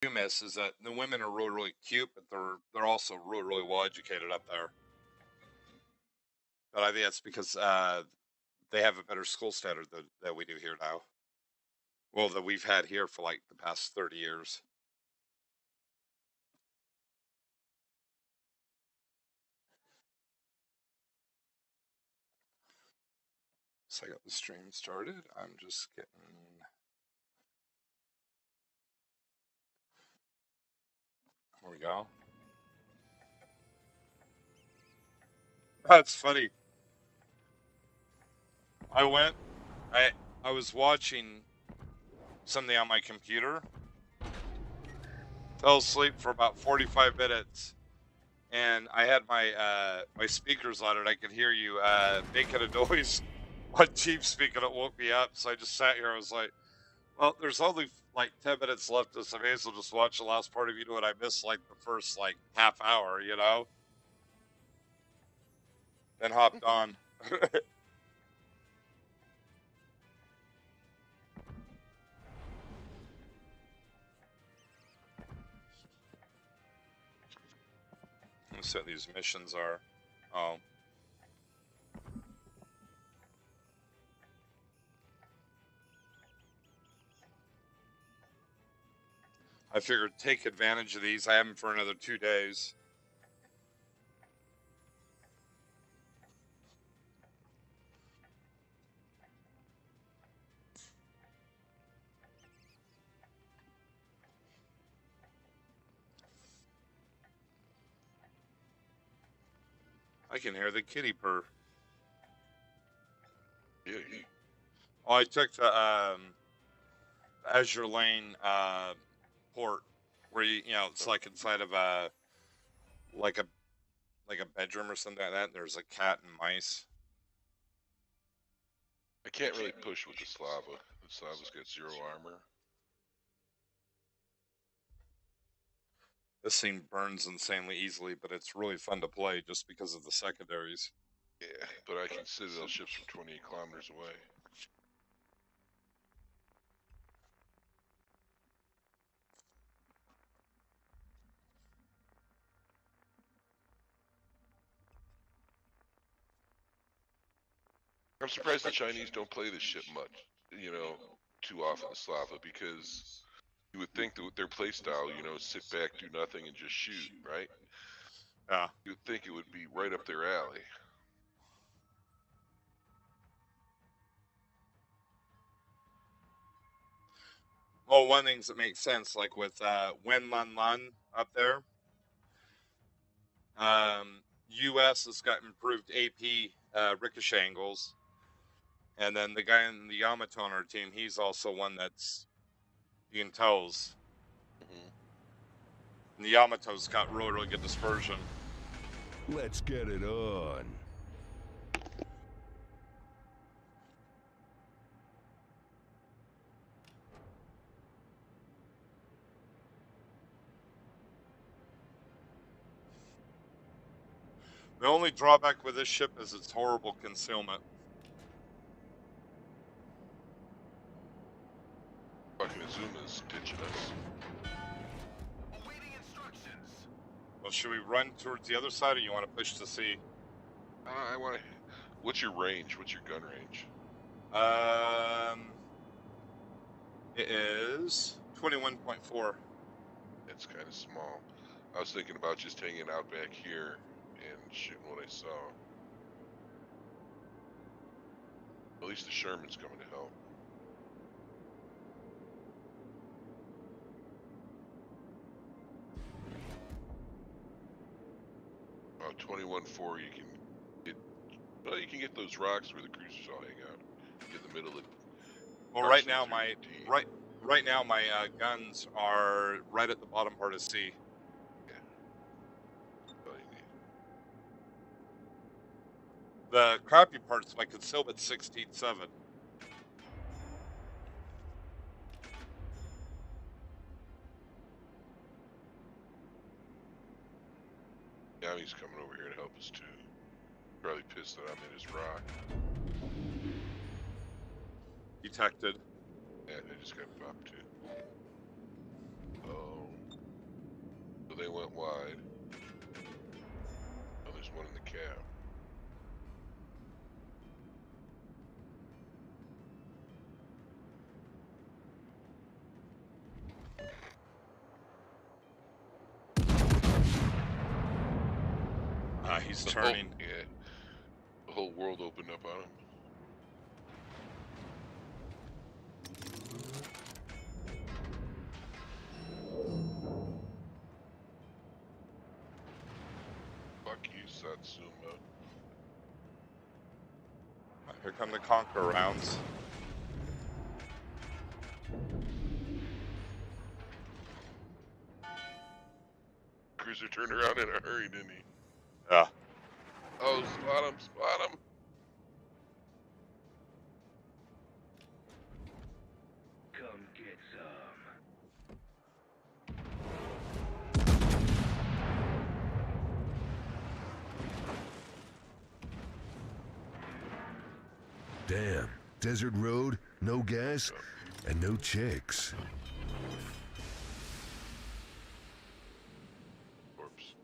do miss is that the women are really, really cute, but they're also really, really well educated up there. But I think that's because they have a better school standard than we do here now. Well, that we've had here for like the past 30 years. So I got the stream started. I'm just getting. There we go. That's funny. I went. I was watching something on my computer. Fell asleep for about 45 minutes, and I had my my speakers on, and I could hear you making a noise on TeamSpeak, and it woke me up. So I just sat here. I was like, "Well, there's only like 10 minutes left, so I may as well just watch the last part of you know what I missed like the first like half hour, you know." Then hopped on. Let's see what these missions are. Oh. I figured take advantage of these. I have them for another 2 days. I can hear the kitty purr. Yeah. Oh, I took the Azure Lane port where you know it's like inside of a like a bedroom or something like that. And there's a cat and mice. I can't really push with the Slava. The Slava's got 0 armor. This thing burns insanely easily, but it's really fun to play just because of the secondaries. Yeah, but I can citadel ships from 28 kilometers away. I'm surprised the Chinese don't play this ship much, you know, too often, the Slava, because you would think that with their playstyle, you know, sit back, do nothing, and just shoot, right? Yeah. You would think it would be right up their alley. Well, one of the things that makes sense, like with Wen Lun Lun up there, U.S. has got improved AP ricochet angles, and then the guy in the Yamato on our team, he's also one that's you can tell's. And the Yamato's got really, really good dispersion. Let's get it on. The only drawback with this ship is its horrible concealment. Fucking Azuma's ditching us. Well, should we run towards the other side, or you want to push to sea? I want to. What's your range? What's your gun range? It is 21.4. It's kind of small. I was thinking about just hanging out back here and shooting what I saw. At least the Sherman's coming to help. About 21.4, you can get. Well, you can get those rocks where the cruisers all hang out in the middle of. Well, right now my guns are right at the bottom part of C. Yeah. All you need. The crappy part's my concealment 16.7. Now he's coming over here to help us too. Probably pissed that I'm in his rock. Detected. Yeah, they just got popped too. Oh. they went wide. Oh, there's one in the cab. He's turning. Oh, yeah. The whole world opened up on him. Fuck you, Satsuma. Here come the Conquer rounds. Cruiser turned around in a hurry, didn't he? Yeah. Oh, spot him, spot him. Come get some. Damn. Desert road, no gas, and no chicks. Corpse.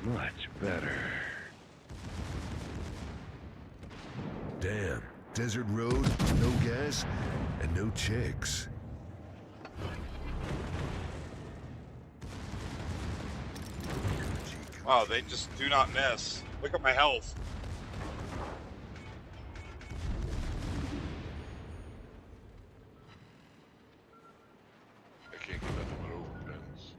Much better. Damn. Desert road, no gas, and no chicks. Wow, they just do not miss. Look at my health. I can't get nothing but overpins.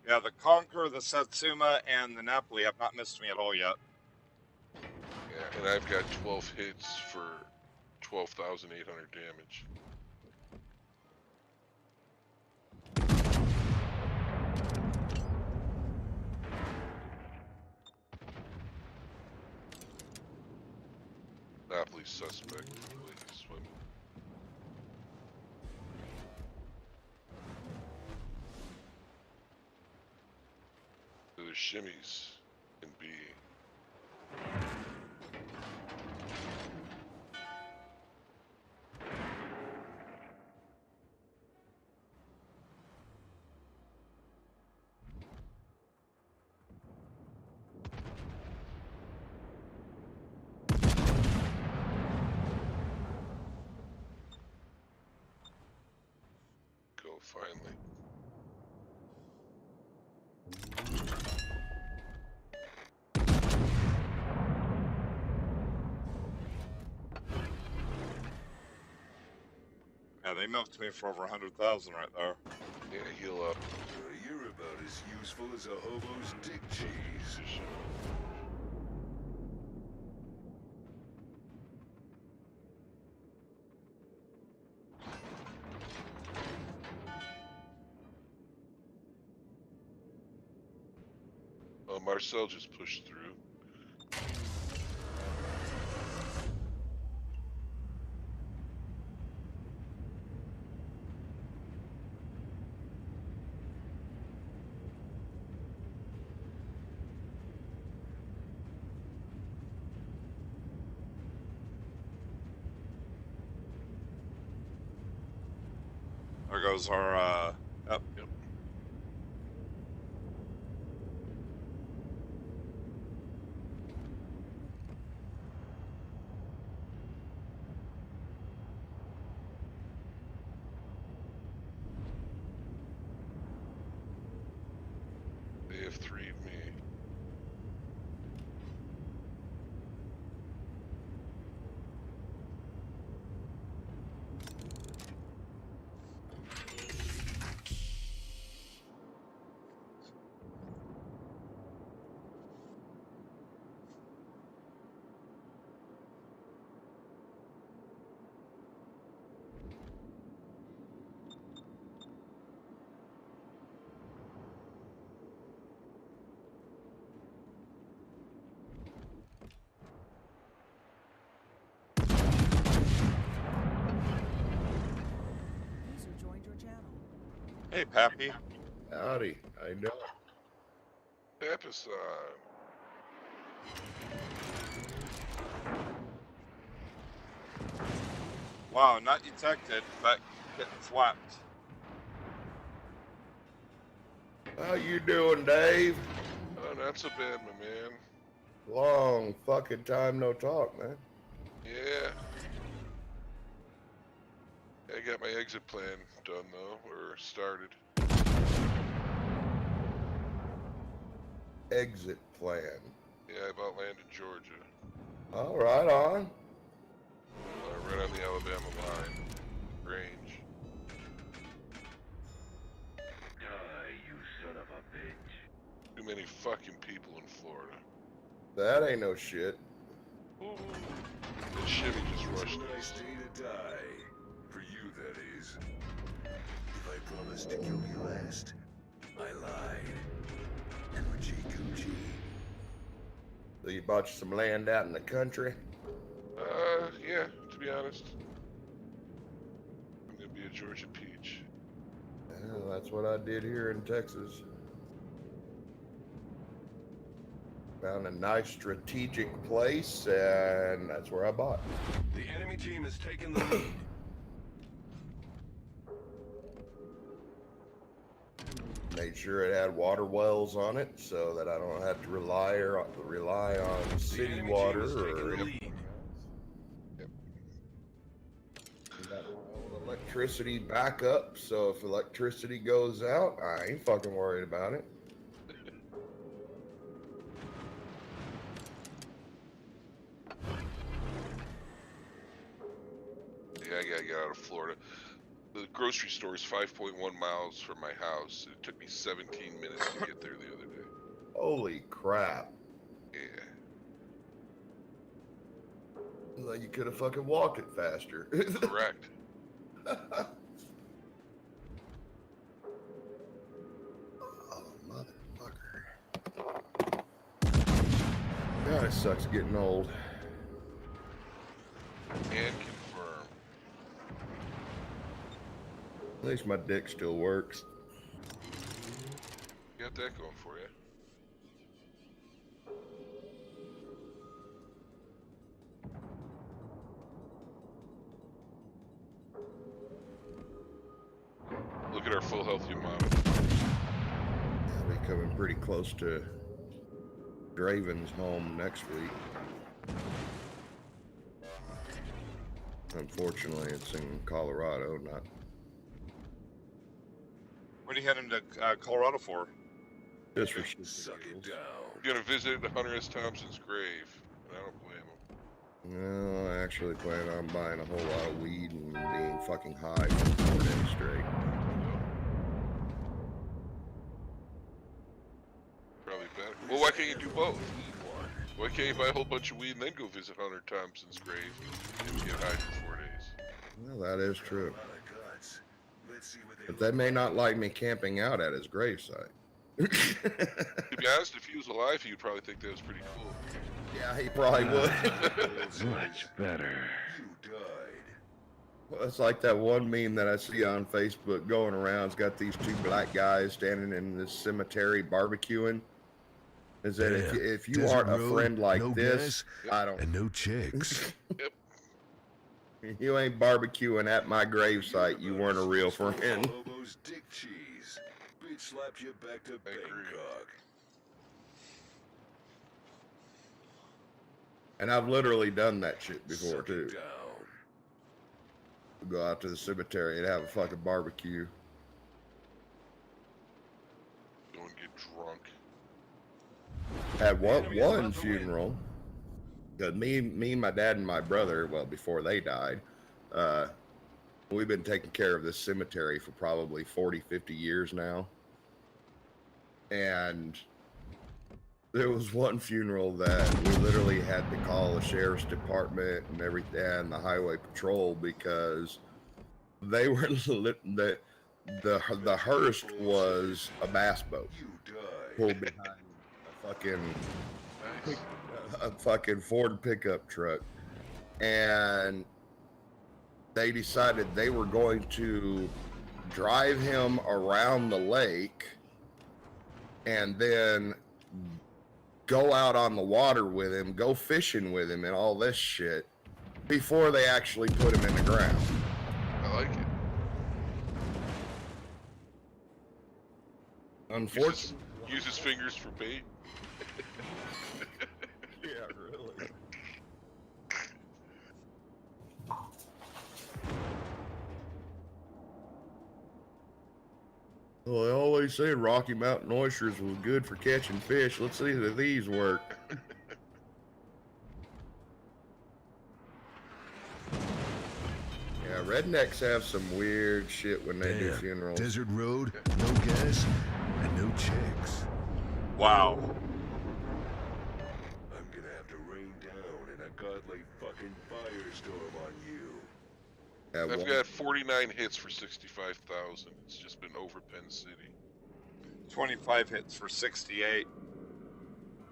Yeah, the Conquer, the Satsuma, and the Napoli have not missed me at all yet. Yeah, and I've got 12 hits for 12,800 damage. Napoli suspect. Like he's swimming. So there's shimmies in B. Go finally. Yeah, they milked me for over 100,000 right there. Yeah, heal up. You're about as useful as a hobo's dick cheese. Oh, Marcel just pushed through. There goes our, yep. Yep. They have 3 of me. Hey, Pappy. Howdy. How you doing? Episode. Wow, not detected, but getting swapped. How you doing, Dave? Oh, not so bad, my man. Long fucking time no talk, man. Yeah. I got my exit plan done, though, or started. Exit plan. Yeah, I've outlanded Georgia. All right, on. Right on the Alabama line. Range. Die, you son of a bitch. Too many fucking people in Florida. That ain't no shit. Ooh. The Chevy just rushed Nice us. day to die. For you, that is. If I promised to kill you last, I lied. Coochie coochie. So you bought you some land out in the country? Yeah, to be honest. I'm gonna be a Georgia peach. Well, that's what I did here in Texas. Found a nice strategic place, and that's where I bought. The enemy team has taken the lead. Made sure it had water wells on it, so that I don't have to rely on The city enemy water team has taken or the lead. We got all the electricity backup, so if electricity goes out, I ain't fucking worried about it. Yeah, I gotta get out of Florida. The grocery store is 5.1 miles from my house. It took me 17 minutes to get there the other day. Holy crap. Yeah. Like you could have fucking walked it faster. Correct. Oh, motherfucker. God, it sucks getting old. And confirm. At least my dick still works. You got that going for you. Look at our full health Yamato. I'll be coming pretty close to Draven's home next week. Unfortunately, it's in Colorado, not. What are you heading to Colorado for? Just for Suck it down. Gonna visit Hunter S. Thompson's grave. And I don't blame him. No, I actually plan on buying a whole lot of weed and being fucking high for 4 days straight. Probably better. Well, why can't you do both? Why can't you buy a whole bunch of weed and then go visit Hunter Thompson's grave and get high for 4 days? Well, that is true. But they may not like me camping out at his gravesite. To be honest, if he was alive, he would probably think that was pretty cool. Yeah, he probably would. Much better. You died. Well, it's like that one meme that I see on Facebook going around. It's got these 2 black guys standing in this cemetery barbecuing. Is that if you Desert aren't a road, friend like no this, gas, I don't. and no chicks. You ain't barbecuing at my gravesite. You weren't a real friend. Lobo's dick cheese. Bitch slap you back to Bangkok. And I've literally done that shit before Suck too. it down. Go out to the cemetery and have a fucking barbecue. Go and get drunk. Had one funeral. Cause me and my dad and my brother, well, before they died, we've been taking care of this cemetery for probably 40, 50 years now. And there was one funeral that we literally had to call the sheriff's department and everything and the highway patrol because they were the hearse was a bass boat You died. pulled behind a fucking Nice. a fucking Ford pickup truck, and they decided they were going to drive him around the lake, and then go out on the water with him, go fishing with him, and all this shit before they actually put him in the ground. I like it. Unfortunately, Use his fingers for bait. yeah, really. Well, they always say Rocky Mountain oysters was good for catching fish. Let's see if these work. Yeah, rednecks have some weird shit when they do Damn. funerals. Desert road, no gas, and no chicks. Wow. I'm gonna have to rain down in a godly fucking firestorm on you. Yeah, I've one- got 49 hits for 65,000. It's just been over Penn City. 25 hits for 68.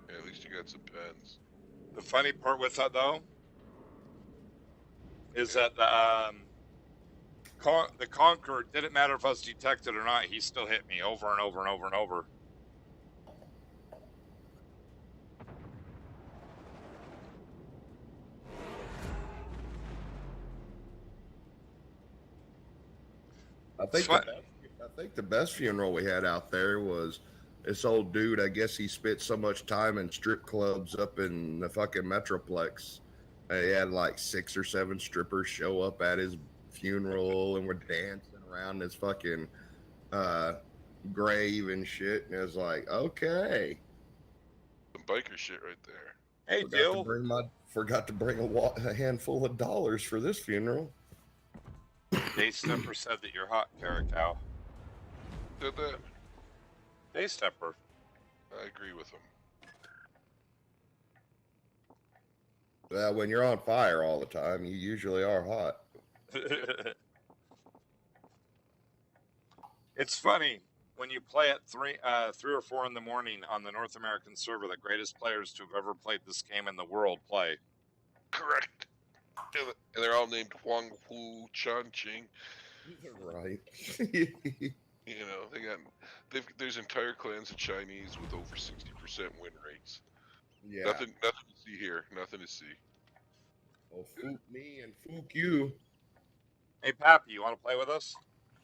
Yeah, at least you got some pens. The funny part with that, though, is that the Conqueror, didn't matter if I was detected or not, he still hit me over and over and over and over. I think the best funeral we had out there was this old dude. I guess he spent so much time in strip clubs up in the fucking Metroplex. He had like 6 or 7 strippers show up at his funeral and were dancing around his fucking grave and shit. And it was like, okay. Some biker shit right there. Hey, Forgot to bring a handful of dollars for this funeral. Daystepper said that you're hot, Kerikow. Did that? Daystepper. I agree with him. Well, when you're on fire all the time, you usually are hot. It's funny when you play at 3 or 4 in the morning on the North American server. The greatest players to have ever played this game in the world play. Correct. And they're all named Huang Hu Chan Ching. Right. You know, there's entire clans of Chinese with over 60% win rates. Yeah. Nothing to see here. Nothing to see. Well, fook me and fook you. Hey, Pappy, you want to play with us?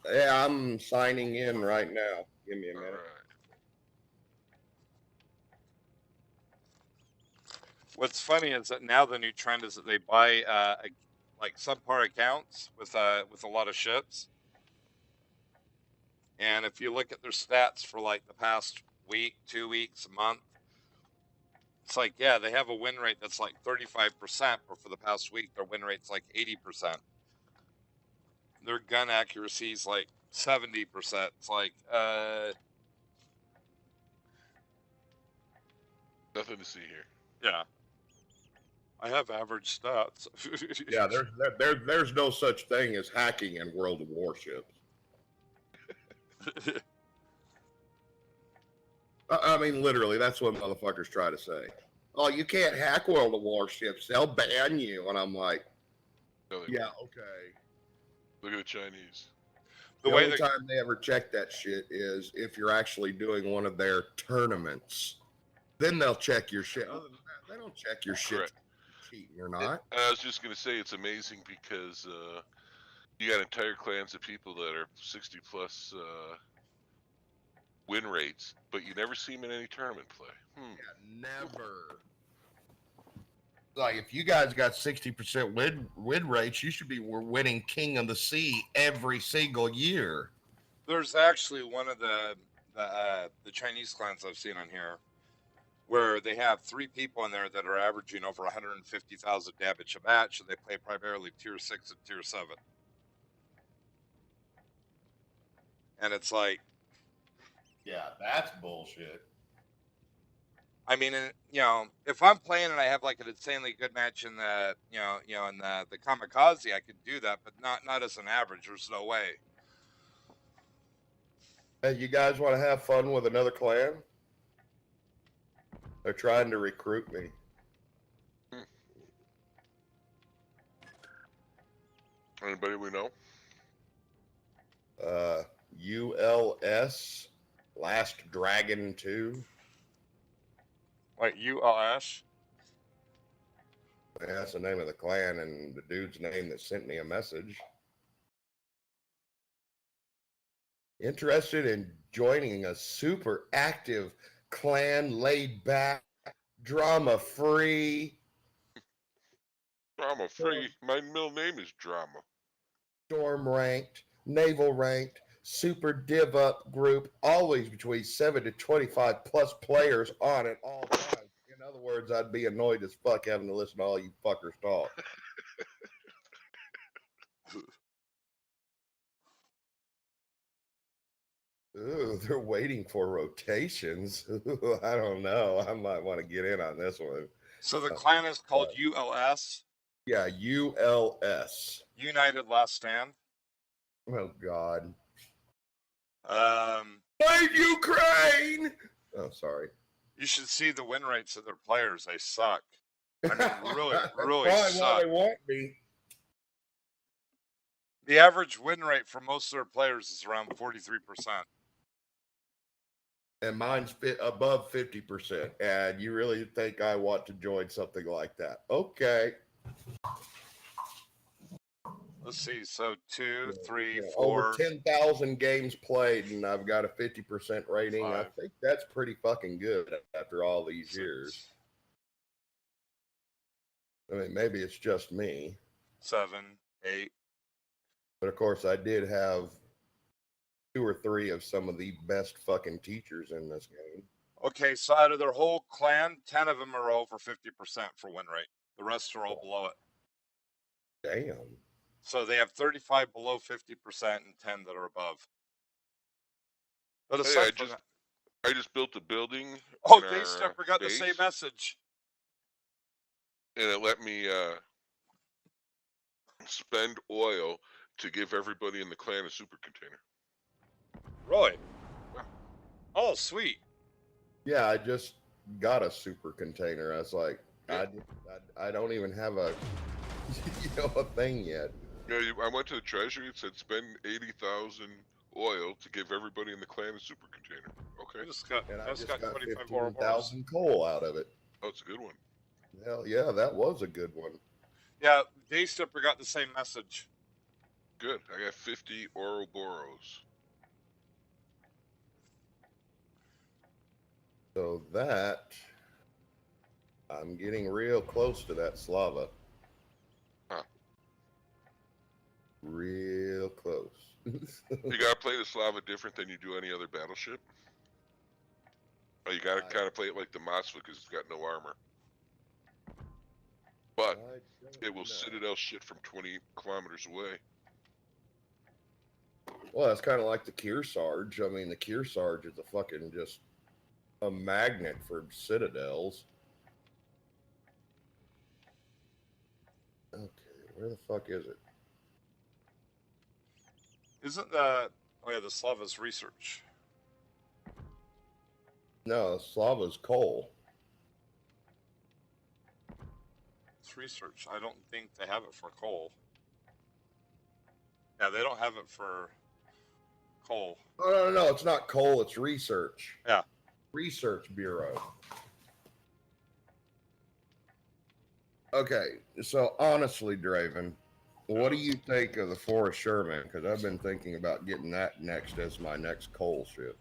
Yeah, I'm signing in right now. Give me a All minute. right. What's funny is that now the new trend is that they buy like subpar accounts with a lot of ships. And if you look at their stats for like the past week, 2 weeks, a month, it's like, yeah, they have a win rate that's like 35%, but for the past week, their win rate's like 80%. Their gun accuracy is like 70%. It's like, Nothing to see here. yeah. I have average stats. Yeah, there's no such thing as hacking in World of Warships. I mean, literally, that's what motherfuckers try to say. Oh, you can't hack World of Warships. They'll ban you. And I'm like, No, they yeah, won't. okay. Look at the Chinese. The only time they ever check that shit is if you're actually doing one of their tournaments. Then they'll check your shit. Other than that, they don't check your shit. Correct. Cheating or not. I was just going to say it's amazing because you got entire clans of people that are 60 plus win rates, but you never see them in any tournament play. Yeah, never. Like, if you guys got 60% win rates, you should be winning King of the Sea every single year. There's actually one of the Chinese clans I've seen on here where they have 3 people in there that are averaging over 150,000 damage a match, and they play primarily tier 6 and tier 7. And it's like, yeah, that's bullshit. I mean, you know, if I'm playing and I have like an insanely good match in the, you know, in the kamikaze, I could do that, but not as an average. There's no way. Hey, you guys want to have fun with another clan? They're trying to recruit me. Anybody we know? ULS, Last Dragon 2. Like ULS? Yeah, that's the name of the clan and the dude's name that sent me a message. Interested in joining a super active clan, laid back, drama free, Drama free. My middle name is Drama. storm ranked, naval ranked, super div up group, always between 7 to 25 plus players on at all times. In other words, I'd be annoyed as fuck having to listen to all you fuckers talk. Ooh, they're waiting for rotations. Ooh, I don't know. I might want to get in on this one. So the clan is called ULS? Yeah, ULS. United Last Stand. Oh, God. Um, Save Ukraine! Oh, sorry. you should see the win rates of their players. They suck. I mean, really, That's really probably why suck. they want me. The average win rate for most of their players is around 43%. And mine's above 50%. And you really think I want to join something like that? Okay. Let's see. So 2, 3, Yeah, 4. over 10,000 games played, and I've got a 50% rating. I 5. think that's pretty fucking good after all these 6, years. I mean, maybe it's just me. 7, 8. But of course, I did have 2 or 3 of some of the best fucking teachers in this game. Okay, so out of their whole clan, 10 of them are over 50% for win rate. The rest are all below it. Damn. So they have 35 below 50% and 10 that are above. But Hey, aside from that, I just built a building. oh, in our, Daystepper got the base, same message. and it let me spend oil to give everybody in the clan a super container. Really? Oh, sweet. Yeah, I just got a super container. I was like, I don't even have a a thing yet. Yeah, I went to the treasury. It said spend 80,000 oil to give everybody in the clan a super container. Okay. I just got, And I just got got 25 Ouroboros. 15,000 coal out of it. Oh, it's a good one. Hell yeah, that was a good one. Yeah, Daystepper got the same message. Good. I got 50 Ouroboros. So that, I'm getting real close to that Slava. Huh. Real close. You gotta play the Slava different than you do any other battleship. Oh, you gotta kind of play it like the Moskva because it's got no armor. But it will Citadel shit from 20 kilometers away. Well, that's kind of like the Kearsarge. I mean, the Kearsarge is a fucking just a magnet for citadels. Okay, where the fuck is it? Isn't that... Oh, yeah, the Slava's research. No, Slava's coal. It's research. I don't think they have it for coal. Yeah, they don't have it for coal. Oh, no, it's not coal. It's research. Yeah. Research Bureau. Okay, so honestly, Draven, what do you think of the Forrest Sherman? Because I've been thinking about getting that next as my next coal ship.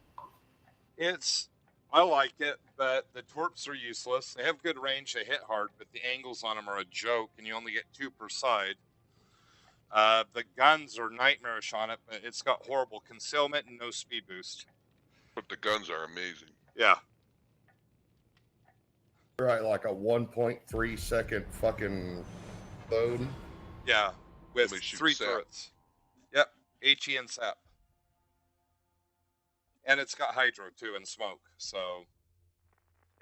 I like it, but the torps are useless. They have good range, they hit hard, but the angles on them are a joke, and you only get 2 per side. The guns are nightmarish on it, but it's got horrible concealment and no speed boost. But the guns are amazing. Yeah. Right, like a 1.3 second fucking load. Yeah, with They shoot 3 sap. turrets. Yep, HE and SAP. And it's got hydro too and smoke, so...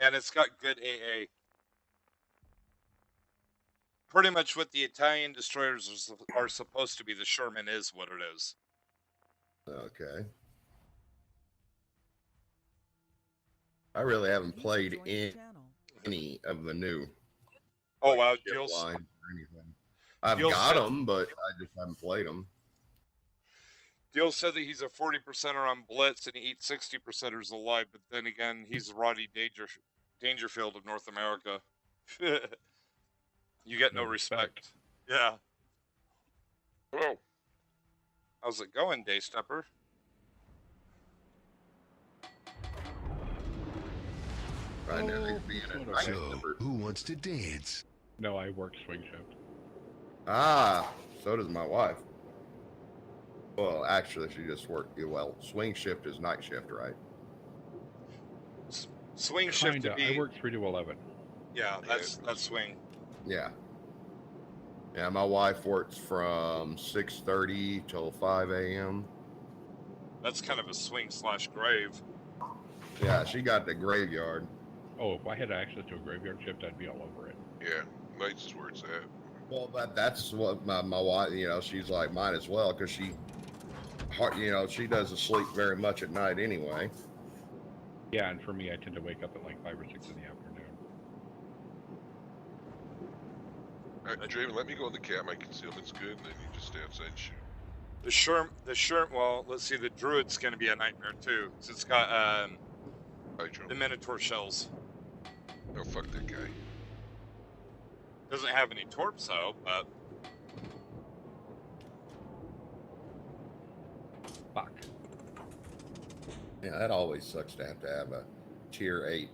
And it's got good AA. Pretty much what the Italian destroyers are supposed to be, the Sherman is what it is. Okay. I really haven't played any of the new. Oh, wow, ship Jill's... lines or anything. I've Jill's got said- them, but I just haven't played them. Deal said that he's a 40%er on Blitz and he eats 60%ers alive, but then again, he's Roddy Dangerfield of North America. You get no respect. Yeah. Oh, How's it going, Daystepper? Right now, he's being a night So, number. who wants to dance? No, I work swing shift. Ah, so does my wife. Well, actually, she just worked. Well, swing shift is night shift, right? Swing shift to Kinda. be. I work 3 to 11. Yeah, that's swing. Yeah. Yeah, my wife works from 6:30 till 5 a.m. That's kind of a swing/grave. Yeah, she got the graveyard. Oh, if I had access to a graveyard shift, I'd be all over it. yeah. Nights is where it's at. Well, that's what my wife, she's like, might as well, because she doesn't sleep very much at night anyway. Yeah, and for me, I tend to wake up at like 5 or 6 in the afternoon. Alright, Draven, let me go in the cat. My concealment's good, and then you just stay outside and shoot. The Sherm, well, let's see, the Druid's going to be a nightmare too, because it's got Hydro. the Minotaur shells. Oh, fuck that guy. Doesn't have any torps though, but Fuck. Yeah, that always sucks to have a tier 8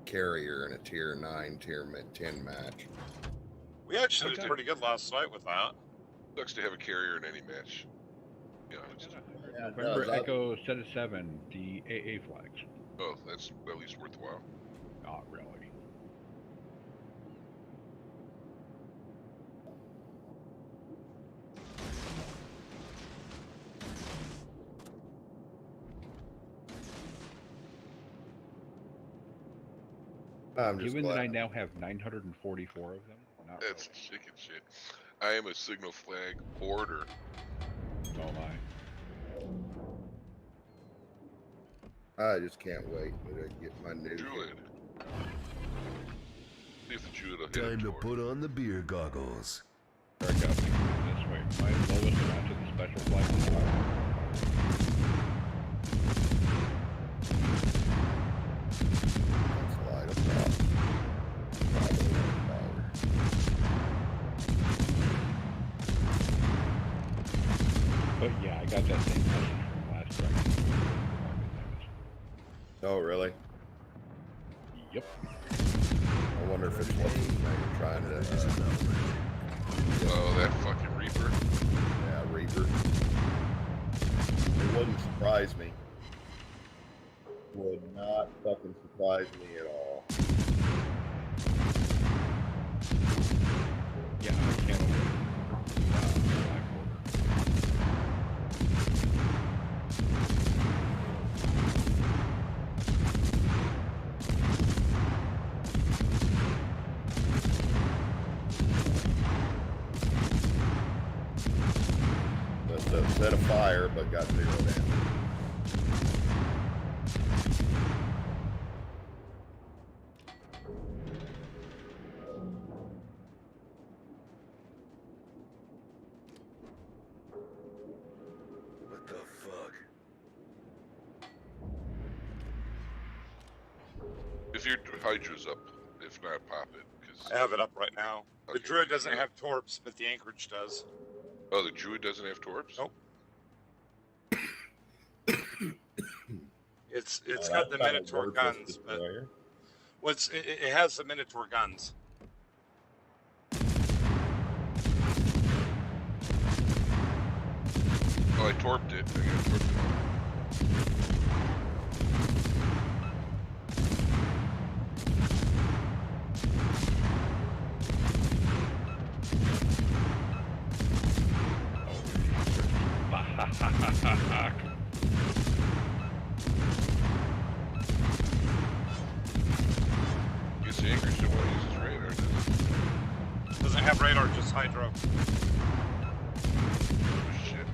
carrier and a tier 9, tier 10 match. we actually did Okay. pretty good last night with that. Sucks to have a carrier in any match. To be honest. Yeah, it November does. Echo set of 7, the AA flags. Oh, that's at least worthwhile. Not really. I'm just Given that I glad. now have 944 of them, not That's really. chicken shit. I am a signal flag hoarder. So am I. I just can't wait to get my new. Druid. See if the Druid will hit Time a to torp. put on the beer goggles. There we go. This way. My lowest amount to the special flag is 5. Let's light them up. But yeah, I got that same message from last record. Oh, really? Yep. I wonder if it's what they're trying to. Oh, that fucking Reaper. Yeah, Reaper. It wouldn't surprise me. Would not fucking surprise me at all. Yeah, I can't wait. Black Order. The set of fire, but got 0 damage. What the fuck? If your Hydra's up, if not, pop it. Cause, I have it up right now. The Okay. Druid doesn't have torps, but the Anchorage does. Oh, the Druid doesn't have torps? Nope. It's Oh, got the that's not a Minotaur word guns, just but destroyer. it has the Minotaur guns. Oh, I torped it. I got torped it. Fuck. Guess the Anchorage don't want to use his radar, does it? Doesn't have radar, just hydro. Oh, shit.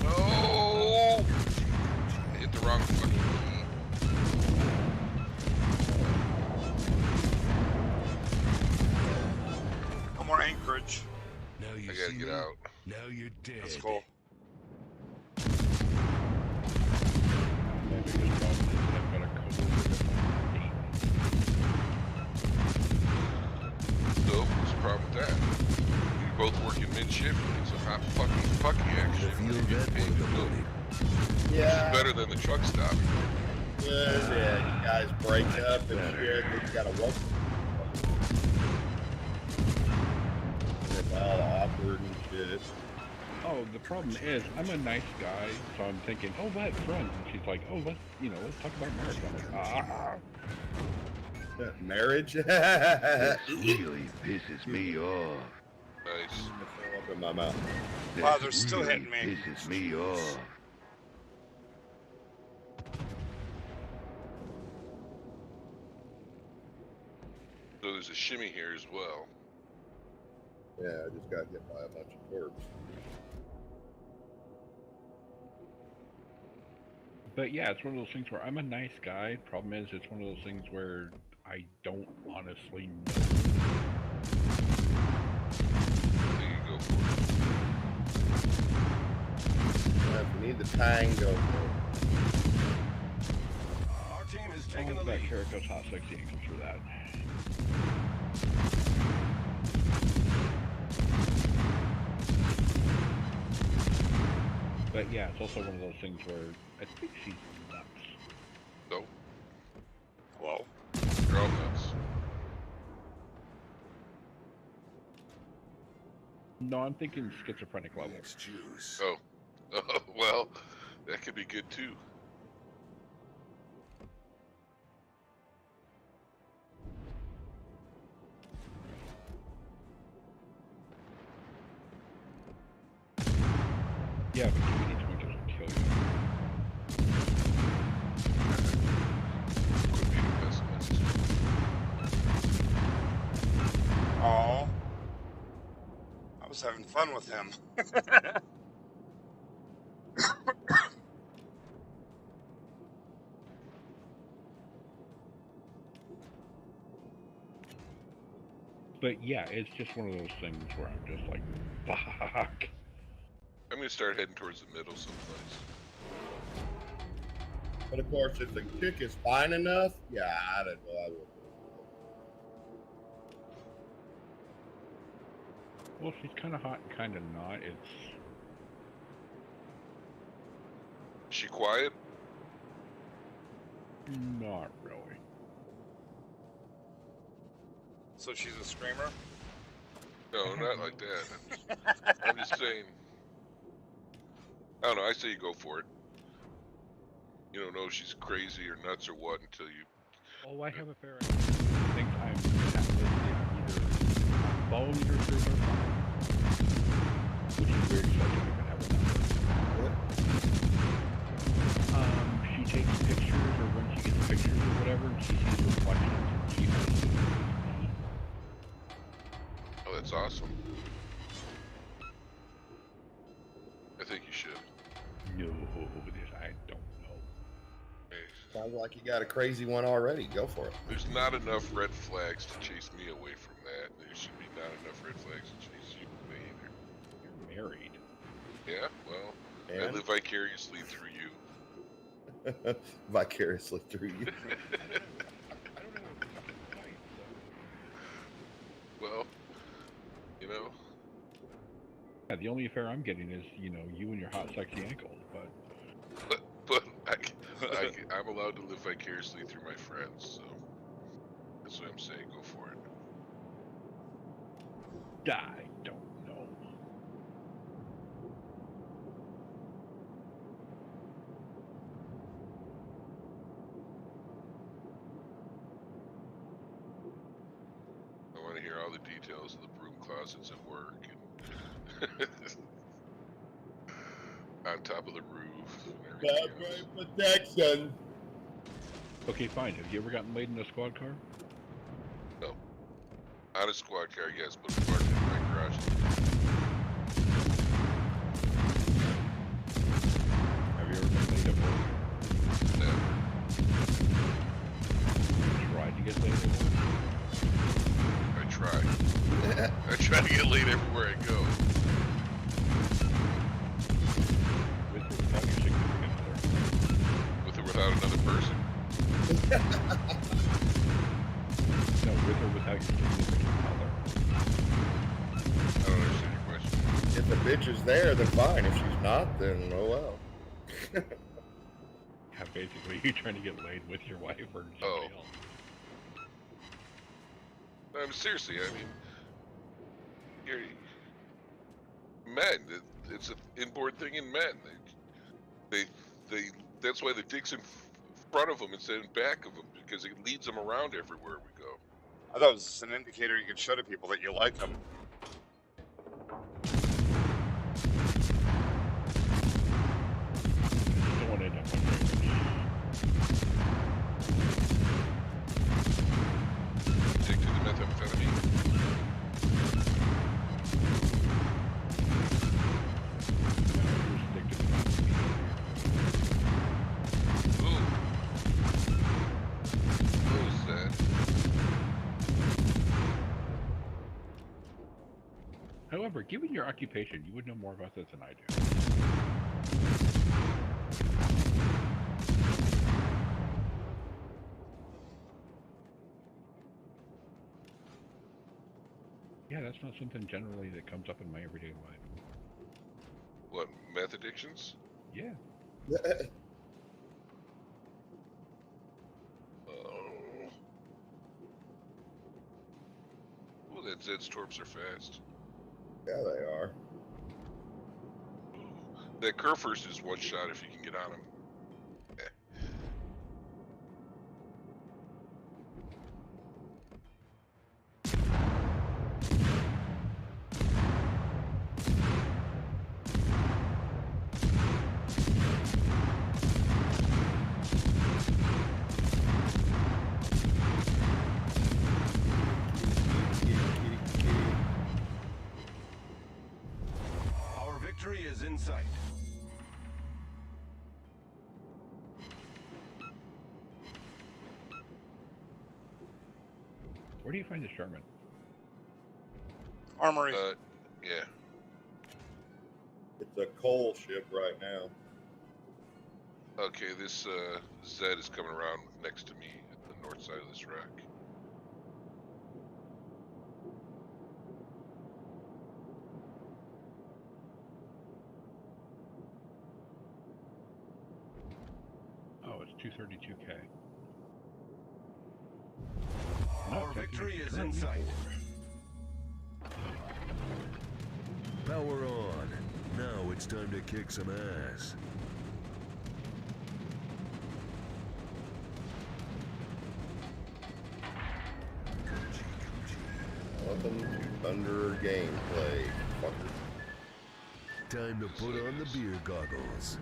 No! I hit the wrong fucking key. No more Anchorage. Now you I got gotta get out. Now you're dead. That's cool. My biggest problem is that I've got a coworker at my date. So, what's the problem with that? You both work in mid-shift. It's a hot fucking pucky action. Feel You get that paid one in to the do it. morning. Yeah. Better than the truck stop. Good. Yeah, you guys break up and shit. You gotta work. It's all awkward and shit. Oh, the problem is, I'm a nice guy, so I'm thinking, oh, let's friends. And she's like, oh, let's talk about marriage. I'm like, Marriage? This really pisses me off. Nice. Up in my mouth. Wow, This they're still really hitting me. pisses me off. So there's a shimmy here as well. Yeah, I just got hit by a bunch of twerps. But yeah, it's one of those things where I'm a nice guy. Problem is, it's one of those things where I don't honestly know. There you go for it. If you need the tang, go for Our team is Oh, taking the that lead. Kerikow's hot sexy ankles for that. But yeah, it's also one of those things where I think she's nuts. So, Hello? you're all nuts. No, I'm thinking schizophrenic level. Let's choose. Oh. Well, that could be good too. Yeah, but too many Twinkles will kill you. Quit being a pessimist. Oh. I was having fun with him. But yeah, it's just one of those things where I'm just like, fuck. I'm gonna start heading towards the middle someplace. But of course, if the chick is fine enough, yeah, I don't know. I would. Well, she's kind of hot and kind of not. It's Is she quiet? not really. So she's a screamer? No, not like that. I'm just saying. I don't know. I say you go for it. You don't know if she's crazy or nuts or what until you. Oh, I have a fair idea. I think I'm either following her through her phone, which is weird because I don't even have a number. She takes pictures, or when she gets pictures or whatever, and she sees reflections, and she assumes it's me. Oh, that's awesome. I think you should. No, this I don't know. Hey, Sounds like you got a crazy one already. Go for it. there's not enough red flags to chase me away from that. There should be not enough red flags to chase you away either. You're married. Yeah, well, I And live vicariously through you. vicariously through you. I don't know what the fucking life, Well, you know, yeah, the only affair I'm getting is, you and your hot, sexy ankles, but but I'm allowed to live vicariously through my friends, so that's what I'm saying. Go for it. I don't know. I want to hear all the details of the broom closets at work and on top of the roof and everything else. Protection. Okay, fine. Have you ever gotten laid in a squad car? On a squad car, yes, but parked in my garage. Have you ever been laid at work? Never. Tried to get laid at work? I try. I try to get laid everywhere I go. bitch is there, then fine. If she's not, then oh well. Yeah, basically, you're trying to get laid with your wife or somebody else. Seriously, I mean, you're men. It's an inborn thing in men. They that's why the dick's in front of them instead of in back of them, because it leads them around everywhere we go. I thought it was just an indicator you could show to people that you like them. Don't want to end up on favorites. Addicted to methamphetamine. Stick to the Ooh. What was that? However, given your occupation, you would know more about this than I do. Yeah, that's not something generally that comes up in my everyday life. What, meth addictions? Yeah. Oh. Well, that Zed's torps are fast. Yeah, they are. Ooh. That Kerfurst is one shot if you can get on him. Our victory is in sight. Where do you find the Sherman? Armory. Yeah. It's a coal ship right now. Okay, this Zed is coming around next to me at the north side of this rack. Oh, it's 232K. Our victory is in sight. Power on. Now it's time to kick some ass. Welcome to Thunder gameplay, fucker. Time to put on the beer goggles.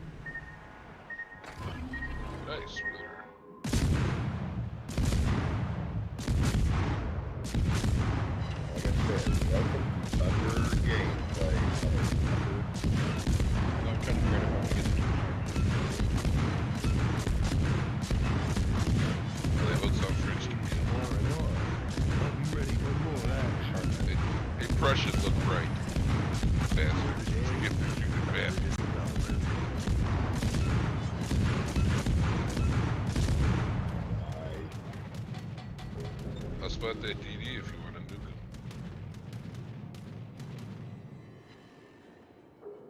Nice, brother. Like I said, welcome to Thunder gameplay. I'm trying to figure out how to get the Well, that looks all French to me. I'm ready for more action. Hey, Prussian look right. Bastard. You get this, you get bad. I'll spot that DD if you want to nuke him.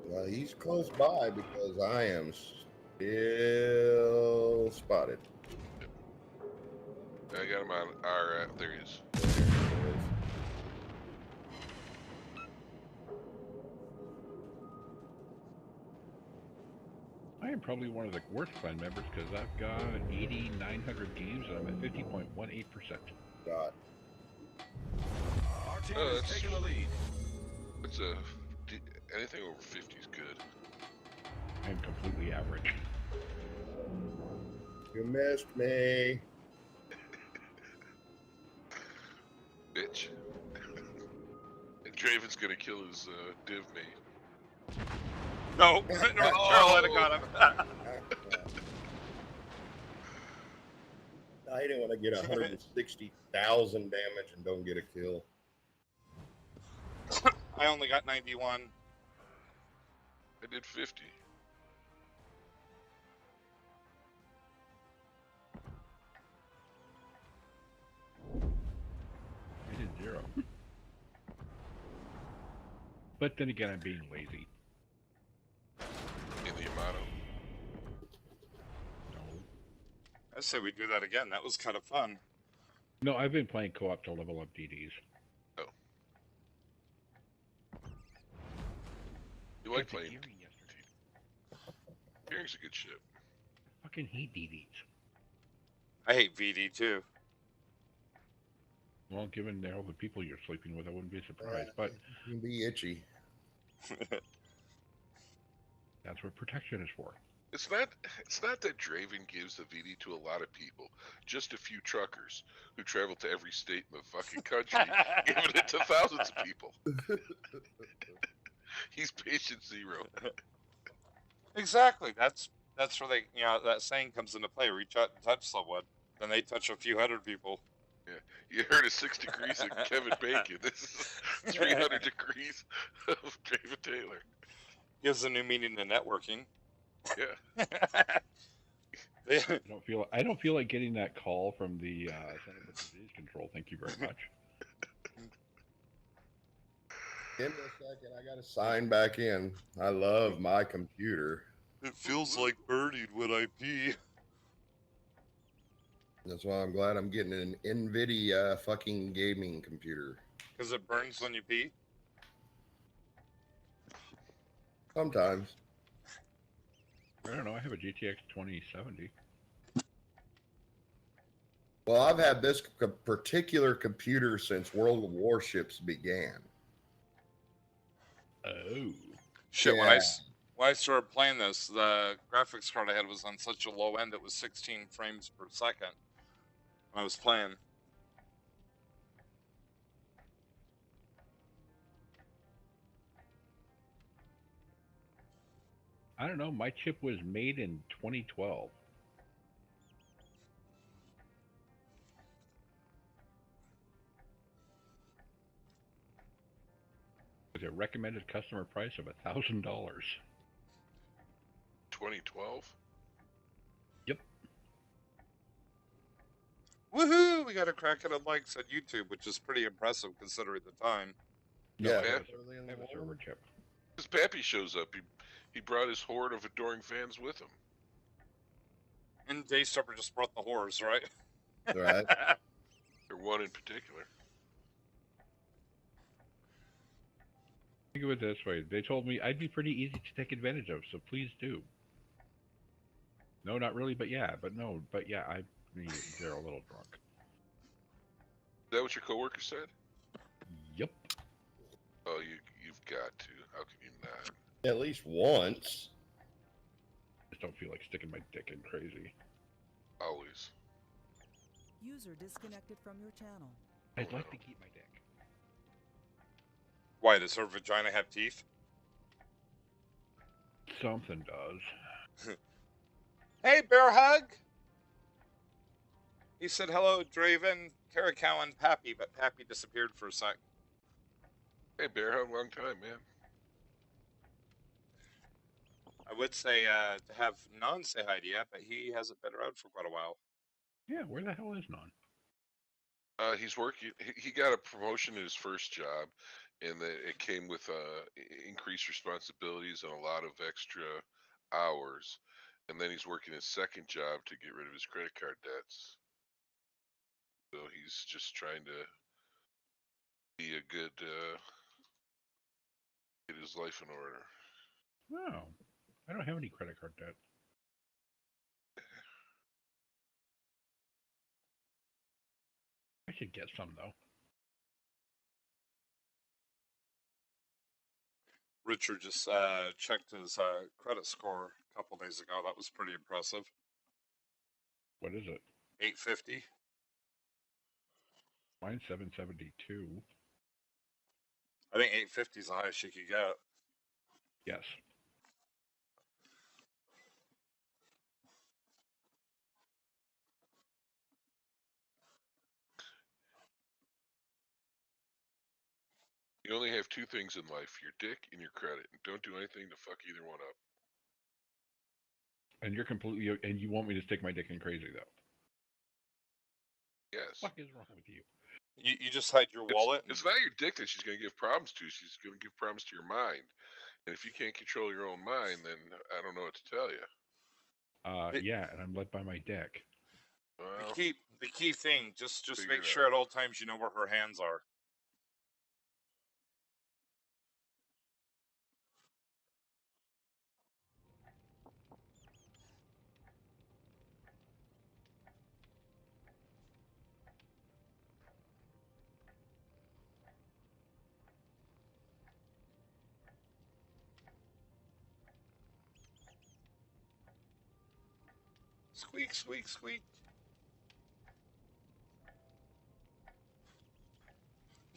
Well, he's close by because I am still spotted. I got him on our, there he is. There he is. I am probably one of the worst clan members because I've got 8,900 games and I'm at 50.18%. God. Our team Oh, is that's- taking the lead. It's anything over 50 is good. I am completely average. You missed me. Bitch. And Draven's gonna kill his div mate. No, North Carolina got him. I didn't want to get 160,000 damage and don't get a kill. I only got 91. I did 50. I did 0. But then again, I'm being lazy. In the Yamato. No. I say we do that again. That was kind of fun. No, I've been playing co-op to level up DDs. Oh. You like Tried playing? Gearing yesterday. Gearing's a good ship. Fucking hate DDs. I hate VD too. Well, given all the people you're sleeping with, I wouldn't be surprised. But You can be itchy. that's what protection is for. It's not that Draven gives the VD to a lot of people. Just a few truckers who travel to every state in the fucking country, giving it to thousands of people. He's patient zero. Exactly. That's where they, that saying comes into play. Reach out and touch someone, then they touch a few hundred people. Yeah, you heard of 6 degrees of Kevin Bacon. This is 300 degrees of Draven Taylor. Gives a new meaning to networking. Yeah. I don't feel like getting that call from the Center for Disease Control. Thank you very much. Give me a second. I got to sign back in. I love my computer. It feels like birding when I pee. That's why I'm glad I'm getting an NVIDIA fucking gaming computer. Because it burns when you pee? Sometimes. I don't know. I have a GTX 2070. Well, I've had this particular computer since World of Warships began. Oh. Shit, Yeah. when I started playing this, the graphics card I had was on such a low end, it was 16 frames per second when I was playing. I don't know. My chip was made in 2012. With a recommended customer price of $1,000. 2012? Yep. Woohoo! We got a crack at likes on YouTube, which is pretty impressive considering the time. No, Yeah. I have Yeah. I have a server chip. Because Pappy shows up, he brought his horde of adoring fans with him. And Daystepper just brought the horrors, right? Right. Or one in particular. Think of it this way. They told me I'd be pretty easy to take advantage of, so please do. No, not really, but yeah. But no, but yeah, they're a little drunk. Is that what your coworker said? Yep. Oh, you've got to. How can you not? At least once. Just don't feel like sticking my dick in crazy. Always. User disconnected from your channel. I'd like to keep my dick. Why, does her vagina have teeth? Something does. Hey, Bear Hug! He said hello, Draven, Kerikow, and Pappy, but Pappy disappeared for a sec. Hey, Bear Hug, long time, man. I would say to have Non say hi to you, but he hasn't been around for quite a while. Yeah, where the hell is Non? He's working. He got a promotion in his first job, and it came with increased responsibilities and a lot of extra hours. And then he's working his second job to get rid of his credit card debts. So he's just trying to be a good, get his life in order. No, I don't have any credit card debt. I should get some though. Richard just checked his credit score a couple days ago. That was pretty impressive. What is it? 850. Mine's 772. I think 850 is the highest you could get. Yes. You only have two things in life: your dick and your credit. And don't do anything to fuck either one up. And you're completely, and you want me to stick my dick in crazy though. Yes. What is wrong with you? You just hide your wallet. It's not your dick that she's going to give problems to. She's going to give problems to your mind. And if you can't control your own mind, then I don't know what to tell you. Yeah, and I'm led by my deck. Well, The key thing, just figure make it sure at all times you know where her hands are. Squeak, squeak, squeak.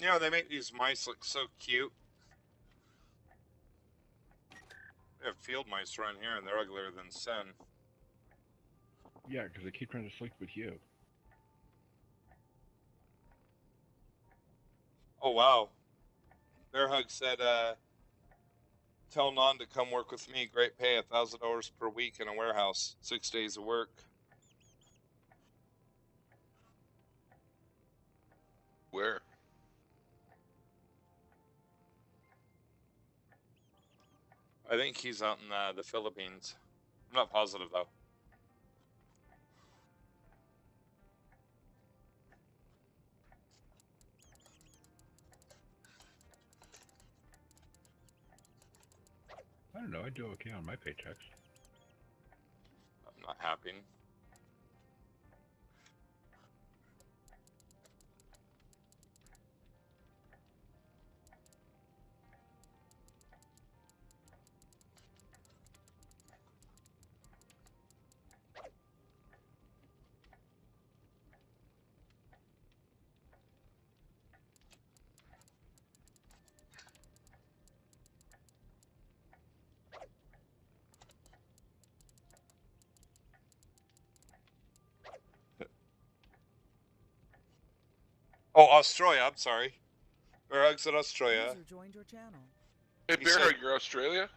You know, they make these mice look so cute. We have field mice around here, and they're uglier than sin. Yeah, because I keep trying to sleep with you. Oh, wow. Bear Hug said, tell Non to come work with me. Great pay, $1,000 per week in a warehouse. 6 days of work. Where? I think he's out in the Philippines. I'm not positive, though. I don't know. I do okay on my paychecks. I'm not happy. Oh, Australia. I'm sorry. Bear Hug's in Australia. User joined your channel. Hey, He Bear said- Hug, you're Australia?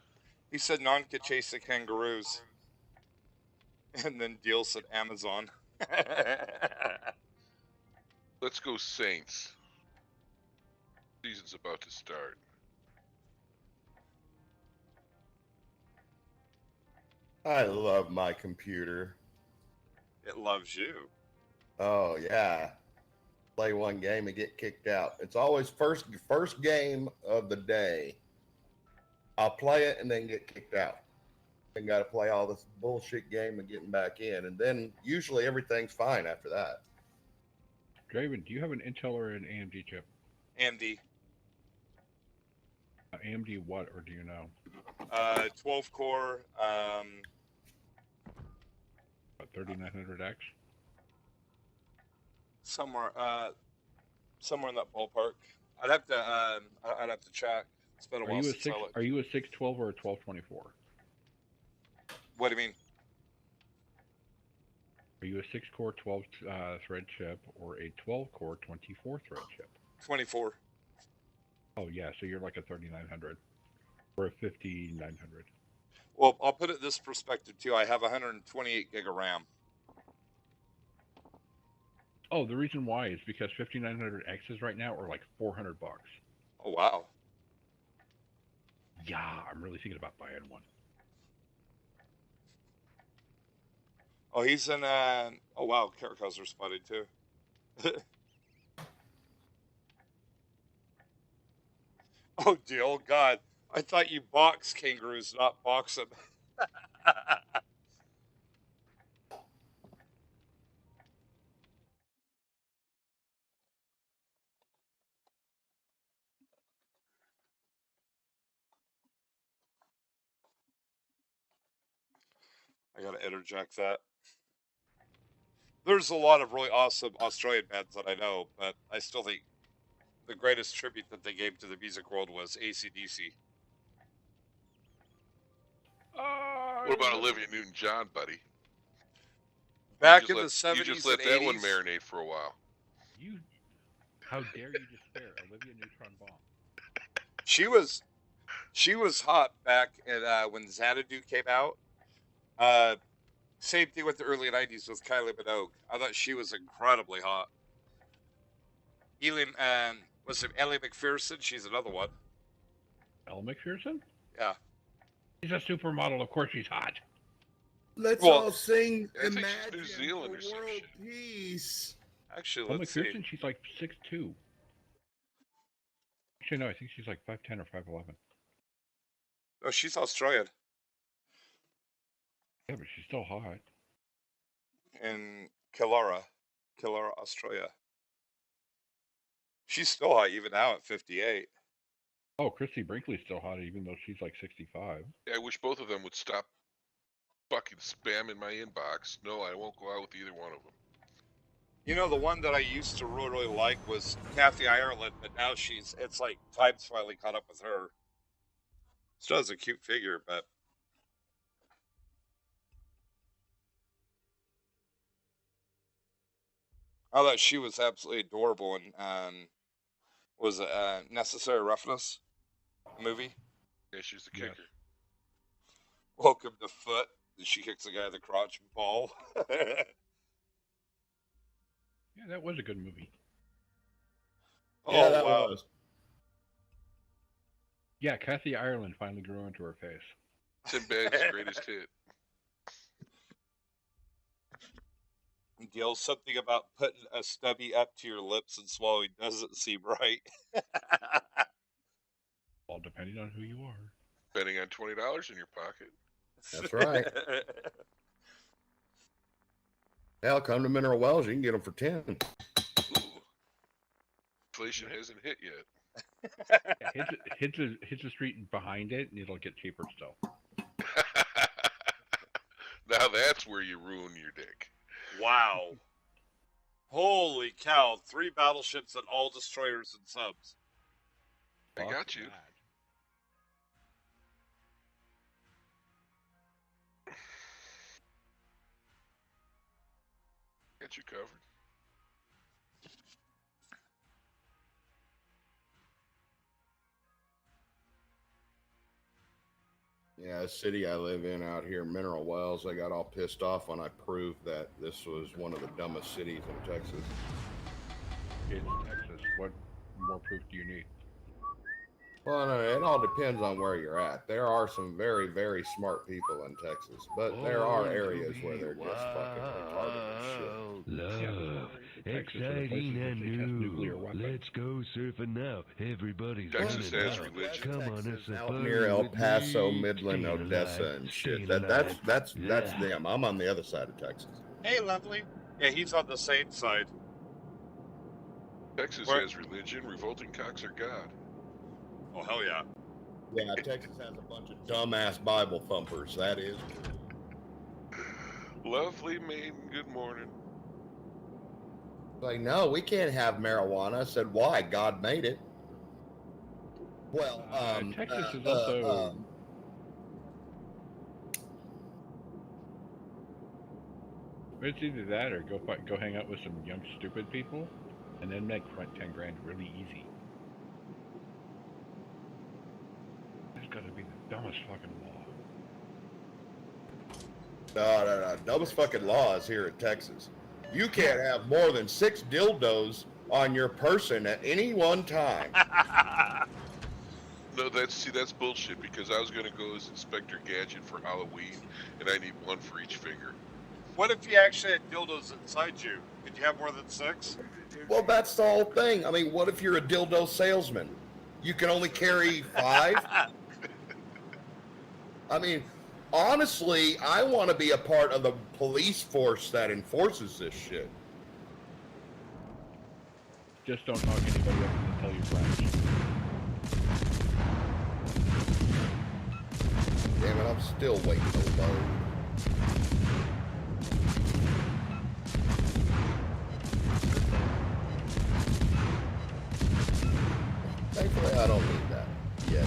He said Non could chase the kangaroos. And then Deal said Amazon. Let's go Saints. Season's about to start. I love my computer. It loves you. Oh yeah. Play one game and get kicked out. It's always first game of the day. I'll play it and then get kicked out. And got to play all this bullshit game and getting back in, and then usually everything's fine after that. Draven, do you have an Intel or an AMD chip? AMD. AMD what, or do you know? 12 core. 3900X? Somewhere in that ballpark. I'd have to check. It's been a while since I looked. Are you a 612 or a 1224? What do you mean? Are you a 6-core 12 thread chip or a 12-core 24 thread chip? 24. Oh yeah, so you're like a 3900 or a 5900. Well, I'll put it this perspective too. I have 128 gig of RAM. Oh, the reason why is because 5900Xs right now are like $400. Oh wow. Yeah, I'm really thinking about buying one. Oh, he's in. Oh wow, Kerikows are spotted too. Oh dear, God! I thought you box kangaroos, not box them. I gotta interject that. There's a lot of really awesome Australian bands that I know, but I still think the greatest tribute that they gave to the music world was AC/DC. What about Olivia Newton-John, buddy? Back in the You 70s just let and that 80s, one marinate for a while. How dare you despair, Olivia Neutron Bomb? she was hot back in, when Xanadu came out. Same thing with the early 90s with Kylie Minogue. I thought she was incredibly hot. Was it Ellie McPherson? She's another one. Elle McPherson? Yeah. She's a supermodel. Of course she's hot. Let's Well, all sing I think she's Imagine New Zealand for or some world shit. peace. Actually, Elle let's see. McPherson, she's like 6'2". Actually, no, I think she's like 5'10" or 5'11". Oh, she's Australian. Yeah, but she's still hot. In Killara, Australia. She's still hot even now at 58. Oh, Christy Brinkley's still hot even though she's like 65. Yeah, I wish both of them would stop fucking spamming my inbox. No, I won't go out with either one of them. You know, the one that I used to really like was Kathy Ireland, but now it's like time's finally caught up with her. Still has a cute figure, but I thought she was absolutely adorable in was it Necessary Roughness movie? Yeah, she's the Yes. kicker. Welcome to Foot. She kicks the guy in the crotch and ball. Yeah, that was a good movie. Yeah, Oh, that wow. was. Yeah, Kathy Ireland finally grew into her face. Sinbad's greatest hit. Gil, something about putting a stubby up to your lips and swallowing doesn't seem right. All depending on who you are. Betting on $20 in your pocket. That's right. Hell, come to Mineral Wells. You can get them for 10. Ooh. Inflation hasn't hit yet. Yeah, hit the street behind it, and it'll get cheaper still. Now that's where you ruin your dick. Wow. Holy cow. 3 battleships and all destroyers and subs. I Fuck got you. that. Got you covered. Yeah, the city I live in out here, Mineral Wells, they got all pissed off when I proved that this was one of the dumbest cities in Texas. It's Texas. What more proof do you need? Well, no, it all depends on where you're at. There are some very, very smart people in Texas, but there are areas where they're just fucking retarded as shit. Love, Texas are the places exciting that and they test nuclear new. weapons. Let's go surfing now. Everybody's Texas running has out. religion. Come on, Texas, it's a out party near El with Paso, me. Midland, Staying Odessa, alive, and shit. staying That's alive. Yeah. them. I'm on the other side of Texas. Hey, lovely. Yeah, he's on the same side. Texas Where- has religion. Revolting cocks are God. Oh, hell yeah. Yeah, Texas has a bunch of dumbass Bible thumpers. That is. Lovely maiden, good morning. Like, no, we can't have marijuana. I said, why? God made it. Well, Texas is also. It's either that or go hang out with some young stupid people, and then make 10 grand really easy. There's got to be the dumbest fucking law. no. Dumbest fucking law is here in Texas. You can't have more than 6 dildos on your person at any one time. No, that's bullshit because I was gonna go as Inspector Gadget for Halloween, and I need 1 for each figure. What if you actually had dildos inside you? Could you have more than 6? Well, that's the whole thing. I mean, what if you're a dildo salesman? You can only carry 5? I mean, honestly, I want to be a part of the police force that enforces this shit. Just don't talk to anybody else until your friends. Damn it, I'm still waiting to load. Thankfully, I don't need that yet.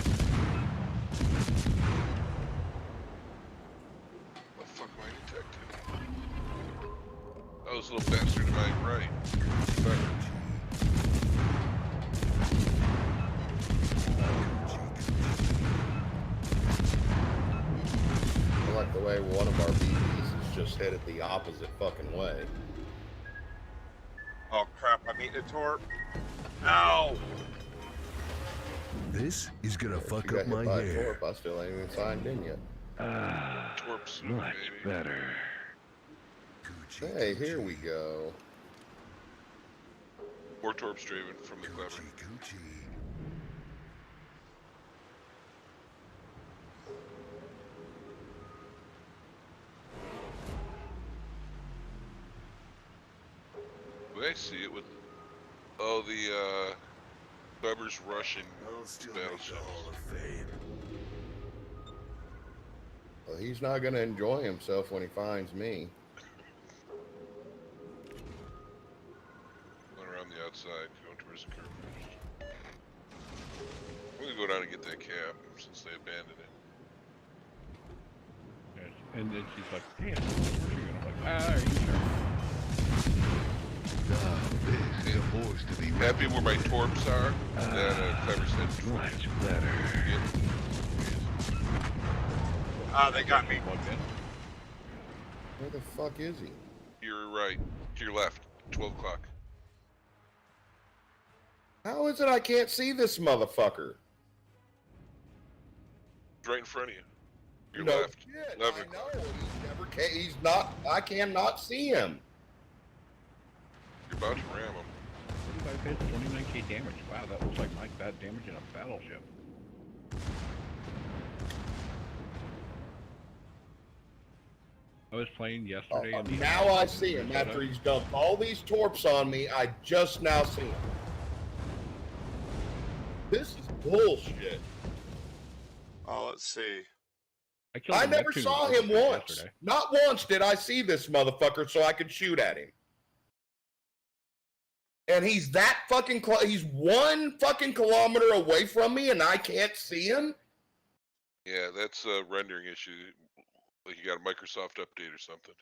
What the fuck am I detected? Oh, this little bastard to my right. I like the way one of our BBs is just headed the opposite fucking way. Oh, crap. I'm eating a torp. Ow! This is gonna You fuck got up hit my by a hair. torp. I still ain't even signed in yet. Torps, Much baby. better. Coochie, Hey, here coochie. we go. More torps driven from the clever. Coochie, coochie. I see it with the Clever's Russian I'll still make the battleships. Hall of Fame. Well, he's not gonna enjoy himself when he finds me. Going around the outside, going towards the curve first. I'm gonna go down and get that cap since they abandoned it. Yes. And then she's like, hey, it's Warship. And I'm like, are you sure? This is a force to be Happy where my torps are. That Clever said. much better. They got me. Plugged in. Where the fuck is he? You're right. To your left. 12 o'clock. How is it I can't see this motherfucker? Right in front of you. Your No left. shit, 11 I o'clock. know. He's not. I cannot see him. You're about to ram him. 45 hits, 29k damage. Wow, that looks like that damage in a battleship. I was playing yesterday. in the Now I see him after he's dumped all these torps on me. I just now see him. This is bullshit. Oh, let's see. killed I a never Neptune saw with him this once. yesterday. Not once did I see this motherfucker so I could shoot at him. And he's that fucking close. He's 1 fucking kilometer away from me and I can't see him? Yeah, that's a rendering issue. Like you got a Microsoft update or something.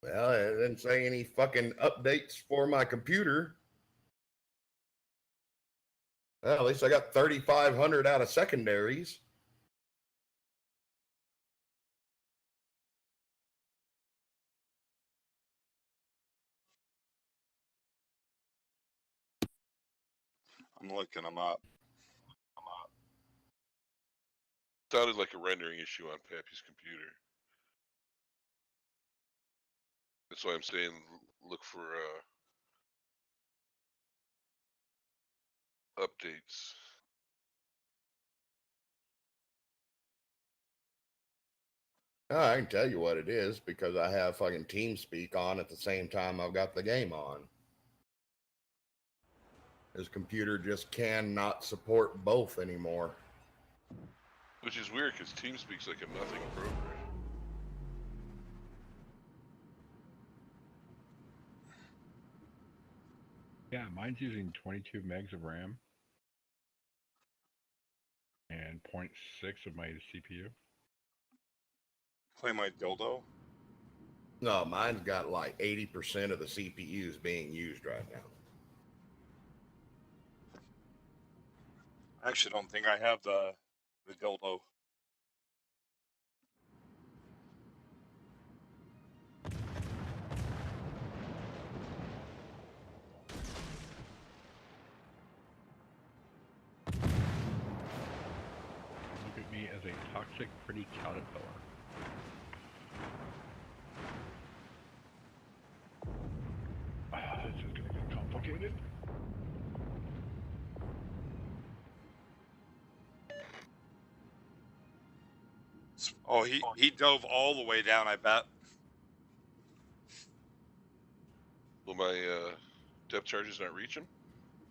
Well, it didn't say any fucking updates for my computer. Well, at least I got 3,500 out of secondaries. I'm looking them up. Sounded like a rendering issue on Pappy's computer. That's why I'm saying look for updates. Oh, I can tell you what it is because I have fucking TeamSpeak on at the same time I've got the game on. His computer just cannot support both anymore. Which is weird because TeamSpeak's like a nothing program. Yeah, mine's using 22 megs of RAM and 0.6 of my CPU. Play my dildo. No, mine's got like 80% of the CPUs being used right now. I actually don't think I have the dildo. Look at me as a toxic, pretty caterpillar. This is gonna get complicated. Oh, he dove all the way down, I bet. Will my depth charges not reach him?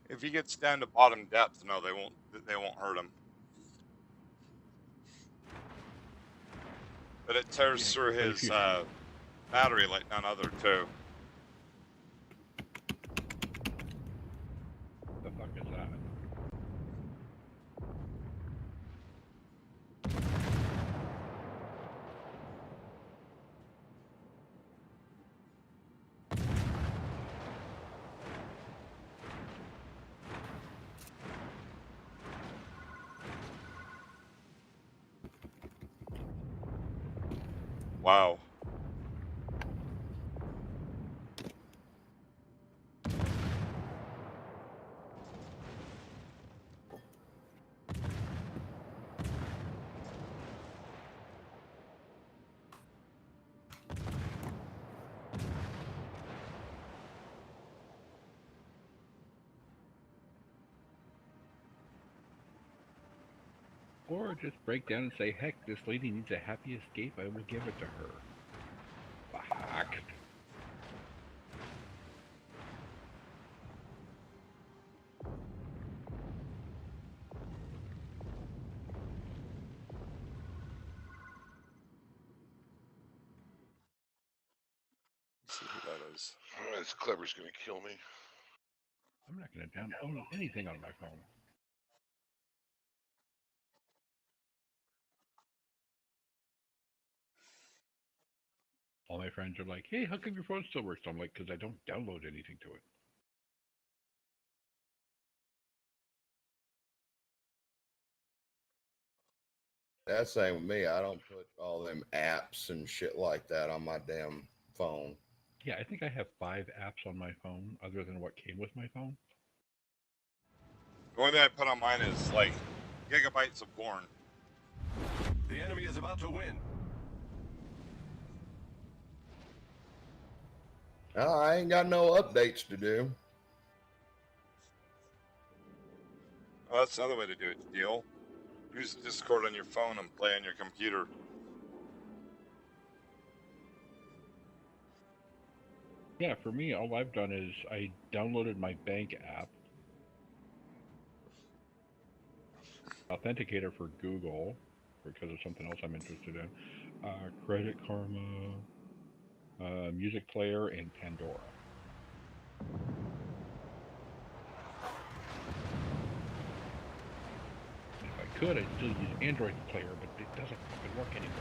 If he gets down to bottom depth, no, they won't hurt him. But it tears through his battery like none other too. The fuck is that? Wow. Or just break down and say, heck, this lady needs a happy escape, I will give it to her. Fuck. Let's see who that is. Oh, this clever's gonna kill me. I'm not going to download anything on my phone. All my friends are like, hey, how come your phone still works? I'm like, because I don't download anything to it. That's same with me. I don't put all them apps and shit like that on my damn phone. Yeah, I think I have 5 apps on my phone other than what came with my phone. The only thing I put on mine is like gigabytes of porn. The enemy is about to win. Oh, I ain't got no updates to do. Oh, that's another way to do it, Deal. Use Discord on your phone and play on your computer. Yeah, for me, all I've done is I downloaded my bank app, Authenticator for Google, because of something else I'm interested in, Credit Karma, Music Player, and Pandora. If I could, I'd still use Android Player, but it doesn't fucking work anymore.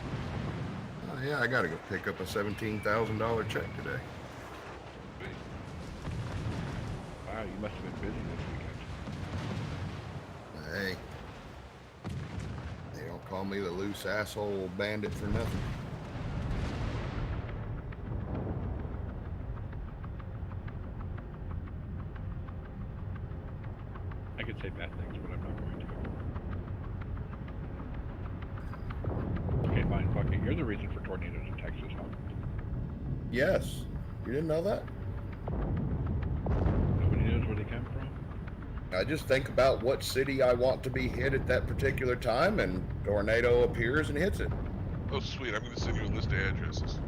Oh yeah, I gotta go pick up a $17,000 check today. Wow, you must have been busy this weekend. Hey, they don't call me the loose asshole bandit for nothing. I could say bad things, but I'm not going to. Okay, fine, fuck it. You're the reason for tornadoes in Texas, huh? Yes, you didn't know that? Nobody knows where they come from? I just think about what city I want to be hit at that particular time, and tornado appears and hits it. Oh, sweet. I'm gonna send you a list of addresses.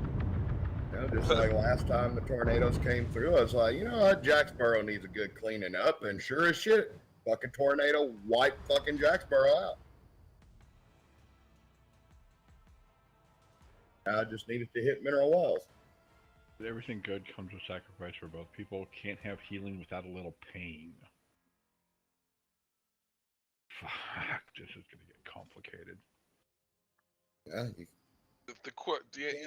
You know, just like last time the tornadoes came through, I was like, you know what, Jacksboro needs a good cleaning up, and sure as shit, fucking tornado wiped fucking Jacksboro out. I just needed to hit Mineral Wells. Everything good comes with sacrifice for both. People can't have healing without a little pain. Fuck, this is going to get complicated. Yeah,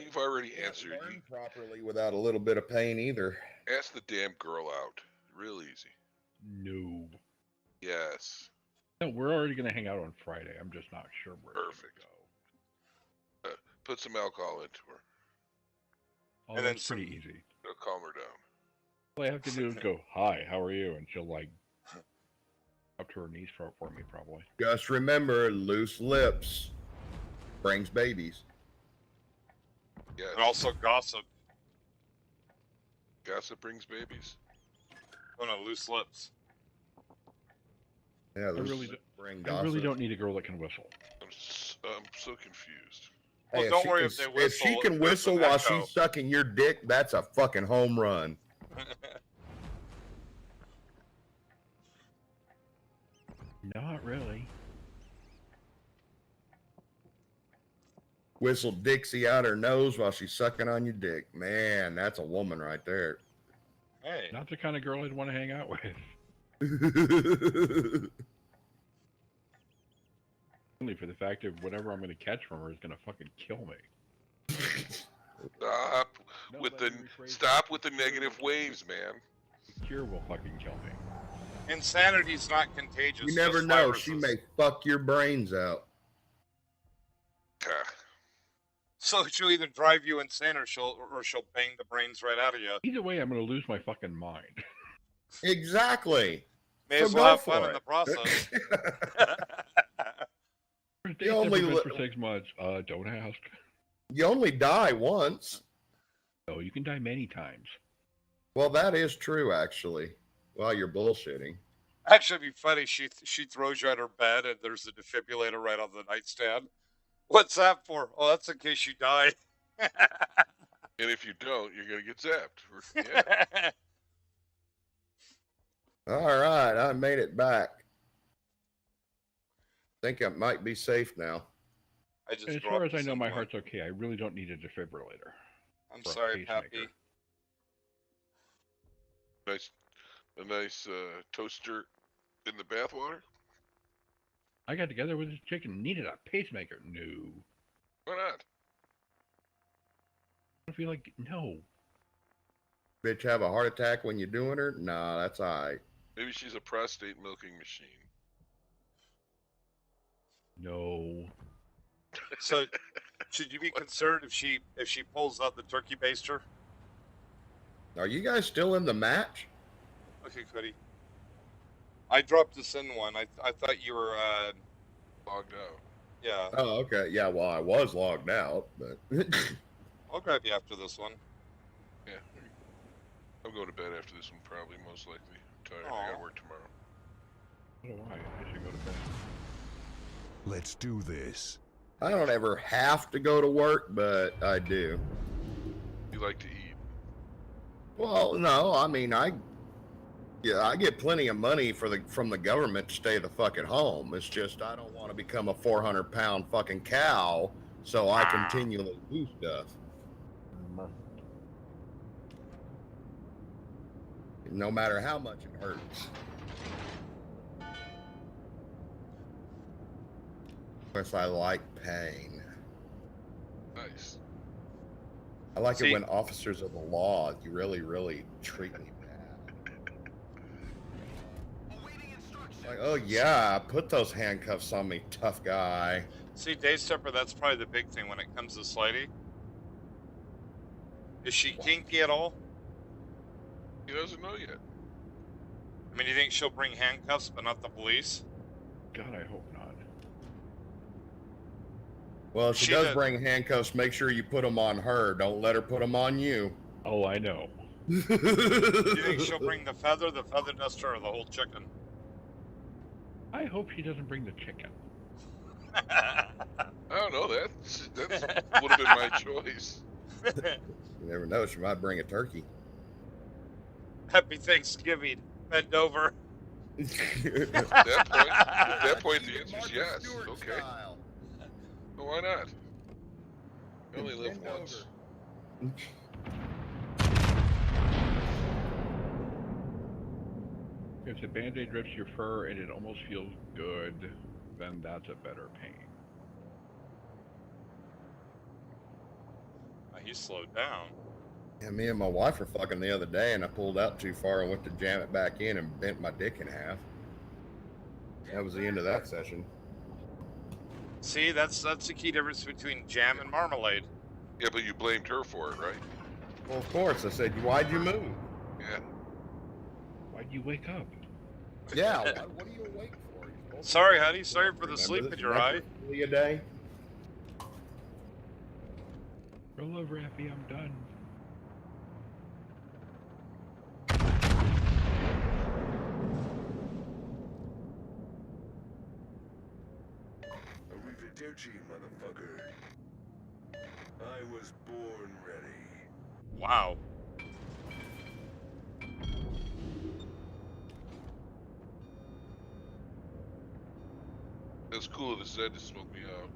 you've already can't answered. learn You properly without a little bit of pain either. ask the damn girl out. Real easy. No. Yes. No, we're already going to hang out on Friday. I'm just not sure where Perfect. it's going to go. Put some alcohol into her. Oh, And that's then pretty easy. It'll calm her down. All I have to do is go, hi, how are you? And she'll, like, up to her knees for me, probably. Just remember, loose lips brings babies. Yes. And also gossip. Gossip brings babies. Oh no, loose lips. Yeah, loose really lips bring I gossip. really don't need a girl that can whistle. I'm so confused. Well, Hey, don't worry can, if they if she whistle, can if there's whistle an while echo. she's sucking your dick, that's a fucking home run. Not really. Whistle Dixie out her nose while she's sucking on your dick. Man, that's a woman right there. Hey. Not the kind of girl I'd want to hang out with. Only for the fact of whatever I'm going to catch from her is going to fucking kill me. Stop No, with let the me rephrase stop that. with the negative waves, man. The cure will fucking kill me. Insanity's not contagious. You never just know. viruses. She may fuck your brains out. Ah, So she'll either drive you insane or she'll bang the brains right out of you. Either way, I'm going to lose my fucking mind. Exactly. May So as well go have fun for in the it. process. Daystepper only been li- for 6 months. Don't ask. You only die once. No, you can die many times. Well, that is true, actually. Well, you're bullshitting. Actually, it'd be funny. She throws you on her bed, and there's a defibrillator right on the nightstand. What's that for? Oh, that's in case you die. And if you don't, you're gonna get zapped. Yeah. All right, I made it back. Think I might be safe now. I just As far as I know, my heart's okay. I really don't need a defibrillator. I'm or a sorry, Pappy. pacemaker. A nice toaster in the bathwater. I got together with this chicken. Needed a pacemaker. No. Why not? I feel like no. Bitch have a heart attack when you're doing her? Nah, that's all right. Maybe she's a prostate milking machine. No. So, should you be concerned if she pulls out the turkey baster? Are you guys still in the match? Okay, Cody. I dropped us in one. I thought you were Logged out. yeah. Oh, okay. Yeah, well, I was logged out, but I'll grab you after this one. Yeah. I'll go to bed after this one, probably, most likely. I'm tired. I Aw. gotta work tomorrow. So do I should go to bed. Let's do this. I don't ever have to go to work, but I do. You like to eat. Well, no, I mean, I get plenty of money from the government to stay the fuck at home. It's just I don't want to become a 400-pound fucking cow, so I continually do stuff. No matter how much it hurts. Of course, I like pain. Nice. I like See- it when officers of the law, you really, really treat me bad. Like, oh yeah, put those handcuffs on me, tough guy. See, Daystepper, that's probably the big thing when it comes to Slidey. Is she kinky at all? He doesn't know yet. I mean, you think she'll bring handcuffs, but not the police? God, I hope not. Well, if she She does does- bring handcuffs, make sure you put them on her. Don't let her put them on you. Oh, I know. You think she'll bring the feather duster, or the whole chicken? I hope she doesn't bring the chicken. I don't know. That would have been my choice. You never know, she might bring a turkey. Happy Thanksgiving. Bend over. At that point, the answer is yes. Okay. Well, why not? You only live Bend once. If the Band-Aid rips your fur and it almost feels good, then that's a better pain. He slowed down. Yeah, me and my wife were fucking the other day, and I pulled out too far and went to jam it back in and bent my dick in half. That was the end of that session. See, that's the key difference between jam and marmalade. Yeah, but you blamed her for it, right? Well, of course. I said, why'd you move? Yeah. Why'd you wake up? Yeah, what are you awake for? You're supposed to Sorry, be honey. Sorry for the Remember sleep this in your eye. necklace a day? Roll over, Effie, I'm done. Arrivederci, motherfucker. I was born ready. Wow. That's cool of the Zed to smoke me out.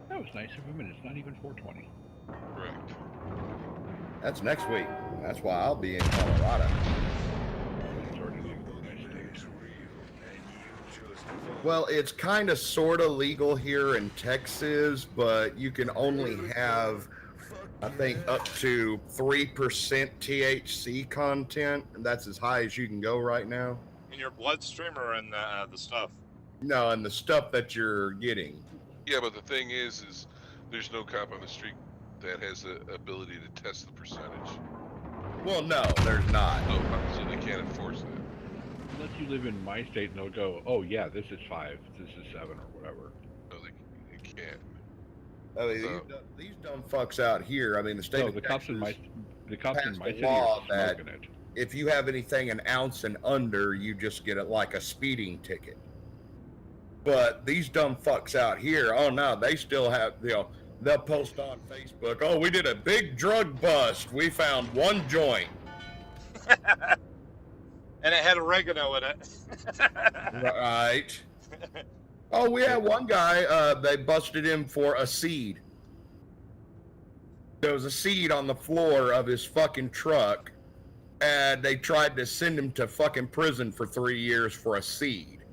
That was nice of him, and it's not even 4:20. Correct. That's next week. That's why I'll be in Colorado. It's already legal in the United It's States. real, and you just Well, it's kind of sort of legal here in Texas, but you can only have, I think, up to 3% THC content, and that's as high as you can go right now. In your bloodstream or in the stuff? No, and the stuff that you're getting. Yeah, but the thing is there's no cop on the street that has the ability to test the percentage. Well, no, there's not. So they can't enforce that. Unless you live in my state and they'll go, oh yeah, this is 5, this is 7, or whatever. No, they can't. I mean, these dumb fucks out here. I mean, the state No, of the cops in my Texas the cops in passed my a city law are that- smoking it. if you have anything an ounce and under, you just get it like a speeding ticket. But these dumb fucks out here, oh no, they still have, they'll post on Facebook, oh, we did a big drug bust. We found one joint. And it had oregano in it. Right. Oh, we had one guy, they busted him for a seed. There was a seed on the floor of his fucking truck, and they tried to send him to fucking prison for 3 years for a seed.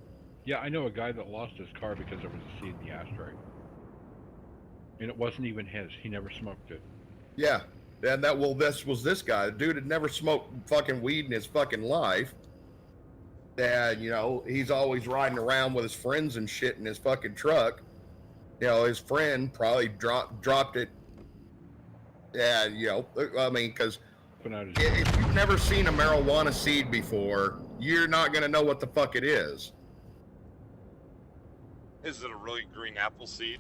Yeah, I know a guy that lost his car because there was a seed in the ashtray. And it wasn't even his. He never smoked it. Yeah. And this was this guy. The dude had never smoked fucking weed in his fucking life. And, he's always riding around with his friends and shit in his fucking truck. His friend probably dropped it. Yeah, I mean, because if you've never seen a marijuana seed before, you're not going to know what the fuck it is. Is it a really green apple seed?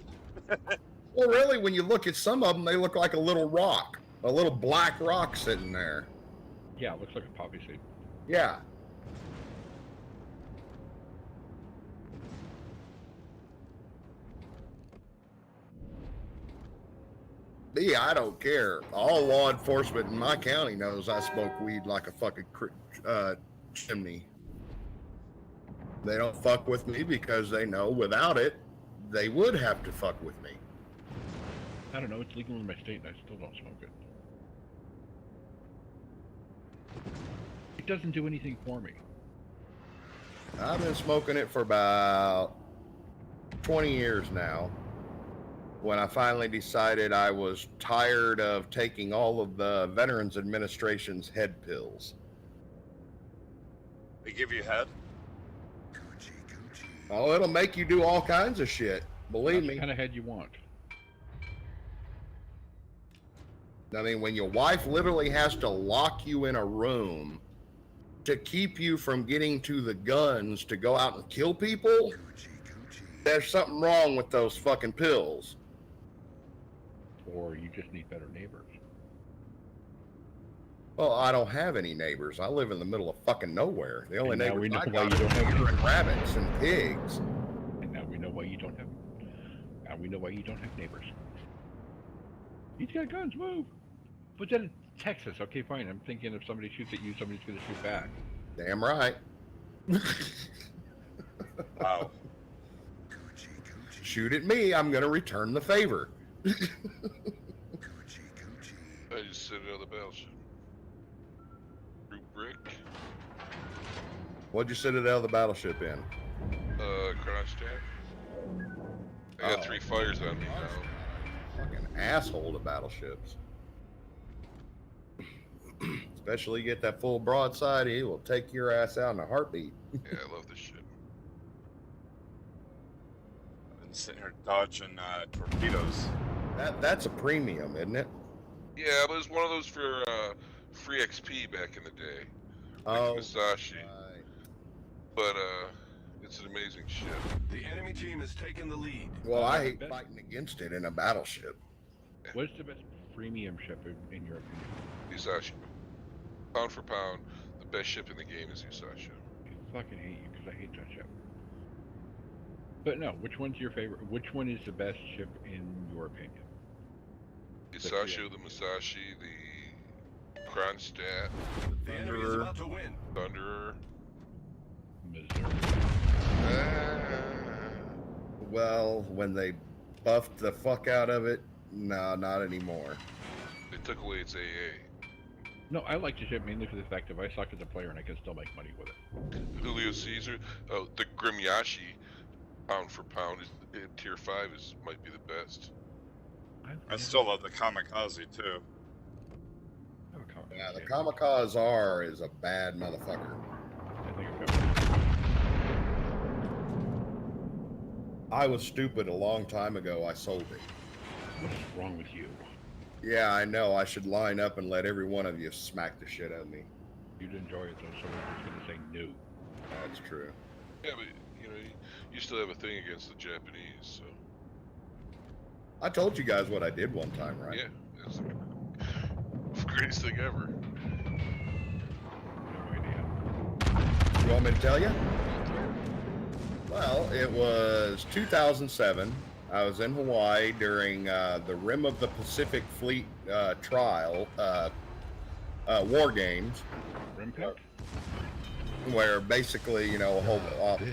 Well, really, when you look at some of them, they look like a little rock. A little black rock sitting there. Yeah, it looks like a poppy seed. Yeah. Me, I don't care. All law enforcement in my county knows I smoke weed like a fucking chimney. They don't fuck with me because they know without it, they would have to fuck with me. I don't know. It's legal in my state, and I still don't smoke it. It doesn't do anything for me. I've been smoking it for about 20 years now. When I finally decided I was tired of taking all of the Veterans Administration's head pills. They give you head? Oh, it'll make you do all kinds of shit. Believe me. What kind of head you want? I mean, when your wife literally has to lock you in a room to keep you from getting to the guns to go out and kill people, there's something wrong with those fucking pills. Or you just need better neighbors. Well, I don't have any neighbors. I live in the middle of fucking nowhere. The only And now neighbors we know I why got you don't are have deer and rabbits and pigs. And now we know why you don't have. Now we know why you don't have neighbors. He's got guns. Move. But then it's Texas. Okay, fine. I'm thinking if somebody shoots at you, somebody's going to shoot back. Damn right. Wow. Shoot at me, I'm gonna return the favor. I just sent it on the battleship. Brick. What'd you send it out of the battleship in? Kronstadt. I got 3 fires on me now. Fucking asshole to battleships. Especially get that full broadside, he will take your ass out in a heartbeat. Yeah, I love this shit. I've been sitting here dodging torpedoes. That's a premium, isn't it? Yeah, but it was one of those for free XP back in the day. Oh, Musashi. right. But it's an amazing ship. The enemy team has taken the lead. Well, I hate fighting against it in a battleship. What's the best premium ship in your opinion? Musashi. Pound for pound, the best ship in the game is Musashi. I fucking hate you because I hate that ship. But no, which one's your favorite? Which one is the best ship in your opinion? Musashi, the Musashi, the Kronstadt, The enemy is about to win. Thunderer. Missouri. Well, when they buffed the fuck out of it, no, not anymore. They took away its AA. No, I like the ship mainly for the fact that I suck as a player and I can still make money with it. Julio Caesar, the Grimyashi, pound for pound, is in tier 5 might be the best. I still love the kamikaze too. Yeah, the Kamikaze R is a bad motherfucker. I think I've got I was stupid a long time ago. I sold it. What's wrong with you? Yeah, I know. I should line up and let every one of you smack the shit out of me. You'd enjoy it though, so we're just gonna say no. That's true. Yeah, but you still have a thing against the Japanese, so. I told you guys what I did one time, right? Yeah, it's the greatest thing ever. You want me to tell you? Well, it was 2007. I was in Hawaii during the Rim of the Pacific Fleet trial, war games. Rim pick? Where basically, you know,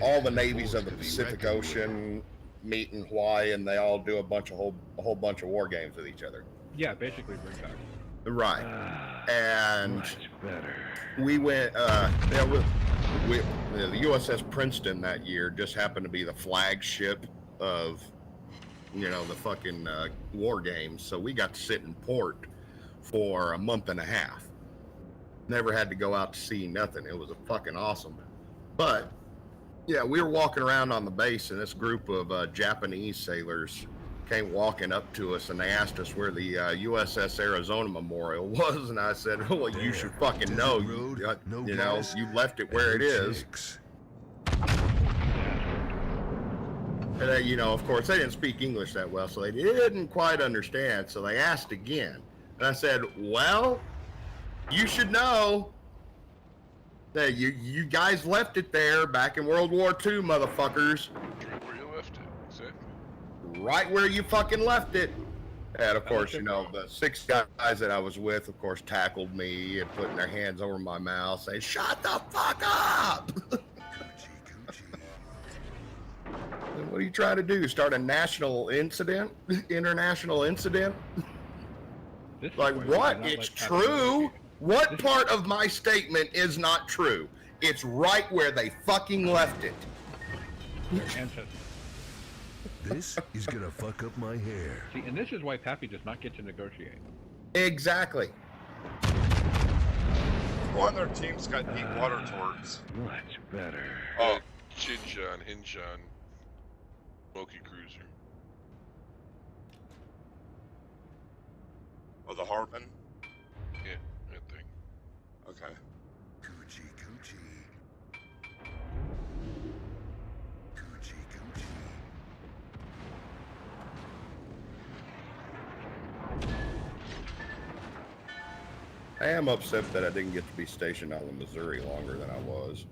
all the navies of the Pacific Ocean meet in Hawaii, and they all do a whole bunch of war games with each other. Yeah, basically bring back. Right. And Much better. we went. The USS Princeton that year just happened to be the flagship of, you know, the fucking war games. So we got to sit in port for a month and a half. Never had to go out to sea, nothing. It was a fucking awesome. But yeah, we were walking around on the base, and this group of Japanese sailors came walking up to us, and they asked us where the USS Arizona Memorial was, and I said, "Well, you should fucking know. You know, you left it where it is." And they, you know, of course, they didn't speak English that well, so they didn't quite understand. So they asked again, and I said, "Well, you should know that you guys left it there back in World War II, motherfuckers. Right where you left it. Exactly. Right where you fucking left it." And of course, you know, the 6 guys that I was with, of course, tackled me and putting their hands over my mouth, saying, "Shut the fuck up!" What are you trying to do? Start a national incident? International incident? Like what? It's true. What part of my statement is not true? It's right where they fucking left it. This is gonna fuck up my hair. See, and this is why Pappy does not get to negotiate. Exactly. One of their team's got deep water torts. Much better. Oh, Shinjan, Hinshan, Smoky Cruiser. Oh, the Harpin? Yeah, that thing. Okay. Coochie coochie. Coochie coochie. I am upset that I didn't get to be stationed on the Missouri longer than I was.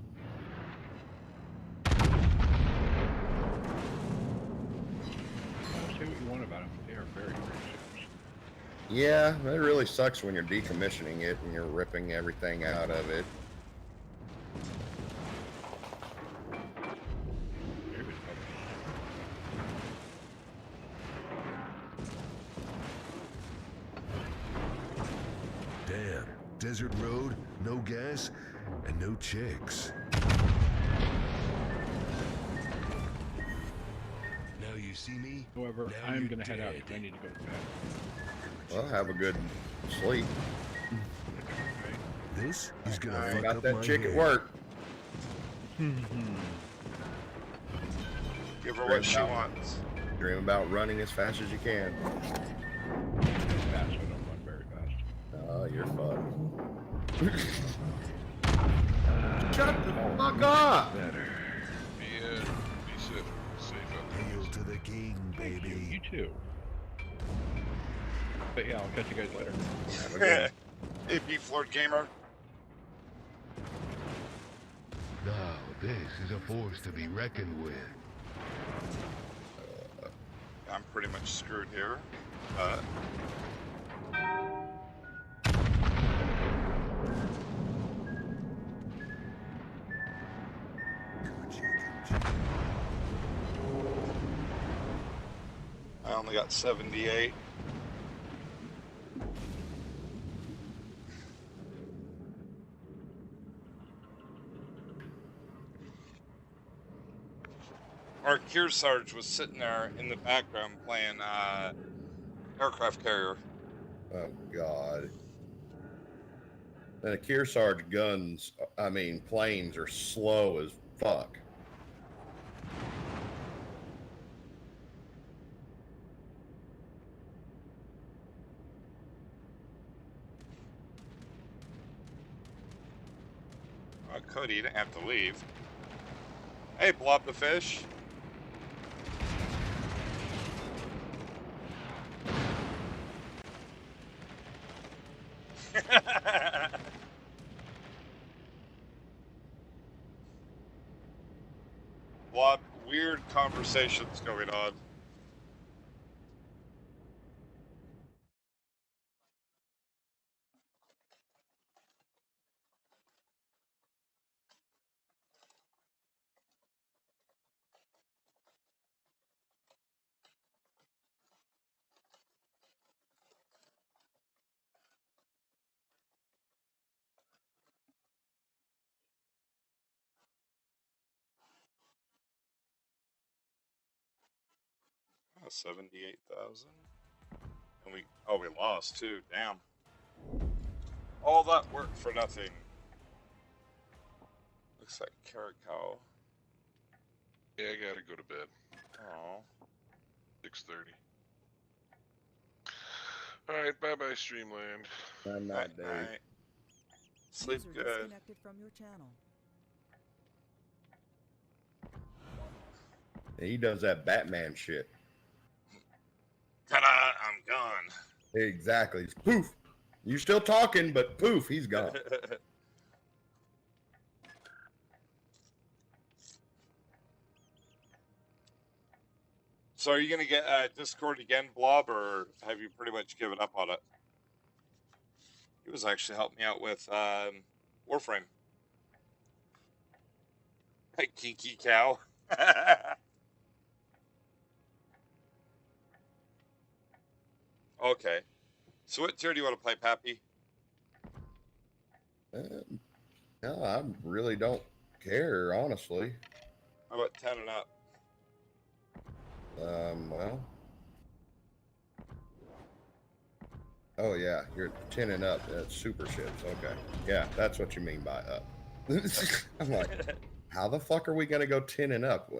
Say what you want about them, they are very, very ships. Yeah, it really sucks when you're decommissioning it and you're ripping everything out of it. Damn, desert road, no gas, and no chicks. Now you see me? However, Now I'm you're going to head out dead. because I need to go to bed. Well, have a good sleep. This is gonna I fuck got up that my chick hair. at work. Give her what she wants. Dream about running as fast as you can. Fast, but don't run very fast. Oh, you're fun. Shut the fuck up! Better. Be safe out there. Hail to the king, baby. You too. But yeah, I'll catch you guys later. Have a good Hey, B-Floor Gamer. Now this is a force to be reckoned with. I'm pretty much screwed here. I only got 78. Our Kearsarge was sitting there in the background playing aircraft carrier. Oh, God. And the Kearsarge guns, I mean, planes are slow as fuck. Cody, you didn't have to leave. Hey, Blob the Fish. conversations going on. Oh, 78,000. And we lost too. Damn. All that work for nothing. Looks like Kerikow. Yeah, I gotta go to bed. Oh. 6:30. All right, bye bye, Streamland. I'm not Dave. Night. Sleep User good. disconnected from your channel. He does that Batman shit. Ta-da! I'm gone. Exactly. Poof. You still talking, but poof, he's gone. So are you gonna get Discord again, Blob, or have you pretty much given up on it? He was actually helping me out with Warframe. Hey, Kinky Cow. Okay. So what tier do you want to play, Pappy? No, I really don't care, honestly. How about 10 and up? Well. Oh yeah, you're 10 and up. That's super ships. Okay. Yeah, that's what you mean by up. I'm like, how the fuck are we gonna go 10 and up?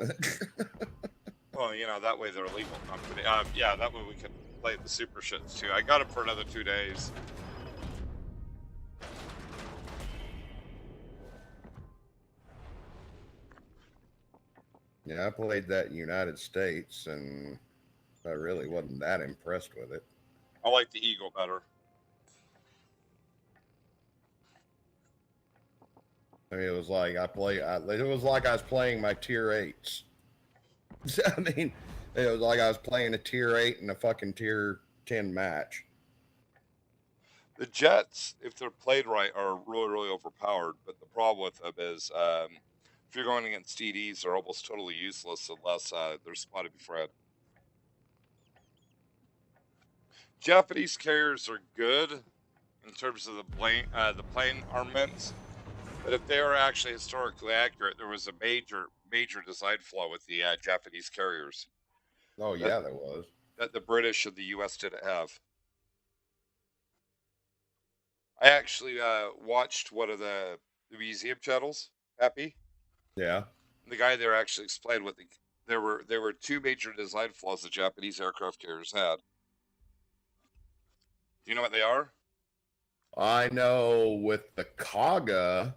Well, you know, that way they're a legal company. Yeah, that way we can play the super shits too. I got it for another 2 days. Yeah, I played that in United States, and I really wasn't that impressed with it. I like the Eagle better. I mean, it was like it was like I was playing my tier 8s. I mean, it was like I was playing a tier 8 in a fucking tier 10 match. The Jets, if they're played right, are really, really overpowered. But the problem with them is, if you're going against TDs, they're almost totally useless unless they're spotted befriend. Japanese carriers are good in terms of the plane armaments, but if they are actually historically accurate, there was a major design flaw with the Japanese carriers. Oh yeah, there was. That the British and the U.S. didn't have. I actually watched one of the museum channels, Pappy. Yeah. The guy there actually explained what there were two major design flaws the Japanese aircraft carriers had. Do you know what they are? I know with the Kaga,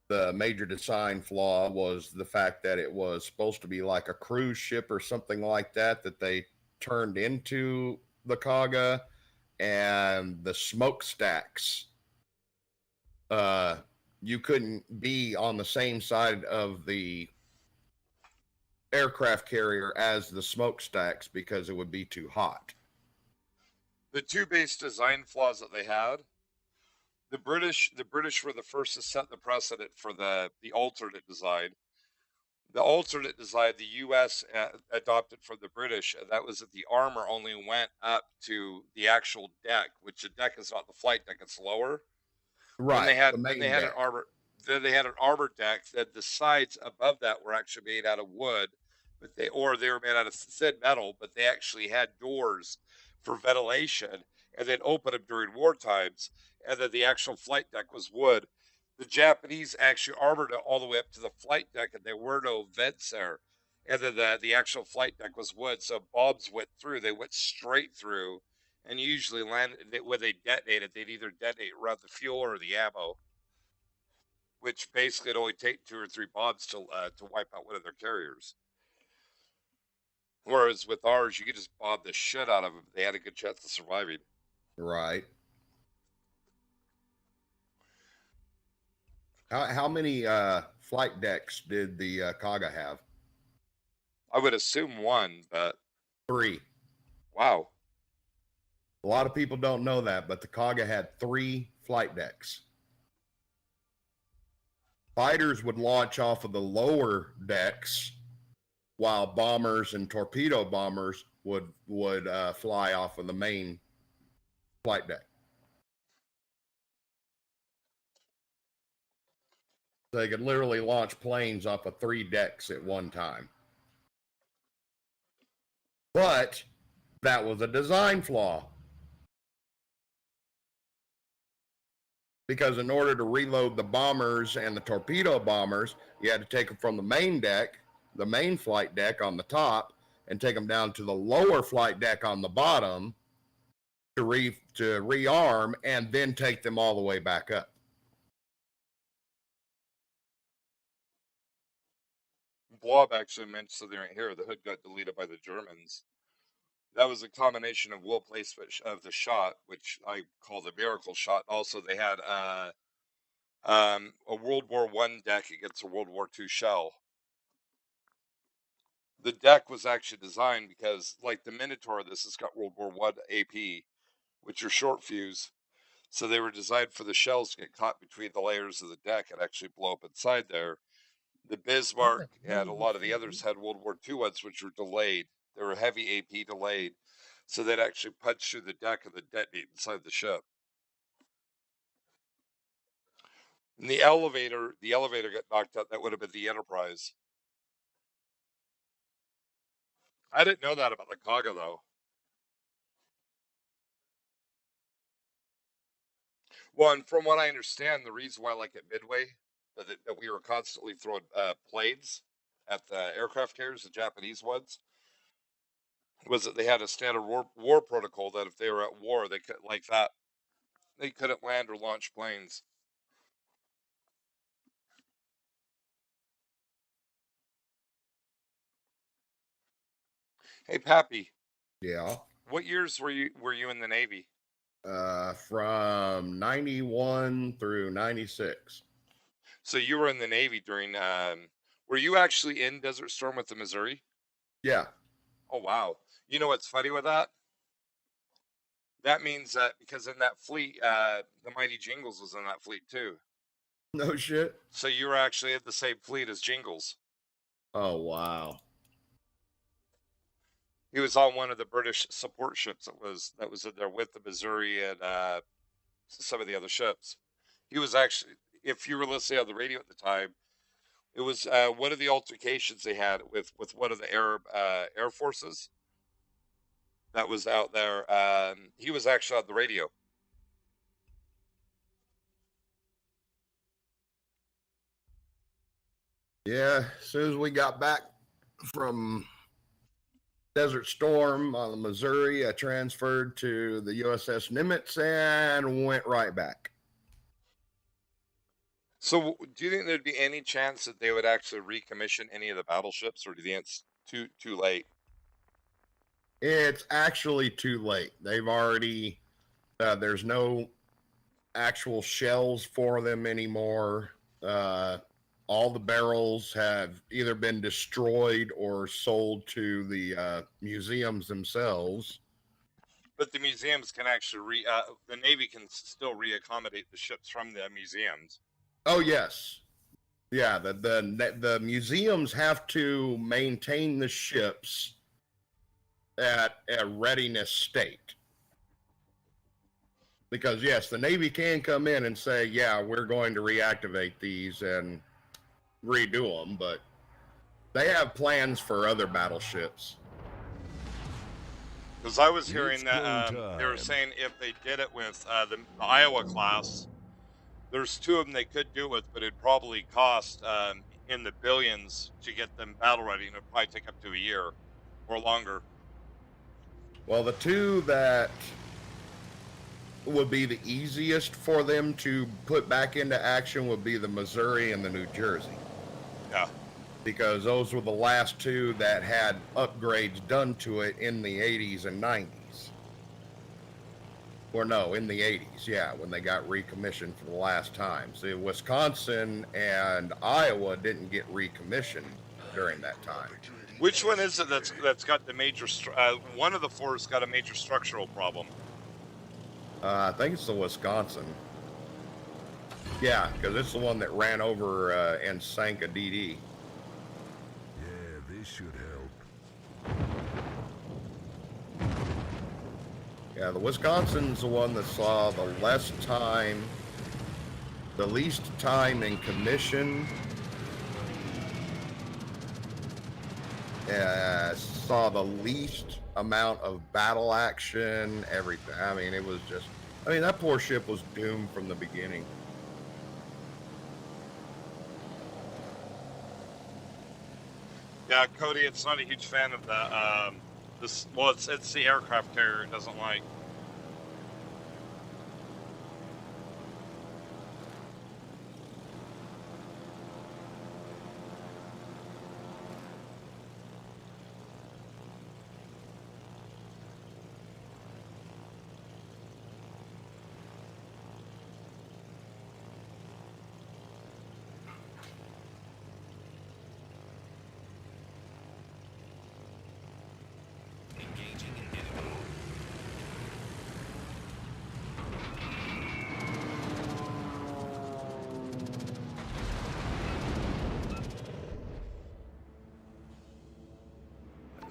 the major design flaw was the fact that it was supposed to be like a cruise ship or something like that they turned into the Kaga, and the smokestacks. You couldn't be on the same side of the aircraft carrier as the smokestacks because it would be too hot. The two base design flaws that they had. The British were the first to set the precedent for the alternate design. The alternate design the U.S. adopted from the British, and that was that the armor only went up to the actual deck, which the deck is not the flight deck; it's lower. Right. Then they had an armor. Then they had an armor deck. That the sides above that were actually made out of wood, but they were made out of thin metal. But they actually had doors for ventilation, and then open them during war times. And then the actual flight deck was wood. The Japanese actually armored it all the way up to the flight deck, and there were no vents there. And then the actual flight deck was wood, so bombs went through. They went straight through, and usually landed when they detonated. They'd either detonate around the fuel or the ammo, which basically it'd only take 2 or 3 bombs to wipe out one of their carriers. Whereas with ours, you could just bomb the shit out of them. They had a good chance of surviving. Right. How many flight decks did the Kaga have? I would assume one, but 3. wow. A lot of people don't know that, but the Kaga had 3 flight decks. Fighters would launch off of the lower decks, while bombers and torpedo bombers would fly off of the main flight deck. They could literally launch planes off of 3 decks at one time. But that was a design flaw. Because in order to reload the bombers and the torpedo bombers, you had to take them from the main deck, the main flight deck on the top, and take them down to the lower flight deck on the bottom to rearm, and then take them all the way back up. Blob actually mentioned something right here. The hood got deleted by the Germans. That was a combination of well placement of the shot, which I call the miracle shot. Also, they had a World War I deck against a World War II shell. The deck was actually designed because, like the Minotaur, this has got World War I AP, which are short fuse. So they were designed for the shells to get caught between the layers of the deck and actually blow up inside there. The Bismarck and a lot of the others had World War II ones, which were delayed. They were heavy AP delayed. So they'd actually punch through the deck and then detonate inside the ship. And the elevator got knocked out. That would have been the Enterprise. I didn't know that about the Kaga, though. Well, and from what I understand, the reason why, like at Midway, that we were constantly throwing planes at the aircraft carriers, the Japanese ones, was that they had a standard war protocol that if they were at war, they could like that. They couldn't land or launch planes. Hey, Pappy. Yeah. What years were you in the Navy? From 91 through 96. So you were in the Navy during. Were you actually in Desert Storm with the Missouri? Yeah. Oh wow! You know what's funny with that? That means that because in that fleet, the Mighty Jingles was in that fleet too. No shit. So you were actually in the same fleet as Jingles. Oh wow. He was on one of the British support ships that was in there with the Missouri and some of the other ships. He was actually, if you were listening on the radio at the time, it was one of the altercations they had with one of the Arab air forces that was out there. He was actually on the radio. Yeah, as soon as we got back from Desert Storm on the Missouri, I transferred to the USS Nimitz and went right back. So, do you think there'd be any chance that they would actually recommission any of the battleships, or do you think it's too late? It's actually too late. They've already, there's no actual shells for them anymore. All the barrels have either been destroyed or sold to the museums themselves. But the museums can actually the Navy can still reaccommodate the ships from the museums. Oh yes, yeah. The museums have to maintain the ships at a readiness state. Because yes, the Navy can come in and say, yeah, we're going to reactivate these and redo them, but they have plans for other battleships. Because I was hearing that they were saying if they did it with the Iowa class, there's 2 of them they could do it with, but it'd probably cost in the billions to get them battle ready, and it'd probably take up to a year or longer. Well, the 2 that would be the easiest for them to put back into action would be the Missouri and the New Jersey. Yeah. Because those were the last 2 that had upgrades done to it in the 80s and 90s. Or no, in the 80s, yeah, when they got recommissioned for the last time. See, Wisconsin and Iowa didn't get recommissioned during that time. Which one is it that's got the major? One of the four's got a major structural problem. I think it's the Wisconsin. Yeah, because it's the one that ran over and sank a DD. Yeah, this should help. Yeah, the Wisconsin's the one that saw the least time in commission. Saw the least amount of battle action, everything. I mean, it was just, I mean, that poor ship was doomed from the beginning. Yeah, Cody, it's not a huge fan of the this. Well, it's the aircraft carrier it doesn't like.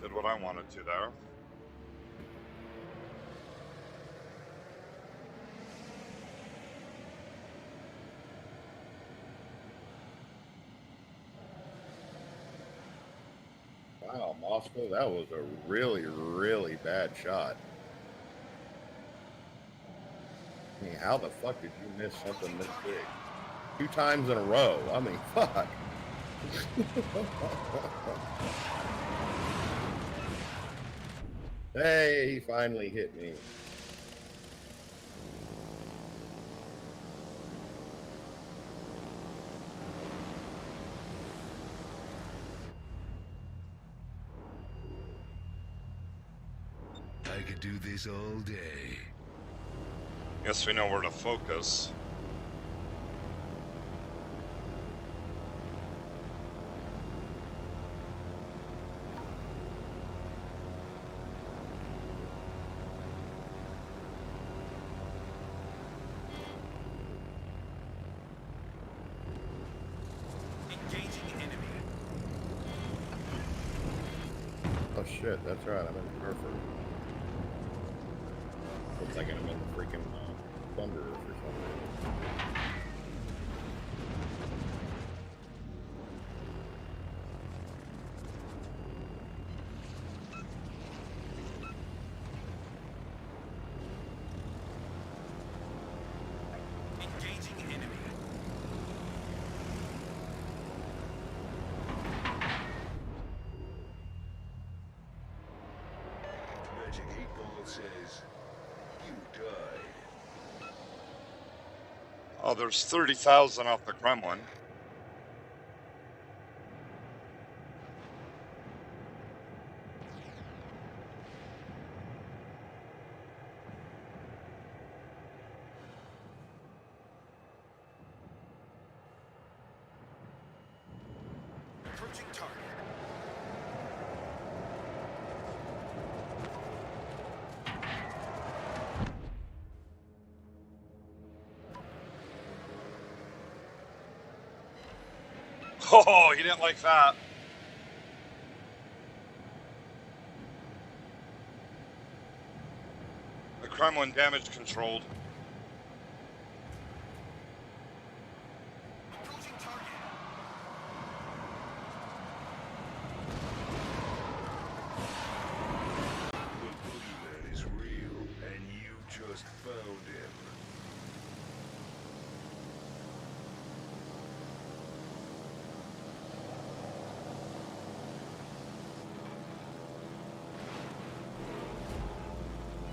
Did what I wanted to there. Wow, Moscow, that was a really, really bad shot. I mean, how the fuck did you miss something this big? 2 times in a row. I mean, fuck. Hey, he finally hit me. I could do this all day. Guess we know where to focus. Oh shit, that's right, I'm in the Burford. I'm thinking I'm in the freaking Thunder or something. Magic 8 Ball says, you died. Oh, there's 30,000 off the Kremlin. Approaching target. Oh, he didn't like that. The Kremlin damage controlled. Approaching target. The boogeyman is real, and you just found him.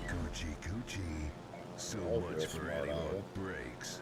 Gucci, Gucci. So Oh, much real for smart, adding Oliver. on brakes.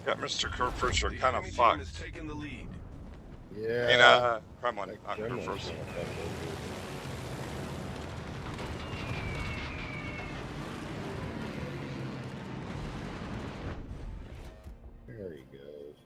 Yeah, Mr. Kerfers are The kind of enemy team fucked. has taken the lead. Yeah. Come on, Like not generally Kerfers. kinda fucked over. There he goes.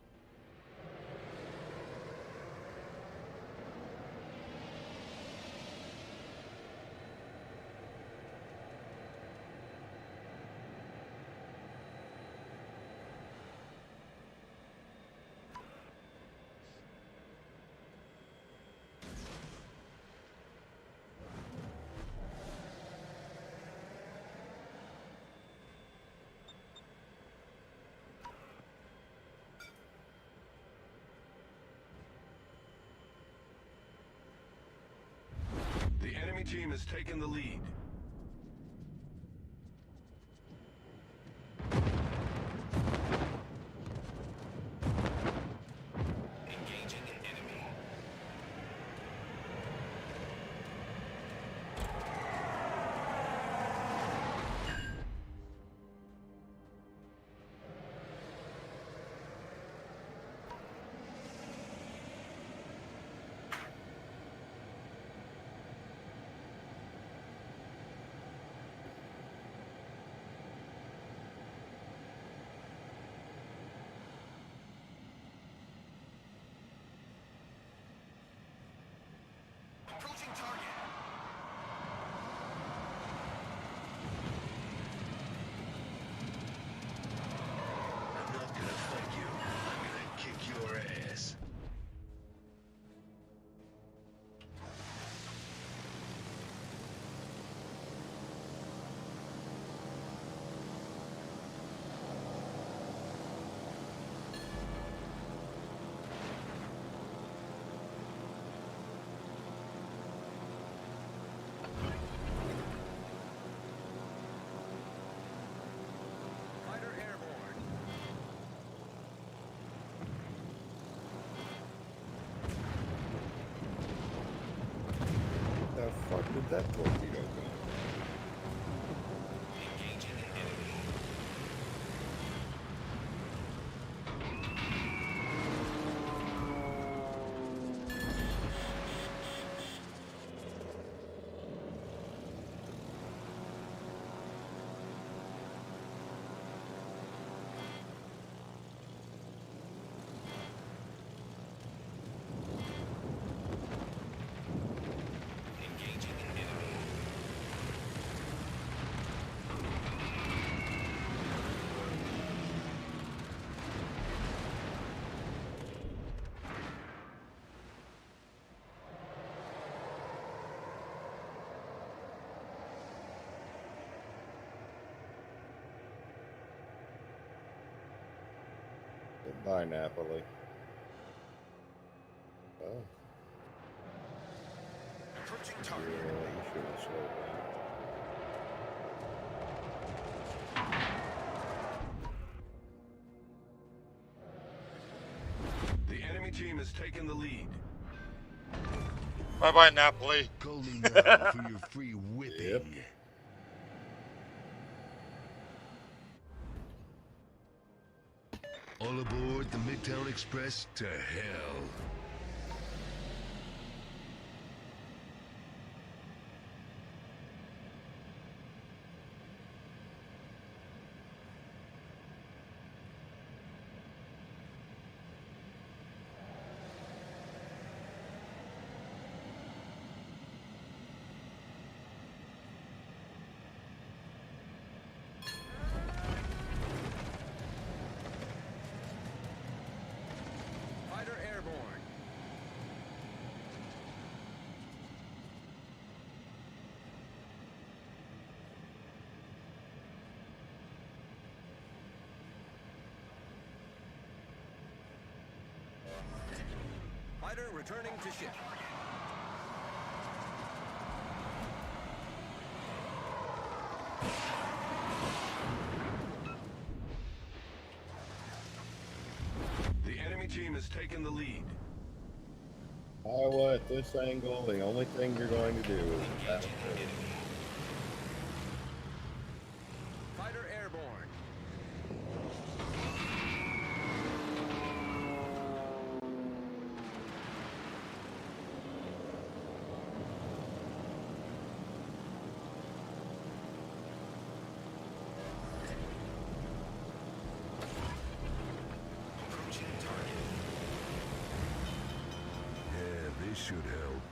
The enemy team has taken the lead. Engaging an enemy. Approaching target. I'm not gonna fight you. I'm gonna kick your ass. Fighter airborne. The fuck did that torpedo go? Engaging an enemy. Engaging an enemy. Goodbye, Napoli. Oh, Approaching yeah, target. you should have slowed down. The enemy team has taken the lead. Bye bye, Napoli. Call me now for your free whipping. Yep. All aboard the Midtown Express to hell. Fighter airborne. Fighter returning to ship. The enemy team has taken the lead. Iowa, at this angle, the only thing you're going to do is attack. Fighter airborne. should help.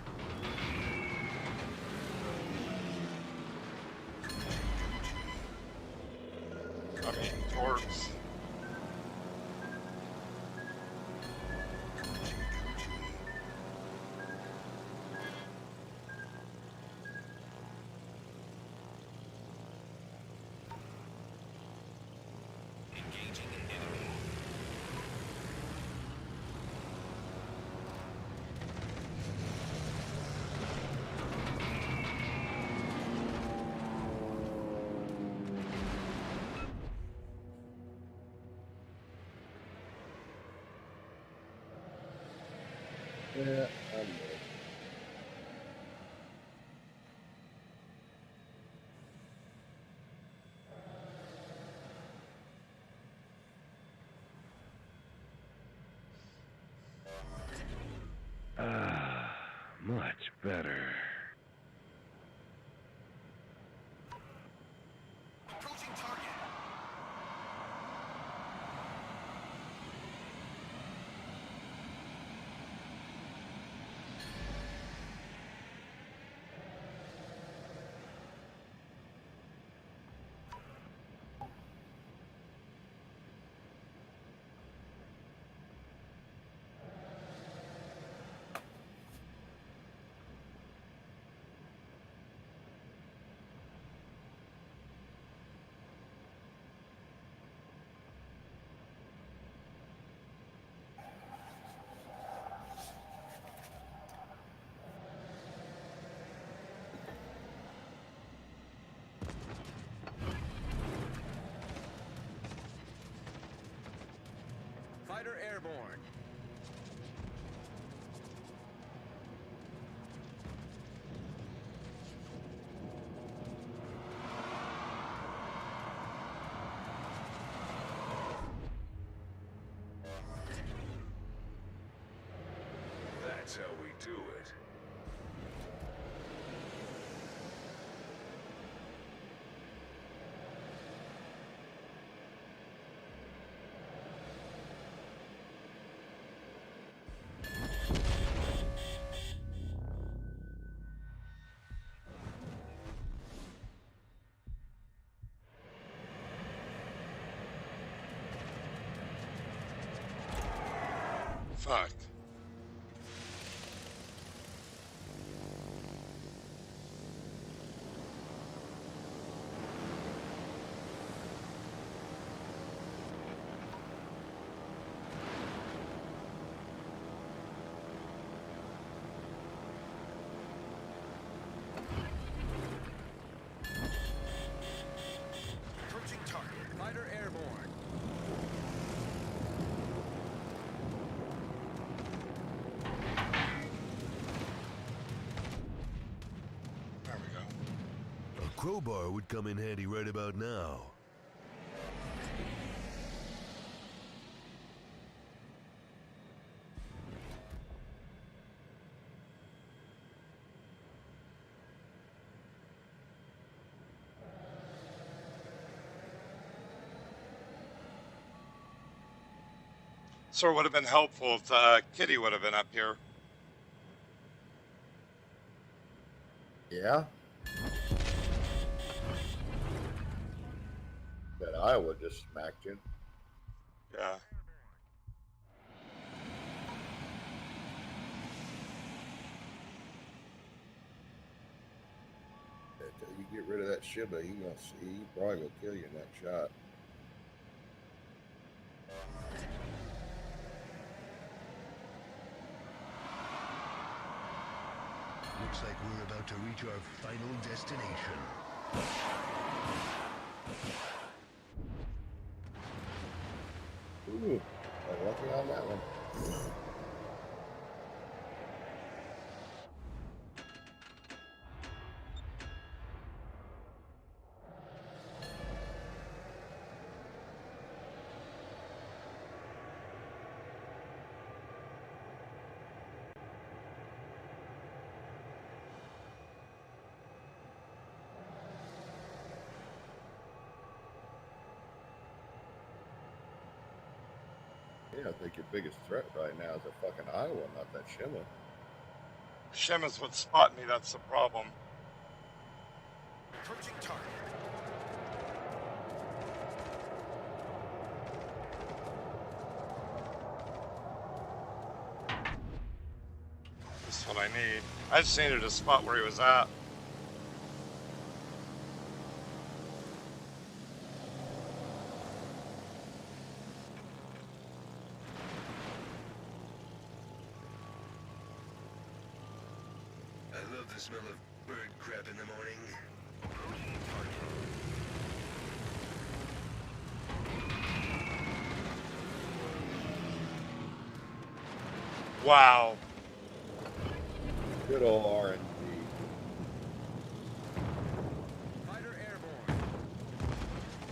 I'm eating torps. Yeah, I'm Much better. Approaching target. Fighter airborne. That's how we do it. Fuck. Approaching target. Fighter airborne. There we go. A crowbar would come in handy right about now. Sir, would have been helpful if Kitty would have been up here. Yeah. But Iowa just smacked you. Yeah. Until you get rid of that Shiba, he probably gonna kill you in that shot. Looks like we're about to reach our final destination. Ooh, I'm lucky on that one. Yeah, I think your biggest threat right now is a fucking Iowa, not that Shimmer. Shem is what's spotting me. That's the problem. Approaching target. That's what I need. I just needed a spot where he was at. I love the smell of bird crap in the morning. Approaching target. Wow. Good old RNG. Fighter airborne.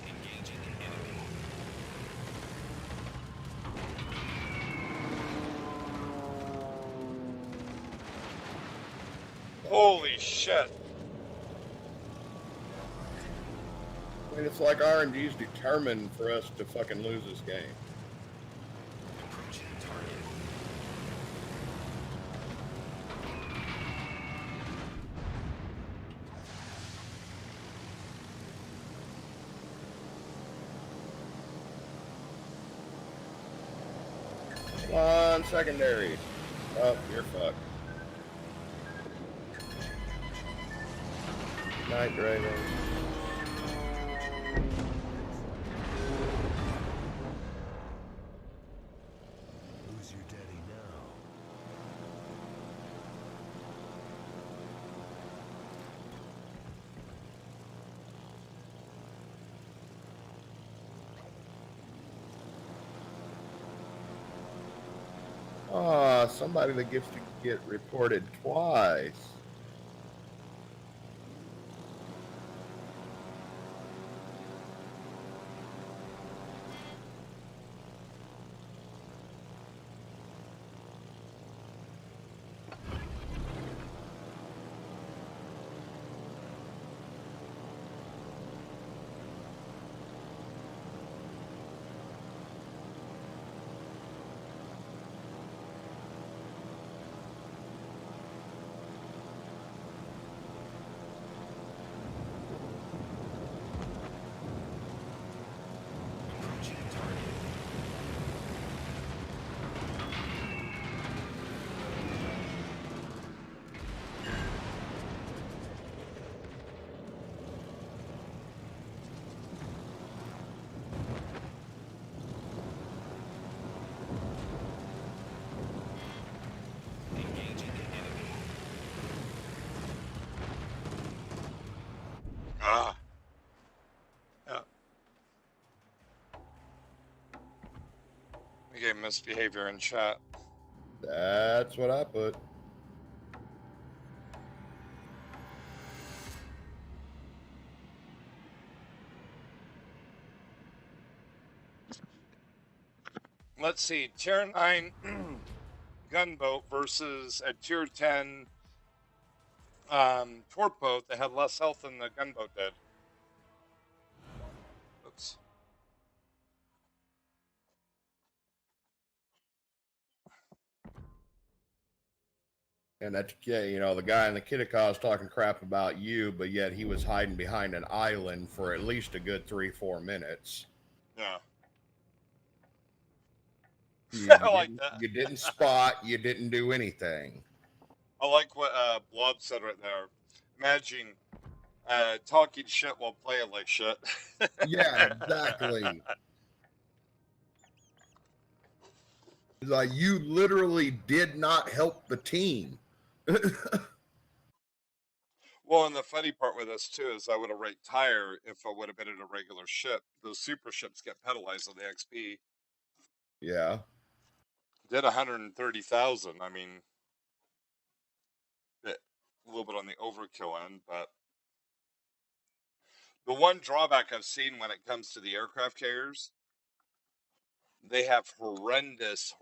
Engaging the enemy. Holy shit. I mean, it's like RNG's determined for us to fucking lose this game. Approaching target. Come on, secondary. Oh, you're fucked. Night driving. Who's your daddy now? Ah, somebody that gets to get reported twice. Approaching target. Engaging the enemy. Ah. Yeah. We gave misbehavior in chat. That's what I put. Let's see. Tier 9 gunboat versus a Tier 10 torp boat that had less health than the gunboat did. Oops. And that, yeah, you know, the guy in the Kerikow is talking crap about you, but yet he was hiding behind an island for at least a good 3-4 minutes. Yeah. You, I like that. You didn't spot. You didn't do anything. I like what Blob said right there. Imagine talking shit while playing like shit. Yeah, exactly. It's like you literally did not help the team. Well, and the funny part with this too is I would have ranked higher if I would have been in a regular ship. Those super ships get penalized on the XP. Yeah. Did 130,000. I mean, a little bit on the overkill end, but the one drawback I've seen when it comes to the aircraft carriers, they have horrendous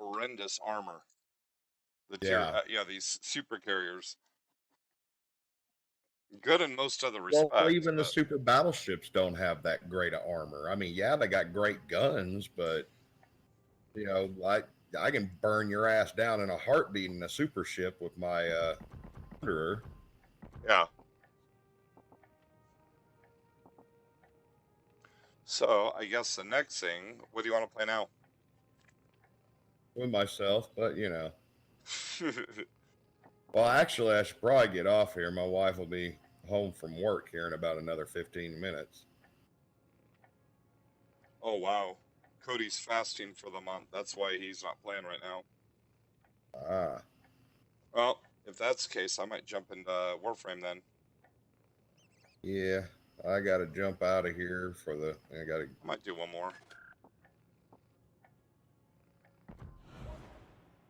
armor. The tier, Yeah. these super carriers, good in most other Well, respects. even the But super battleships don't have that great of armor. I mean, yeah, they got great guns, but you know, like I can burn your ass down in a heartbeat in a super ship with my murderer. Yeah. So I guess the next thing, what do you want to play now? With myself, but Well, actually, I should probably get off here. My wife will be home from work here in about another 15 minutes. Oh, wow. Cody's fasting for the month. That's why he's not playing right now. Ah. Well, if that's the case, I might jump into Warframe then. Yeah, I got to jump out of here I might do one more.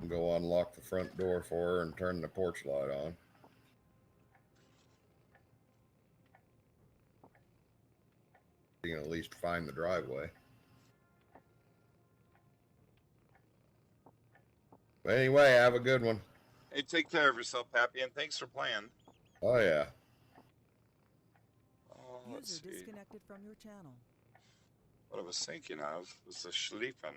go unlock the front door for her and turn the porch light on. You can at least find the driveway. But anyway, have a good one. Hey, take care of yourself, Pappy, and thanks for playing. Oh, yeah. Oh, let's User see. disconnected from your channel. What I was thinking of was the Schlieffen.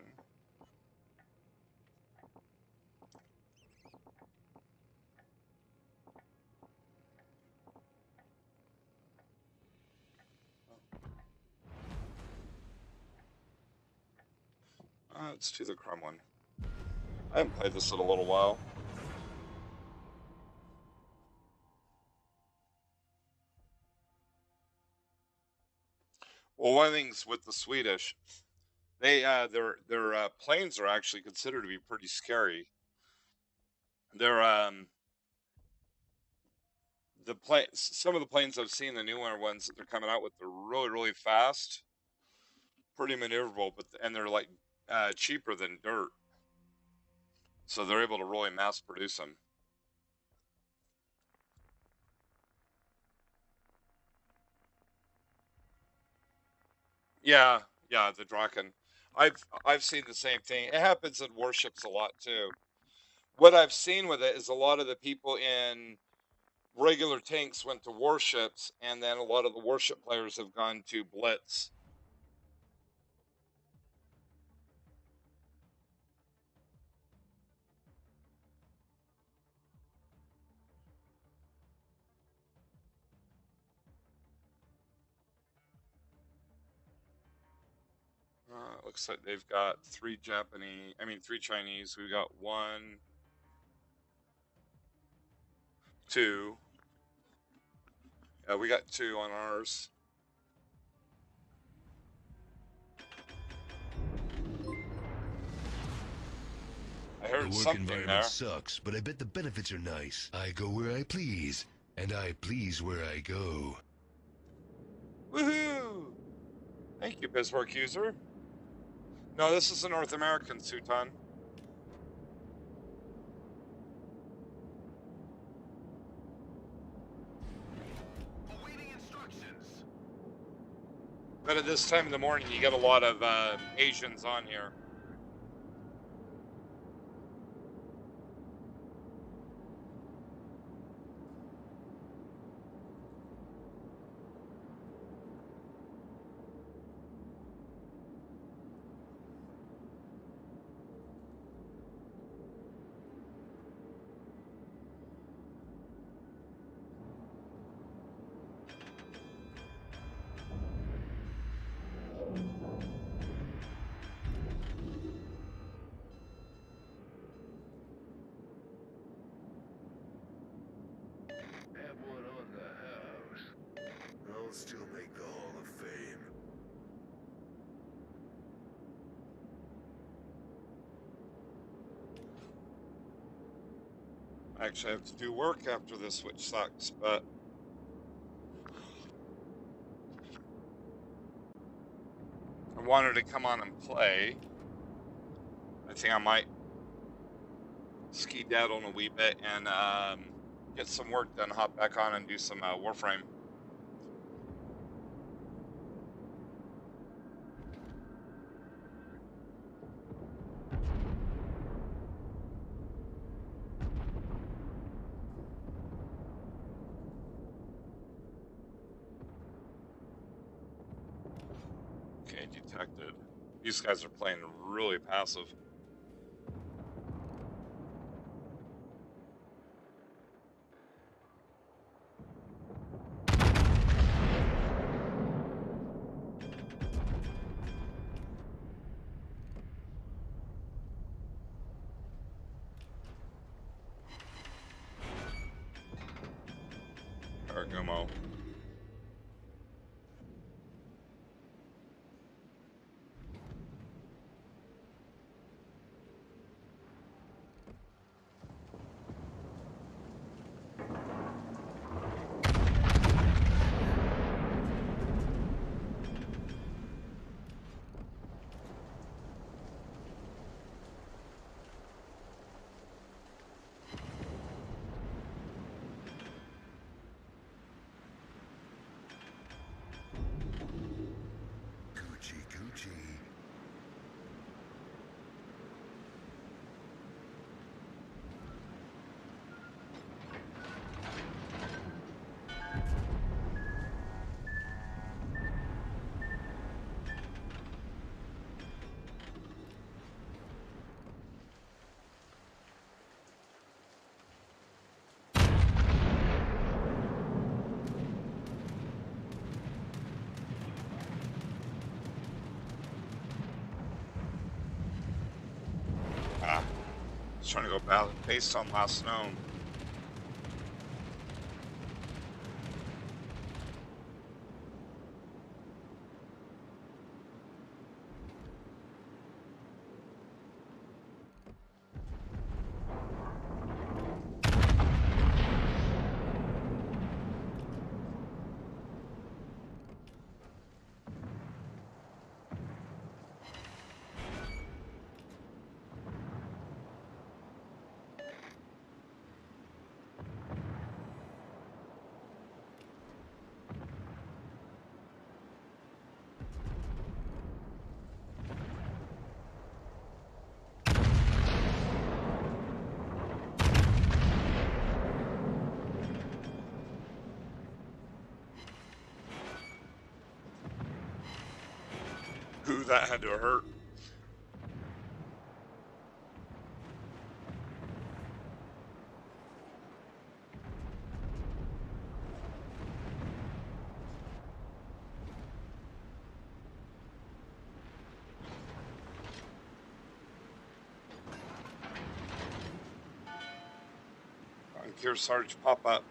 Let's do the Crumb one. I haven't played this in a little while. Well, one of the things with the Swedish, they their planes are actually considered to be pretty scary. They're some of the planes I've seen, the newer ones that they're coming out with, they're really fast, pretty maneuverable, and they're like cheaper than dirt, so they're able to really mass produce them. Yeah, the Draken. I've seen the same thing. It happens in Warships a lot too. What I've seen with it is a lot of the people in regular tanks went to Warships, and then a lot of the Warship players have gone to Blitz. Looks like they've got three Chinese. We got 1, 2. Yeah, we got 2 on ours. I heard the work something environment there. sucks, but I bet the benefits are nice. I go where I please, and I please where I go. Woohoo! Thank you, Bismarck user. No, this is a North American, Sutan. Awaiting instructions. But at this time in the morning, you get a lot of Asians on here. Have one on the house. I'll still make the Hall of Fame. I actually have to do work after this, which sucks, but I wanted to come on and play. I think I might skedaddle a wee bit and get some work done, hop back on and do some Warframe. Okay, detected. These guys are playing really passive. Umo. Coochie coochie. Ah, just trying to go based on last known. Ooh, that had to hurt. Here, Sarge, pop up.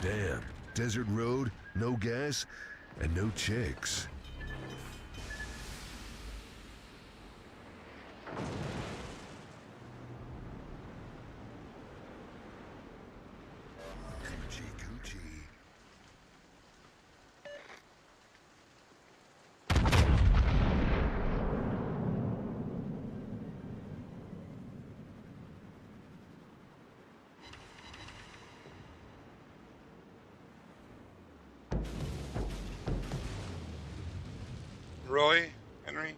Damn. Desert road, no gas, and no chicks. Coochie coochie. Roy, Henry?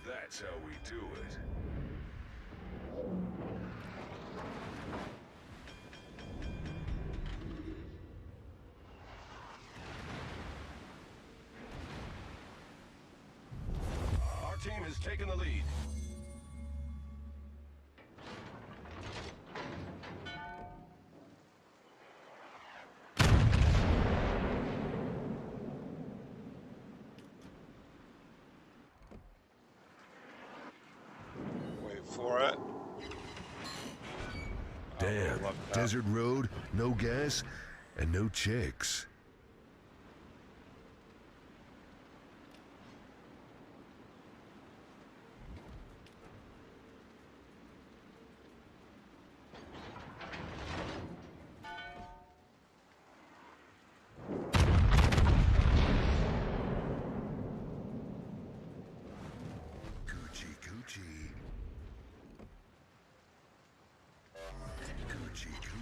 That's how we do it. Our team has taken the lead. Wait for it. Damn. love that. Desert road, no gas, and no chicks.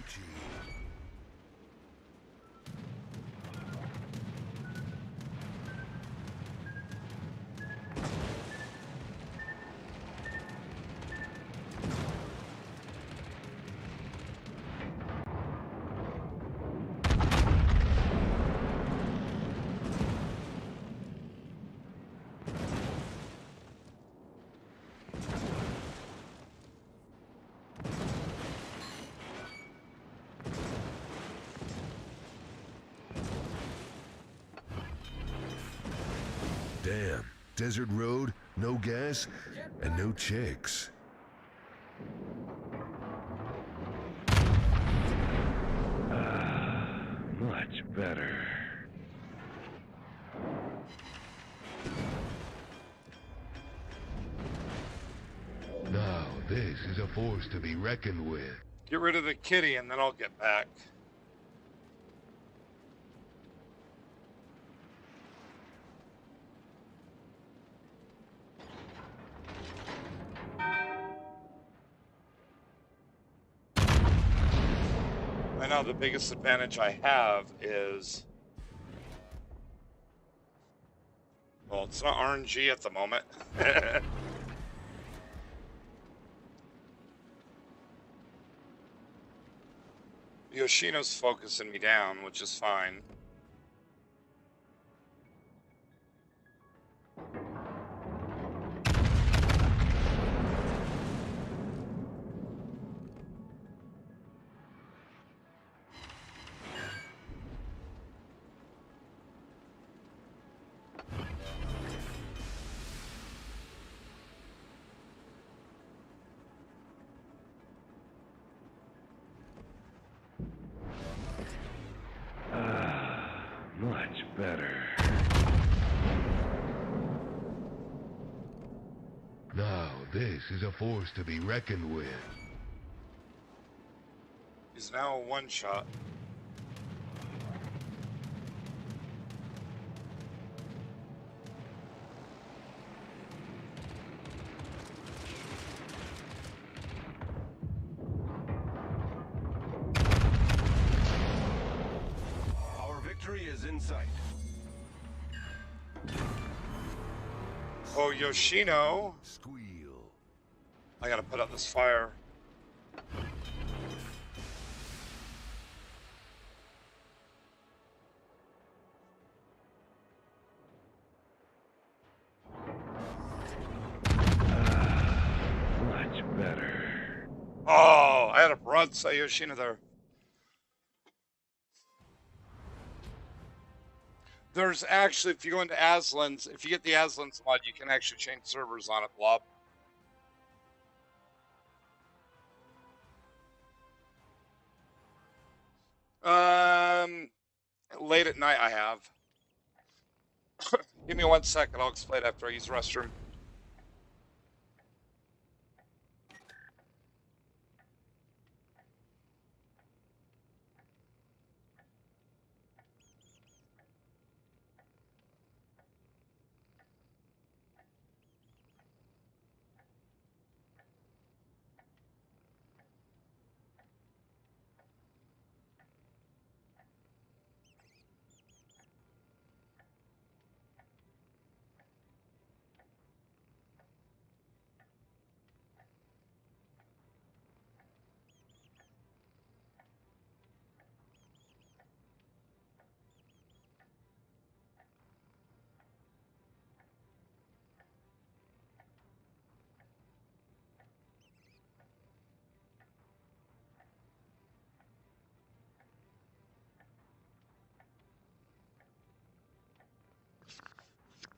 Kerikow. Damn, desert road, no gas, and no chicks. Much better. Now this is a force to be reckoned with. Get rid of the kitty and then I'll get back. I know the biggest advantage I have is, well, it's not RNG at the moment. Yoshino's focusing me down, which is fine. Much better. Now this is a force to be reckoned with. He's now a one-shot. Our victory is in sight. Oh, Yoshino. Squeal. I gotta put out this fire. Much better. Oh, I had a broadside Yoshino there. There's actually, if you go into Aslan's, if you get the Aslan's mod, you can actually change servers on it, Blob. Late at night I have. Give me 1 second, I'll explain after I use the restroom.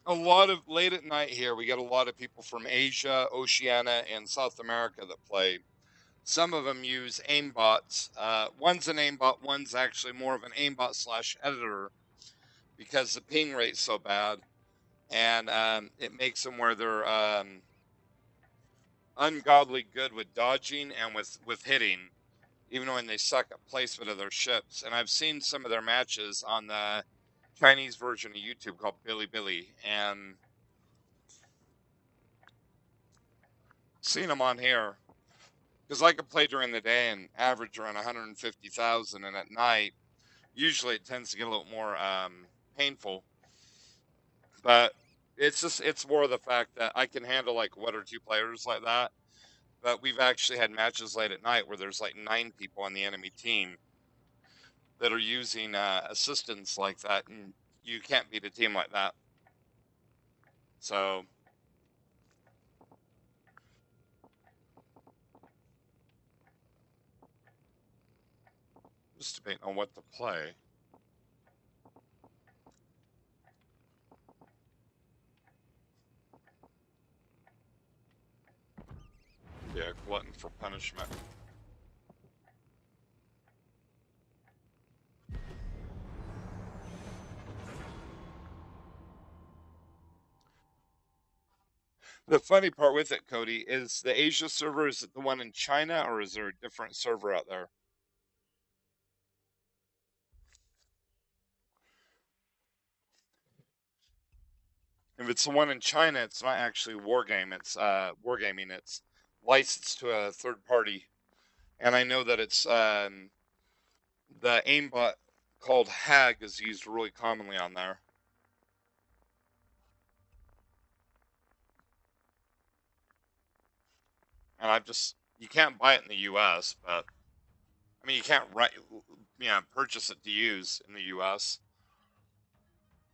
A lot of late at night here, we get a lot of people from Asia, Oceania, and South America that play. Some of them use aimbots. One's an aimbot, one's actually more of an aimbot slash editor because the ping rate's so bad. And it makes them where they're ungodly good with dodging and with hitting, even when they suck at placement of their ships. And I've seen some of their matches on the Chinese version of YouTube called Billy, and seen them on here. Because I can play during the day and average around 150,000, and at night, usually it tends to get a little more painful. But it's more the fact that I can handle like one or two players like that. But we've actually had matches late at night where there's like 9 people on the enemy team that are using assistants like that, and you can't beat a team like that. So just debating on what to play. Yeah, glutton for punishment. The funny part with it, Cody, is the Asia server, is it the one in China, or is there a different server out there? If it's the one in China, it's not actually Wargame, it's Wargaming. It's licensed to a third party. And I know that it's the aimbot called Hag is used really commonly on there. And you can't buy it in the US, but I mean, you can't purchase it to use in the US.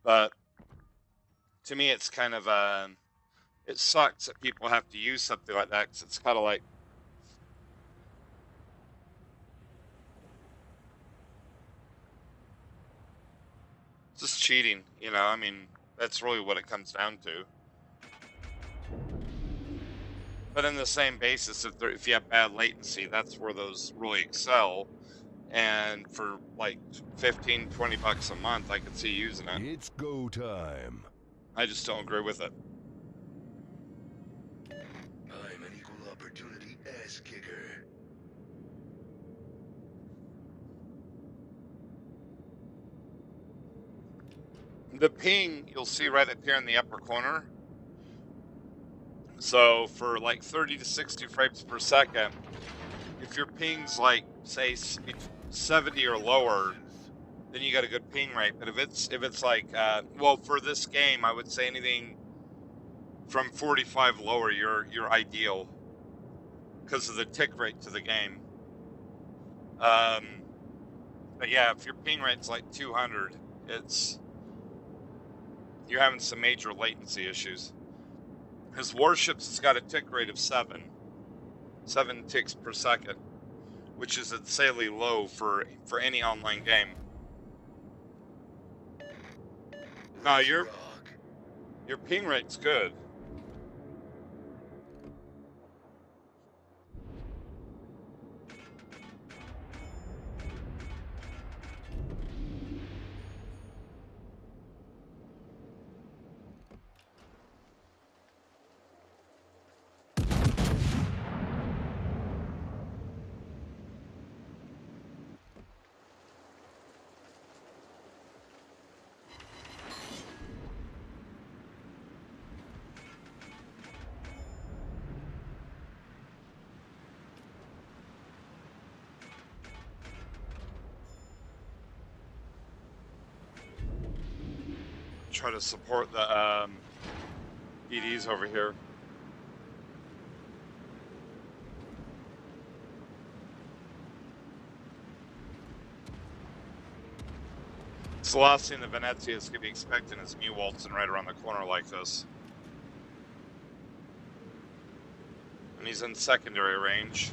But to me, it's kind of, it sucks that people have to use something like that, because it's kind of like, just cheating, you know? I mean, that's really what it comes down to. But in the same basis, if you have bad latency, that's where those really excel. And for like 15, 20 bucks a month, I could see using it. It's go time. I just don't agree with it. I'm an equal opportunity ass kicker. The ping, you'll see right up here in the upper corner. So for like 30 to 60 frames per second, if your ping's like, say, 70 or lower, then you got a good ping rate. But if it's like, well, for this game, I would say anything from 45 lower, you're ideal because of the tick rate to the game. But yeah, if your ping rate's like 200, you're having some major latency issues. Because Warships has got a tick rate of 7 ticks per second, which is insanely low for any online game. No, your ping rate's good. Try to support the DDs over here. It's the last thing the Venezia's could be expecting is me waltzing right around the corner like this. And he's in secondary range.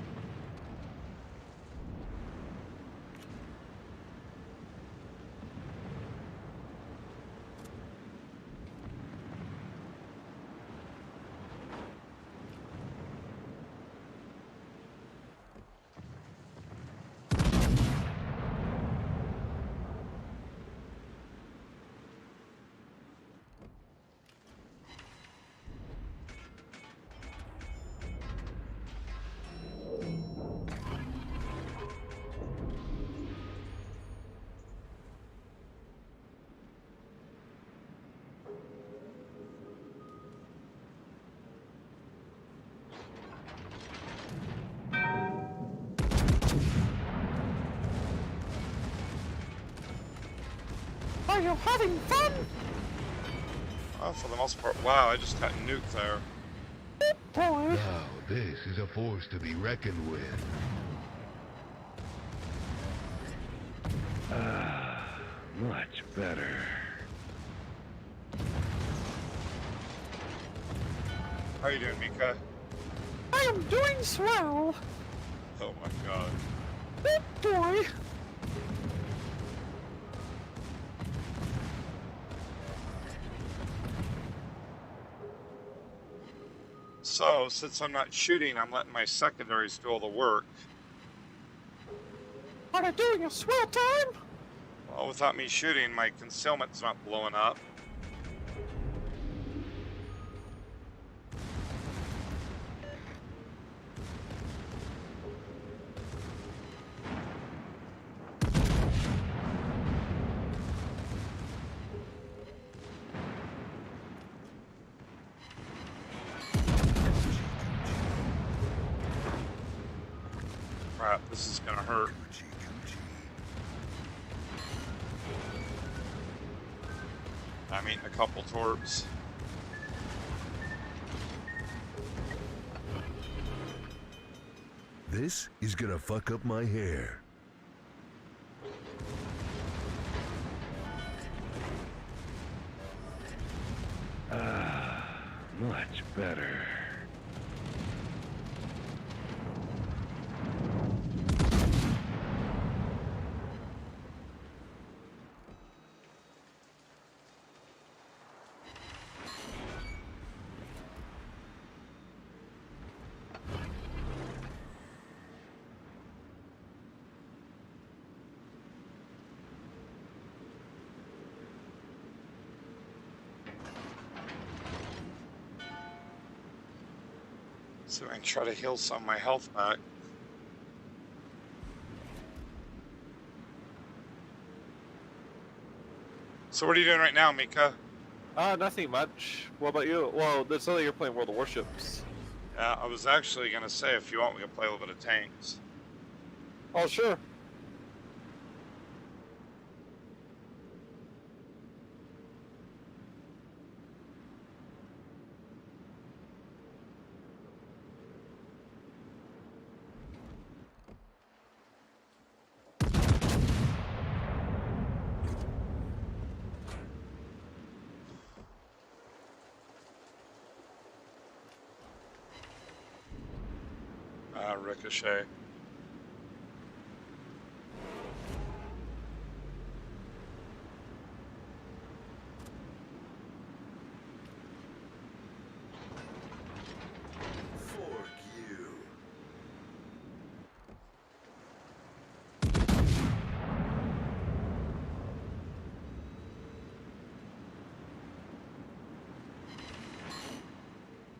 you having fun? Oh, for the most part. Wow, I just got nuked there. Boy. Now, this is a force to be reckoned with. Much better. How you doing, Mika? I am doing swell. Oh my god. Boy. So, since I'm not shooting, I'm letting my secondaries do all the work. Are they doing a swell time? Well, without me shooting, my concealment's not blowing up. Crap, this is gonna hurt. I'm eating a couple torps. This is gonna fuck up my hair. Much better. So I can try to heal some of my health back. So what are you doing right now, Mika? Nothing much. What about you? Well, that's only you're playing World of Warships. Yeah, I was actually gonna say if you want, we can play a little bit of tanks. Oh, sure. Ricochet. Fork you.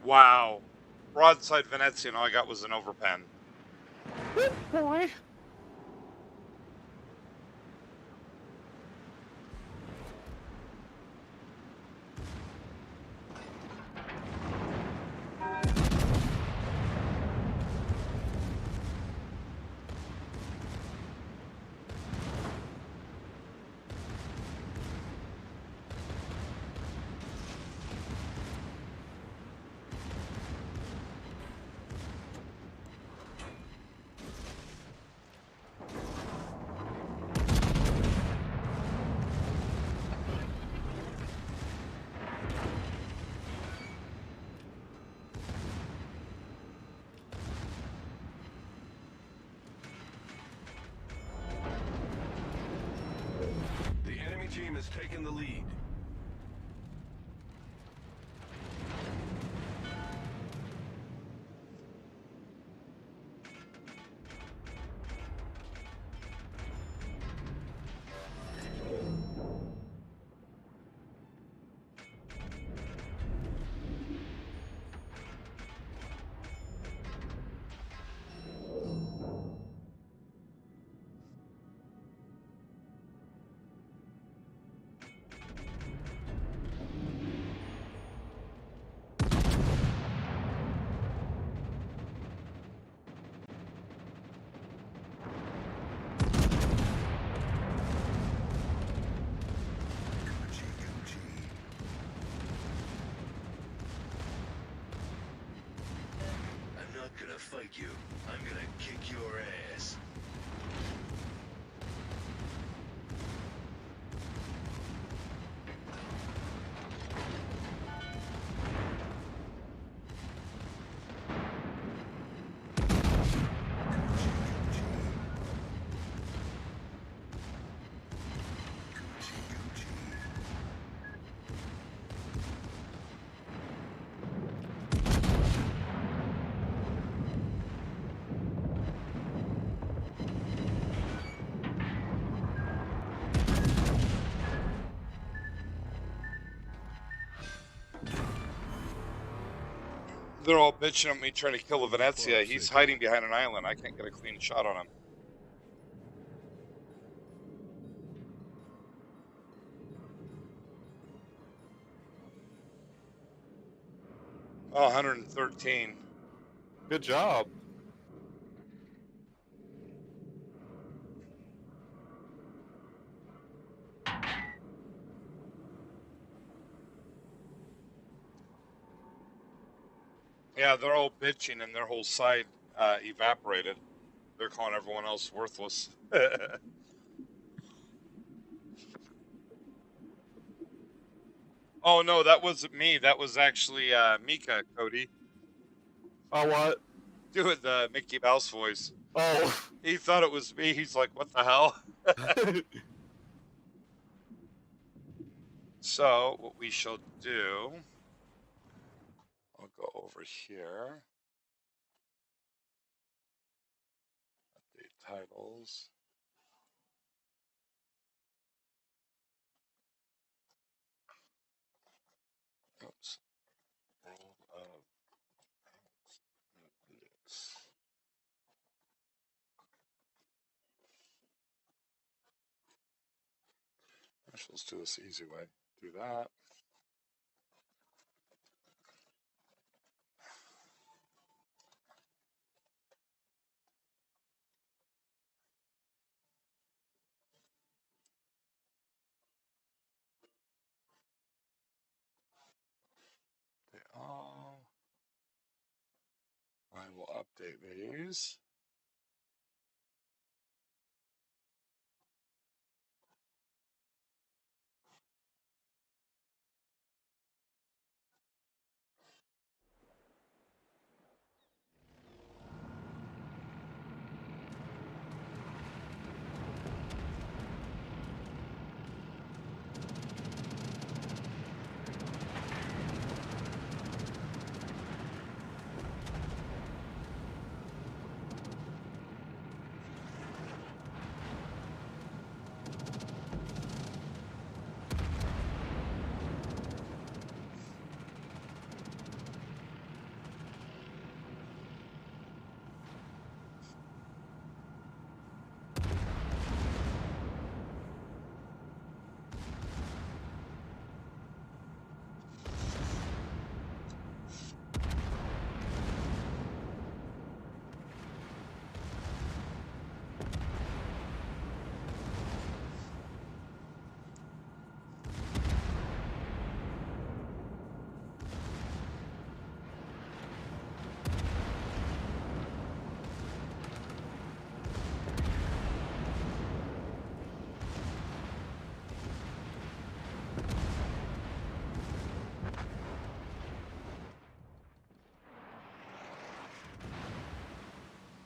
Wow. Broadside Venezia, and all I got was an overpen. Boy. The enemy team has taken the lead. fight you. I'm gonna kick your ass. They're all bitching at me trying to kill a Venezia. He's hiding behind an island. I can't get a clean shot on him. Oh, 113. Good job. Yeah, they're all bitching and their whole side evaporated. They're calling everyone else worthless. Oh no, that wasn't me. That was actually Mika, Cody. Oh, what? Doing the Mickey Mouse voice. Oh. He thought it was me. He's like, what the hell? So, what we shall do... I'll go over here. Update titles. Oops. World of Blitz. Actually, let's do this the easy way. Do that. They all. I will update these.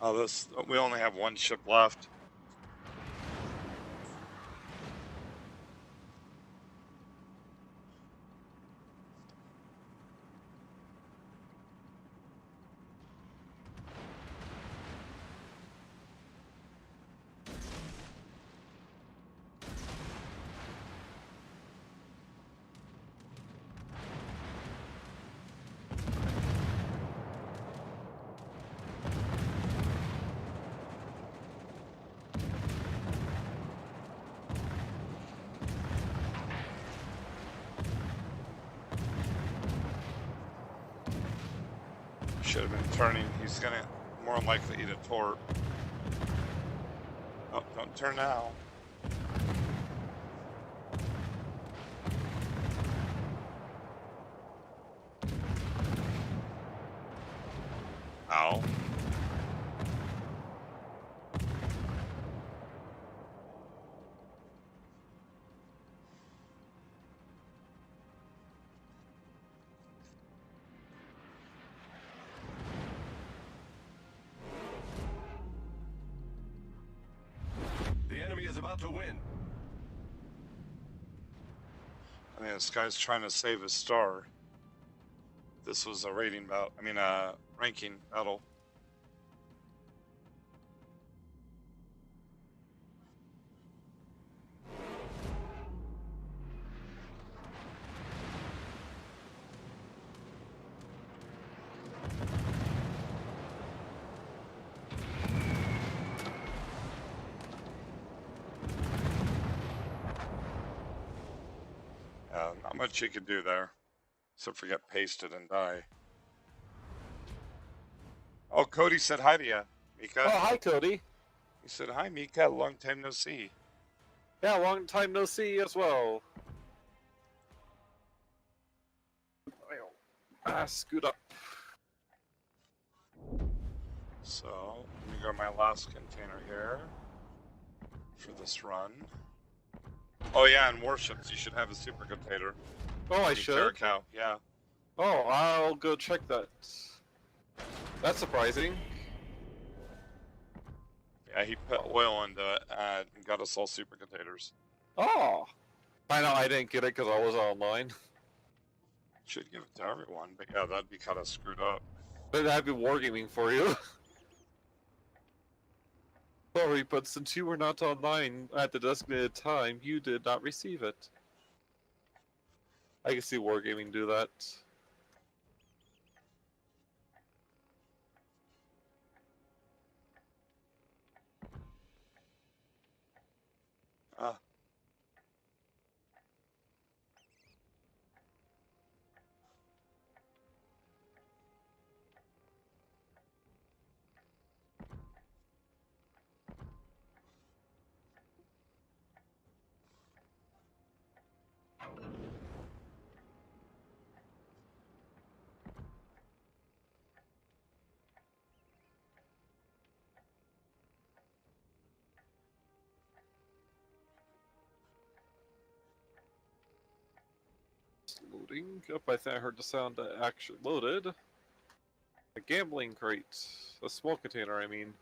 Oh, we only have one ship left. Should have been turning. He's gonna more than likely eat a torp. Oh, don't turn now. Ow. about to win. I mean, this guy's trying to save his star. This was a rating battle. I mean, ranking battle. Not much you could do there, except for get pasted and die. Oh, Cody said hi to you, Mika. Oh, hi, Cody. He said, hi, Mika. Long time no see. Yeah, long time no see as well. Scoot up. So, let me go to my last container here for this run. Oh, yeah, and Warships, you should have a super container. Oh, I should? Kerikow, yeah. Oh, I'll go check that. That's surprising. Yeah, he put oil into it and got us all super containers. Oh! I know, I didn't get it because I was online. Should give it to everyone, but yeah, that'd be kind of screwed up. But that'd be wargaming for you. Sorry, but since you were not online at the designated time, you did not receive it. I can see wargaming do that. Ah. Loading. Up, I think I heard the sound that actually loaded. A gambling crate. A small container, I mean.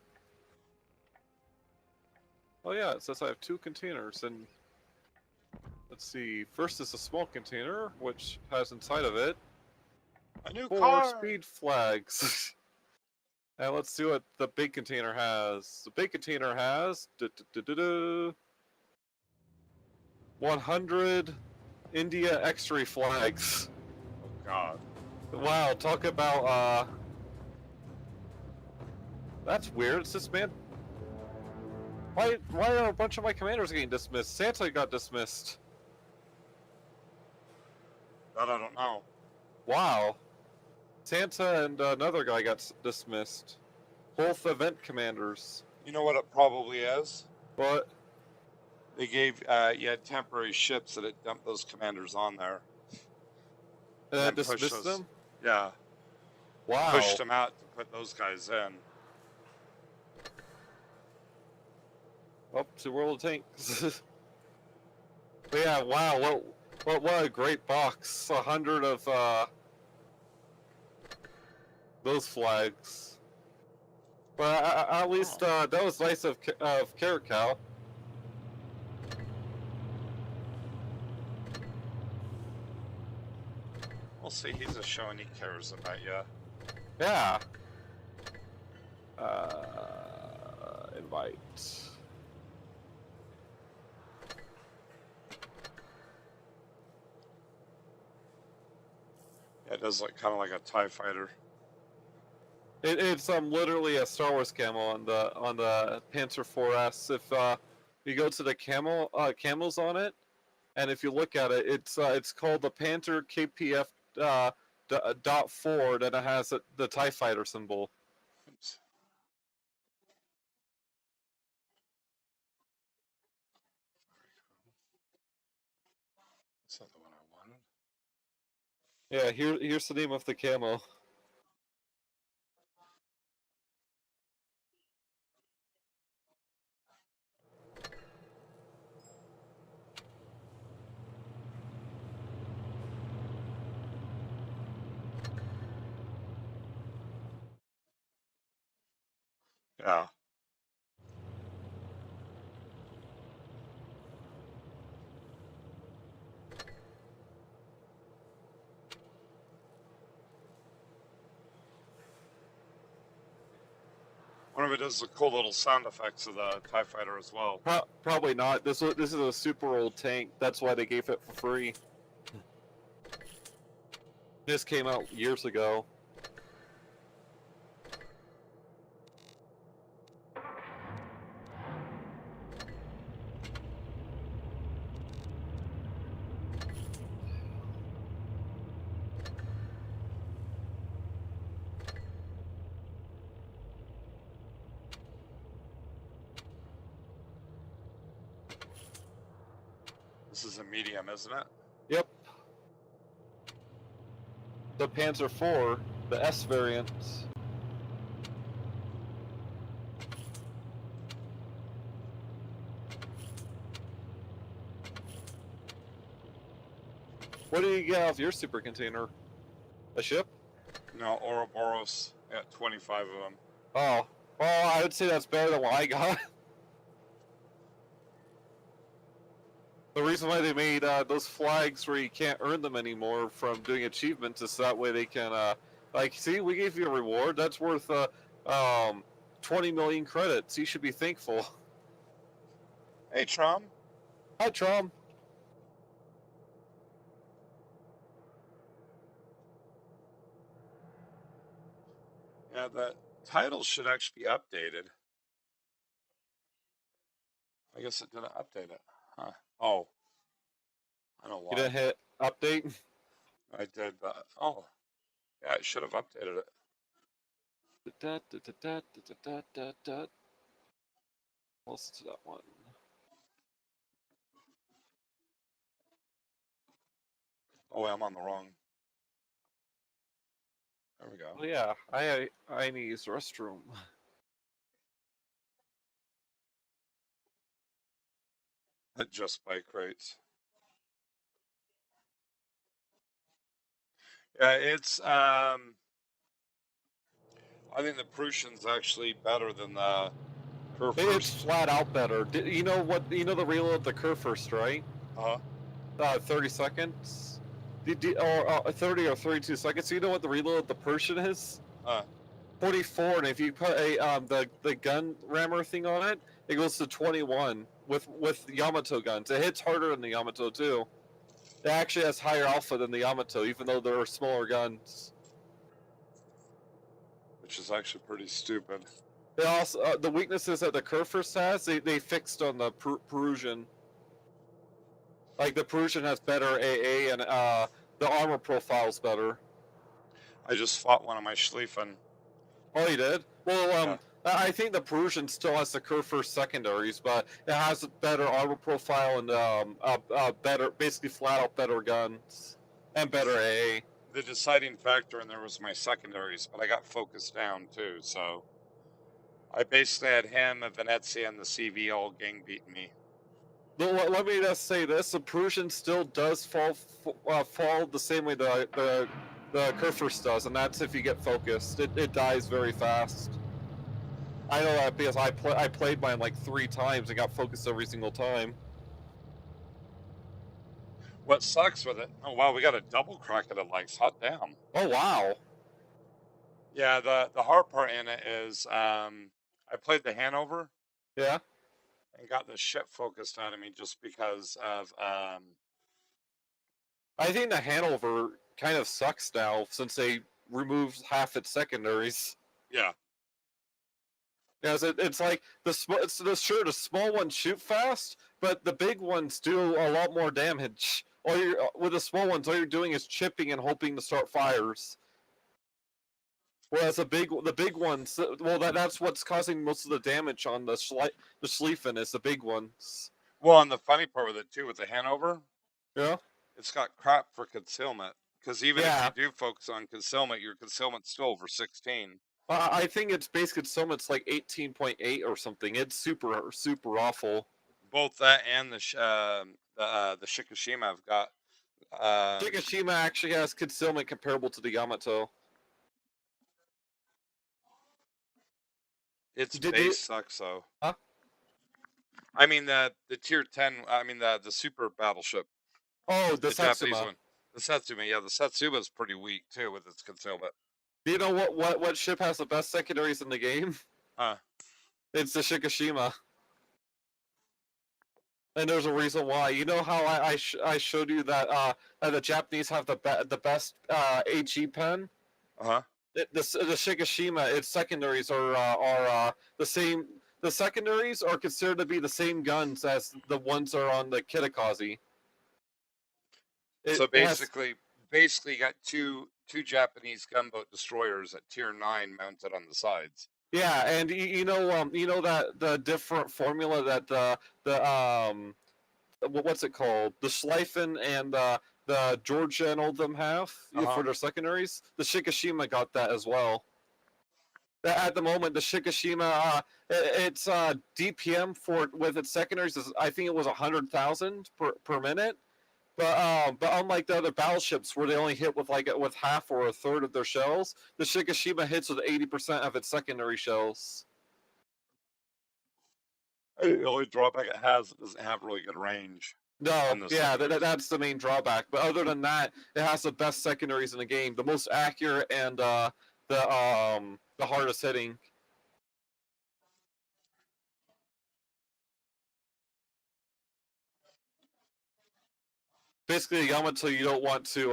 Oh yeah, it says I have 2 containers, and let's see. First is a small container, which has inside of it A new 4 car! speed flags. And let's see what the big container has. The big container has 100 India X-ray flags. Oh, God. Wow, talk about, that's weird. It's this man. Why are a bunch of my commanders getting dismissed? Santa got dismissed. That I don't know. Wow. Santa and another guy got dismissed. Both event commanders. You know what it probably is? What? They gave, you had temporary ships that had dumped those commanders on there. And then dismissed pushed those- them? Yeah. Wow. Pushed them out to put those guys in. Up to World of Tanks. But yeah, wow, what a great box. 100 of those flags. But at least that was nice of Kerikow. We'll see, he's just showing he cares about you. Yeah. Invite. Yeah, it does look kind of like a TIE fighter. It's literally a Star Wars camo on the Panzer IV-S. If you go to the camos on it, and if you look at it, it's called the Panther KPF .4, and it has the TIE fighter symbol. Oops. That's not the one I wanted. Yeah, here's the name of the camo. Yeah. One of it is the cool little sound effects of the TIE Fighter as well. Probably not. This is a super old tank. That's why they gave it for free. This came out years ago. This is a medium, isn't it? Yep. The Panzer IV, the S variant. What do you get off your super container? A ship? No, Ouroboros at 25 of them. Oh. Oh, I would say that's better than what I got. The reason why they made those flags where you can't earn them anymore from doing achievements is that way they can, like, see, we gave you a reward. That's worth 20 million credits. You should be thankful. Hey, Trom. Hi, Trom. Yeah, the title should actually be updated. I guess it didn't update it. Huh. Oh. I know why. You didn't hit update? I did, but... Oh. Yeah, I should have updated it. Listen to that one. Oh, wait, I'm on the wrong... There we go. Oh yeah, I need to use the restroom. Just bike rates. Yeah, it's I think the Prussian's actually better than the Kerr It's first. flat out better. You know what? You know the reload of the Kerr first, right? 30 seconds. Or 30 or 32 seconds. So you know what the reload of the Persian is? 44, and if you put a the gun rammer thing on it, it goes to 21 with Yamato guns. It hits harder than the Yamato too. It actually has higher alpha than the Yamato, even though there are smaller guns. Which is actually pretty stupid. They also the weaknesses that the Kerfurst has, they fixed on the Perusian. Like the Perusian has better AA and the armor profile's better. I just fought one of my Schlieffen. Oh, you did? Well, I think the Perusian still has the Kerfurst secondaries, but it has a better armor profile and better, basically flat out better guns and better AA. The deciding factor in there was my secondaries, but I got focused down too, so I basically had him, a Venezia, and the CV all gang beating me. Let me just say this: the Perusian still does fall the same way the Kerfurst does, and that's if you get focused. It dies very fast. I know that because I played mine like 3 times and got focused every single time. What sucks with it? Oh wow, we got a double crocodile legs. Hot damn. Oh wow. Yeah, the hard part in it is I played the Hanover. Yeah. And got the shit focused out of me just because of I think the Hanover kind of sucks now since they removed half its secondaries. Yeah. Because it's like the small ones shoot fast, but the big ones do a lot more damage. With the small ones, all you're doing is chipping and hoping to start fires. Whereas the big ones, well, that's what's causing most of the damage on the Schlieffen is the big ones. Well, and the funny part with it too, with the Hanover, yeah, it's got crap for concealment. Because even if you do focus on concealment, your concealment's still over 16. I think its base concealment's like 18.8 or something. It's super awful. Both that and the Shikishima have got. Shikishima actually has concealment comparable to the Yamato. Its base sucks though. Huh? I mean the tier 10. I mean the super battleship. Oh, the Japanese Satsuma. one. The Satsuma, yeah, the Satsuma's pretty weak too with its concealment. Do you know what ship has the best secondaries in the game? Huh. It's the Shikishima. And there's a reason why. You know how I showed you that the Japanese have the best HE pen? Uh-huh. The Shikishima, its secondaries are the same. The secondaries are considered to be the same guns as the ones that are on the Kirikazi. So basically, you got two Japanese gunboat destroyers at tier 9 mounted on the sides. Yeah, and you know that the different formula that what's it called? The Schleifen and the Georgia and all of them have for their secondaries. The Shikishima got that as well. At the moment, the Shikishima, its DPM for with its secondaries is, I think it was 100,000 per minute. But unlike the other battleships where they only hit with half or a third of their shells, the Shikishima hits with 80% of its secondary shells. The only drawback it has, it doesn't have really good range. No, yeah, that's the main drawback. But other than that, it has the best secondaries in the game, the most accurate and the hardest hitting. Basically, a Yamato you don't want to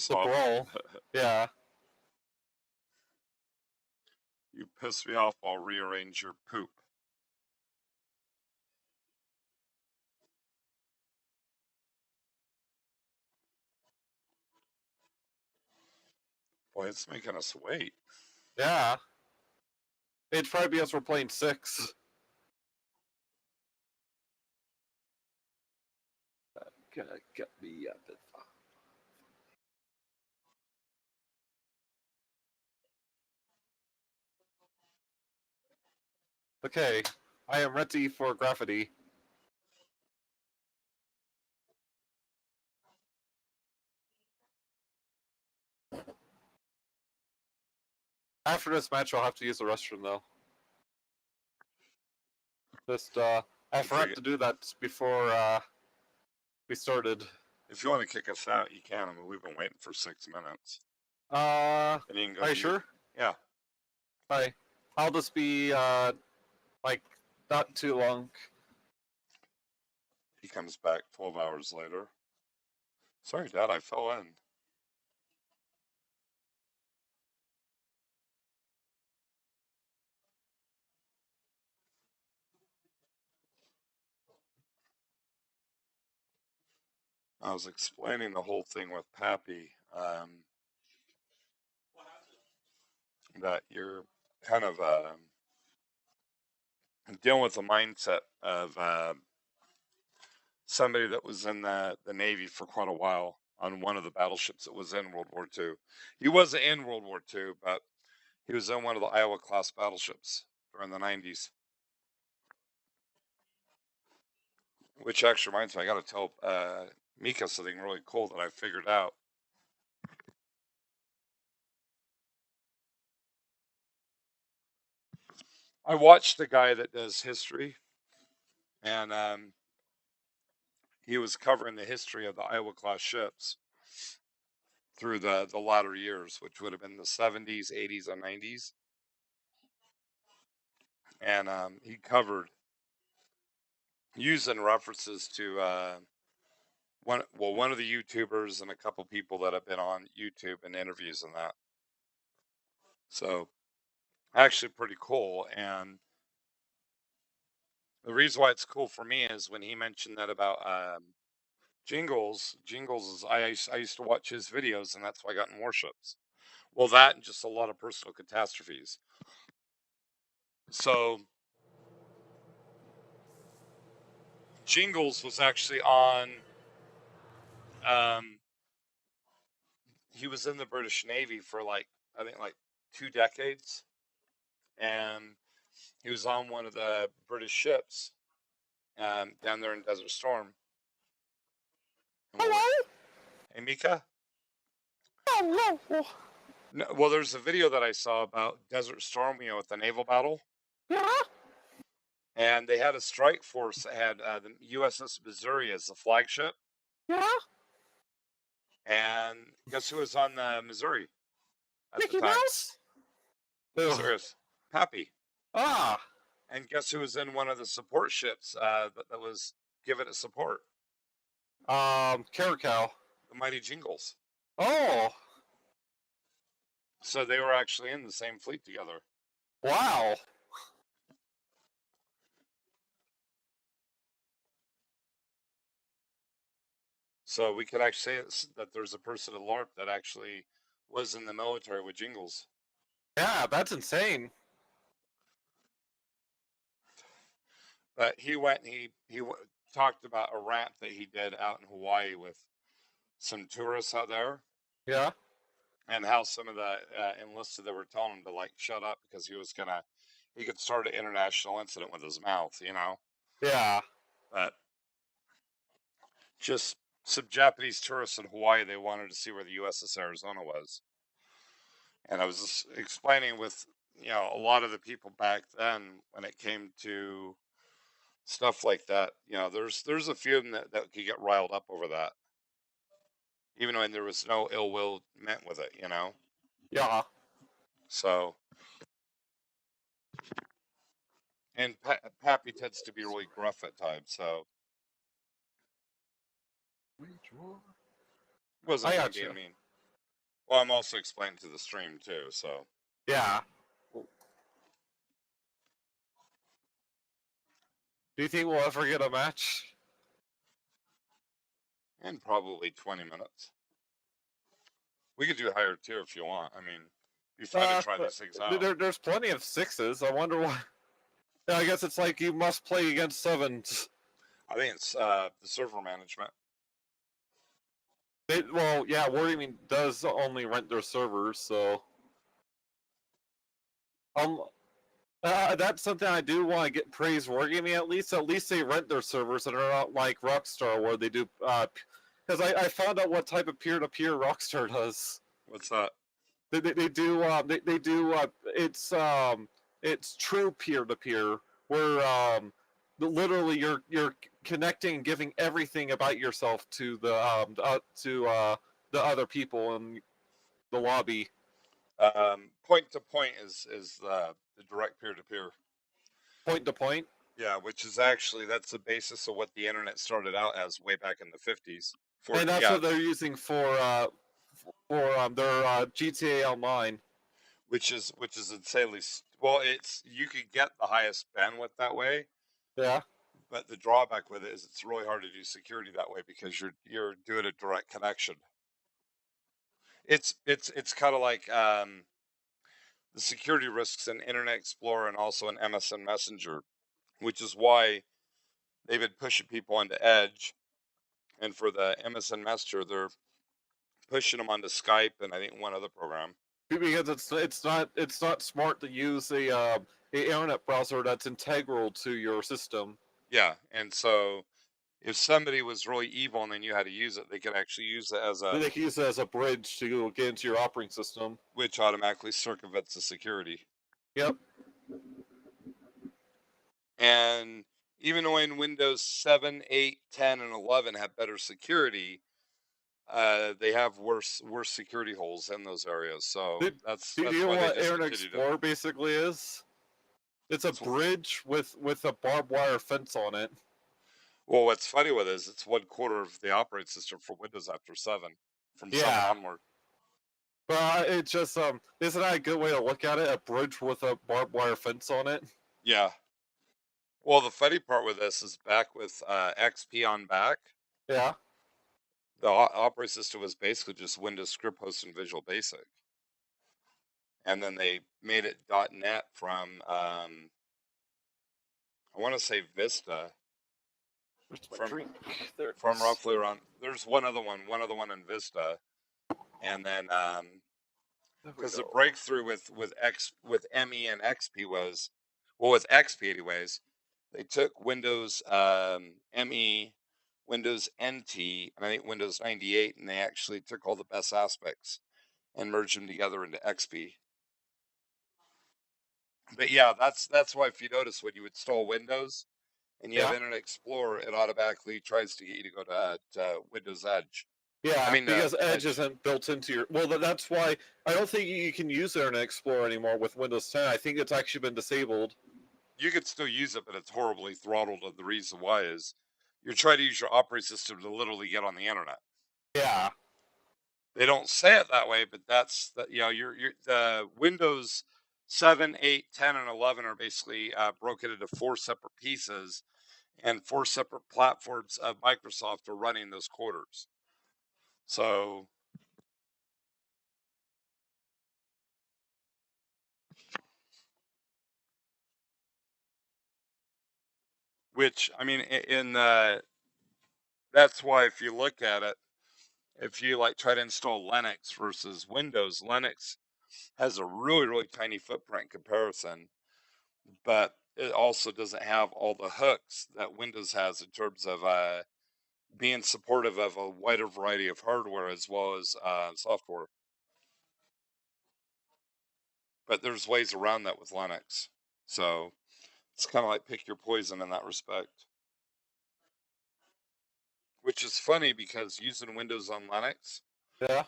brawl. Yeah. You piss me off, I'll rearrange your poop. Boy, it's making us wait. Yeah. It'd probably be us we're playing 6. Gonna get me up at 5. Okay, I am ready for gravity. After this match, I'll have to use the restroom, though. Just, I forgot to do that before we started. If you want to kick us out, you can. I mean, we've been waiting for 6 minutes. Are you sure? Yeah. Bye. I'll just be, like, not too long. He comes back 12 hours later. Sorry, Dad, I fell in. I was explaining the whole thing with Pappy, that you're kind of dealing with the mindset of somebody that was in the Navy for quite a while on one of the battleships that was in World War II. He wasn't in World War II, but he was in one of the Iowa-class battleships during the 90s. Which actually reminds me, I got to tell Mika something really cool that I figured out. I watched the guy that does history, and he was covering the history of the Iowa-class ships through the latter years, which would have been the 70s, 80s, and 90s. And he covered using references to one of the YouTubers and a couple people that have been on YouTube and interviews and that. So actually pretty cool. And the reason why it's cool for me is when he mentioned that about Jingles is I used to watch his videos, and that's why I got in Warships. Well, that and just a lot of personal catastrophes. So Jingles was actually on he was in the British Navy for I think 2 decades, and he was on one of the British ships down there in Desert Storm. Hello? Hey, Mika? Hello. No, well, there's a video that I saw about Desert Storm, with the naval battle. Yeah? And they had a strike force that had the USS Missouri as the flagship. Yeah? And guess who was on the Missouri at Mickey the time? Mouse? Serious. Pappy. Ah, And guess who was in one of the support ships that was given it support? Kerikow. The Mighty Jingles. Oh, So they were actually in the same fleet together. wow. So we could actually say that there's a person at LARP that actually was in the military with Jingles. Yeah, that's insane. But he went and he talked about a rant that he did out in Hawaii with some tourists out there, Yeah. and how some of the enlisted that were telling him to like shut up because he could start an international incident with his mouth, you know. Yeah. But just some Japanese tourists in Hawaii, they wanted to see where the USS Arizona was, and I was just explaining with a lot of the people back then when it came to stuff like that. There's a few of them that could get riled up over that, even when there was no ill will meant with it, Yeah. So, and Pappy tends to be really gruff at times, so wasn't I him got you. being mean. Well, I'm also explaining to the stream too, so. Yeah. Do you think we'll ever get a match? In probably 20 minutes. We could do a higher tier if you want. I mean, be fun to try these things out. There's plenty of 6s. I wonder why. Yeah, I guess it's like you must play against 7s. I think it's the server management. Well, yeah, Wargaming does only rent their servers, so. That's something I do want to get praise Wargaming at least. At least they rent their servers and are not like Rockstar where they do. Because I found out what type of peer-to-peer Rockstar does. What's that? They do it's true peer-to-peer where literally you're connecting, giving everything about yourself to the other people in the lobby. Point to point is the direct peer to peer. Point to point. Yeah, which is actually that's the basis of what the internet started out as way back in the 50s. And that's what they're using for their GTA Online. Which is insanely well. You could get the highest bandwidth that way. Yeah. But the drawback with it is it's really hard to do security that way because you're doing a direct connection. It's kind of like the security risks in Internet Explorer and also in MSN Messenger, which is why they've been pushing people onto Edge, and for the MSN Messenger, they're pushing them onto Skype and I think one other program. Because it's not smart to use a internet browser that's integral to your system. Yeah, and so if somebody was really evil and they knew how to use it, they could actually use it as They can use it as a bridge to get into your operating system, which automatically circumvents the security. Yep. And even when Windows 7, 8, 10, and 11 have better security, they have worse security holes in those areas. So that's do you know why what they just Internet continue Explorer basically is? It's a bridge with a barbed wire fence on it. Well, what's funny with it is it's 1/4 of the operating system for Windows after 7, from 7 onward. But it's just isn't that a good way to look at it? A bridge with a barbed wire fence on it. Yeah. Well, the funny part with this is back with XP on back. Yeah. The operating system was basically just Windows Script Host and Visual Basic, and then they made it .NET from I want to say Vista. From roughly around. There's one other one in Vista, and then because the breakthrough with ME and XP was, well, with XP anyways, they took Windows ME, Windows NT, and I think Windows 98, and they actually took all the best aspects and merged them together into XP. But yeah, that's why if you notice when you install Windows and you have Internet Explorer, it automatically tries to get you to go to Windows Edge. Yeah, I mean, because Edge Edge. isn't built into your. Well, that's why I don't think you can use Internet Explorer anymore with Windows 10. I think it's actually been disabled. You could still use it, but it's horribly throttled. And the reason why is you're trying to use your operating system to literally get on the internet. Yeah. They don't say it that way, but that's the your Windows 7, 8, 10, and 11 are basically broken into 4 separate pieces, and 4 separate platforms of Microsoft are running those quarters. So which I mean, that's why if you look at it, if you like try to install Linux versus Windows, Linux has a really tiny footprint in comparison, but it also doesn't have all the hooks that Windows has in terms of being supportive of a wider variety of hardware as well as software. But there's ways around that with Linux, so it's kind of like pick your poison in that respect. Which is funny because using Windows on Linux Yeah.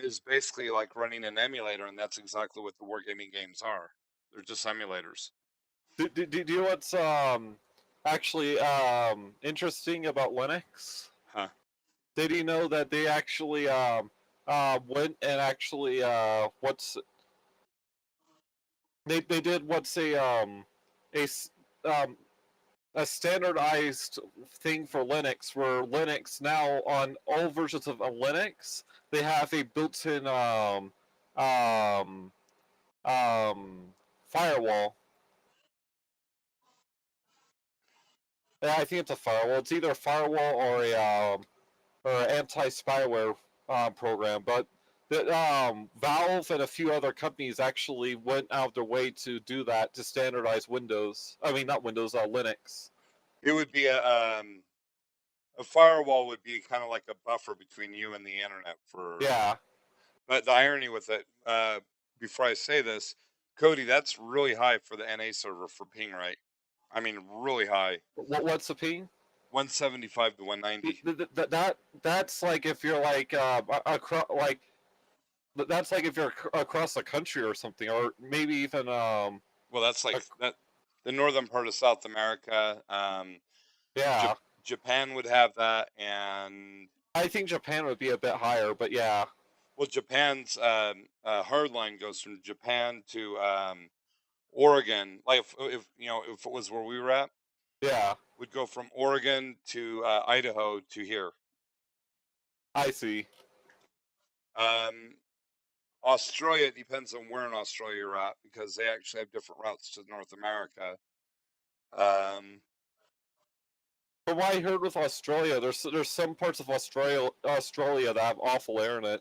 is basically like running an emulator, and that's exactly what the wargaming games are. They're just emulators. Do you know what's actually interesting about Linux? Huh. Did you know that they actually went and actually they did what's a standardized thing for Linux, where Linux now on all versions of Linux they have a built-in firewall. Yeah, I think it's a firewall. It's either a firewall or an anti-spyware program. But Valve and a few other companies actually went out of their way to do that to standardize Windows. I mean, not Windows, Linux. It would be a firewall would be kind of like a buffer between you and the internet for. Yeah. But the irony with it, before I say this, Cody, that's really high for the NA server for ping rate. I mean, really high. What's the ping? 175 to 190. That's like if you're like that's like if you're across the country or something, or maybe even Well, that's like that. The northern part of South America. Yeah. Japan would have that, and I think Japan would be a bit higher, but yeah. Well, Japan's hardline goes from Japan to Oregon. Like if it was where we were at, yeah, would go from Oregon to Idaho to here. I see. Australia, it depends on where in Australia you're at, because they actually have different routes to North America. From what I heard with Australia, there's some parts of Australia that have awful internet.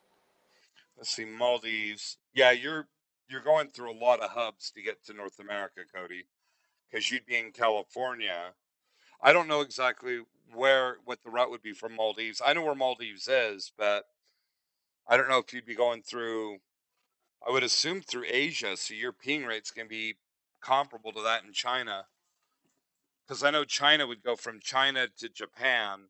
Let's see, Maldives. Yeah, you're going through a lot of hubs to get to North America, Cody, because you'd be in California. I don't know exactly what the route would be from Maldives. I know where Maldives is, but I don't know if you'd be going through. I would assume through Asia, so your ping rate's can be comparable to that in China. Because I know China would go from China to Japan.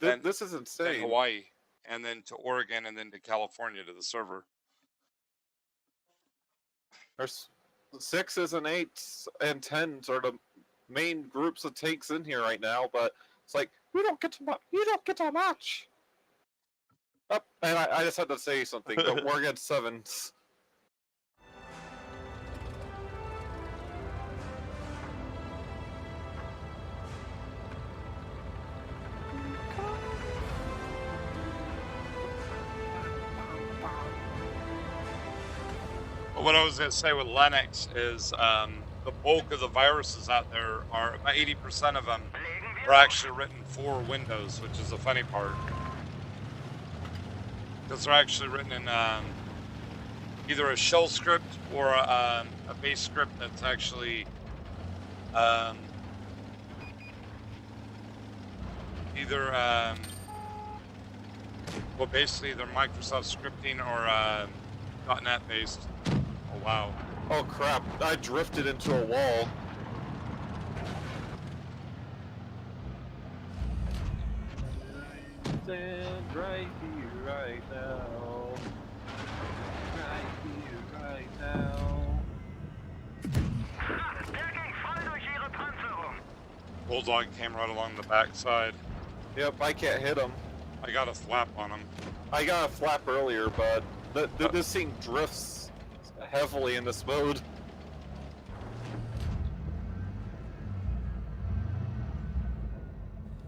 This is insane. Then Hawaii, and then to Oregon, and then to California to the server. There's 6s and 8s and 10s are the main groups of tanks in here right now, but it's like you don't get to match. Oh, and I just had to say something. But we're against 7s. What I was going to say with Linux is the bulk of the viruses out there are about 80% of them are actually written for Windows, which is the funny part. Because they're actually written in either a shell script or a base script that's actually either, well, basically they're Microsoft scripting or .NET based. Oh, wow. Oh crap, I drifted into a wall. stand right here, right now. Right here, right now. Bulldog came right along the backside. Yep, I can't hit him. I got a flap on him. I got a flap earlier, but this thing drifts heavily in this mode.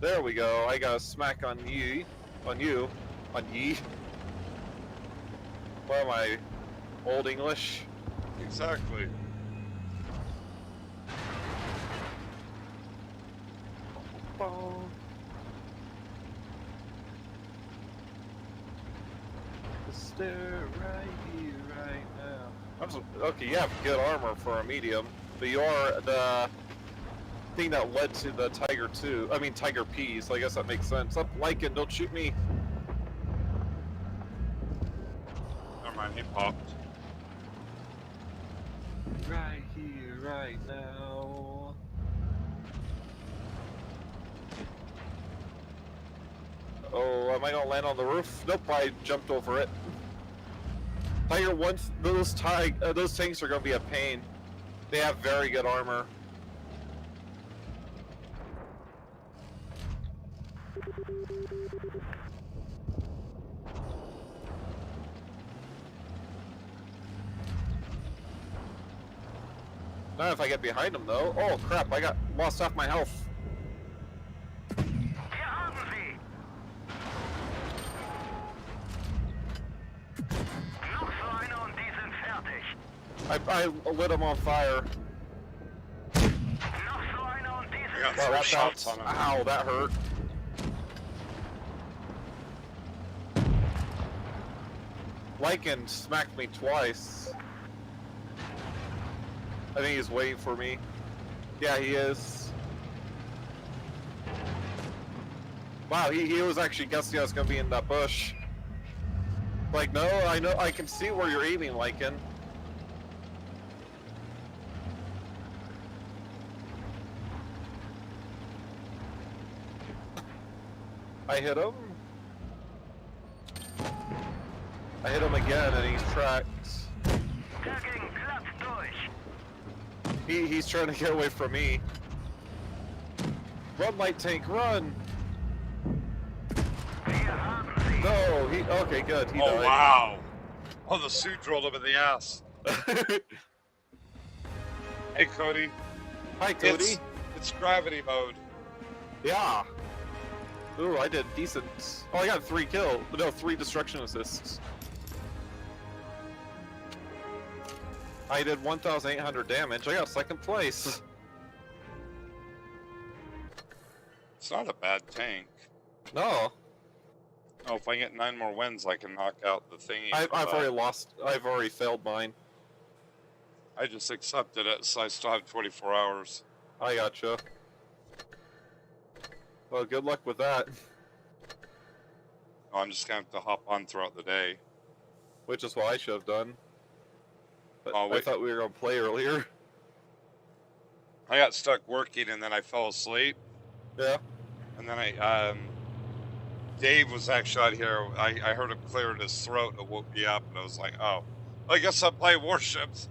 There we go. I got a smack on ye. On you. On ye. What am I? Old English? Exactly. Stare right here, right now. Okay, you have good armor for a medium, but you are the thing that led to the Tiger 2. I mean, Tiger P, so I guess that makes sense. Up, Lycan, don't shoot me. Never mind, he popped. Right here, right now. Oh, am I gonna land on the roof? Nope, I jumped over it. Tiger 1, those tanks are gonna be a pain. They have very good armor. Not if I get behind them though. Oh crap, I got lost half my health. I lit him on fire. I got Wow, 3 that shots bounced. on him. Ow, that hurt. Lycan smacked me twice. I think he's waiting for me. Yeah, he is. Wow, he was actually guessing I was gonna be in that bush. Like, no, I know, I can see where you're aiming, Lycan. I hit him. I hit him again and he's tracked. He's trying to get away from me. Run, light tank, run! No, okay, good. He Oh, died. wow. Oh, the suit rolled up in the ass. Hey, Cody. Hi, Cody. It's gravity mode. Yeah. Ooh, I did decent. Oh, I got 3 kills. No, 3 destruction assists. I did 1,800 damage. I got 2nd place. It's not a bad tank. No. Oh, if I get 9 more wins, I can knock out the thingy. I've already lost. I've already failed mine. I just accepted it, so I still have 24 hours. I gotcha. Well, good luck with that. Oh, I'm just gonna have to hop on throughout the day. Which is what I should have done. But Oh, I wait. thought we were gonna play earlier. I got stuck working and then I fell asleep. Yeah. And then Dave was actually out here. I heard him clearing his throat and it woke me up and I was like, oh, I guess I'm playing Warships.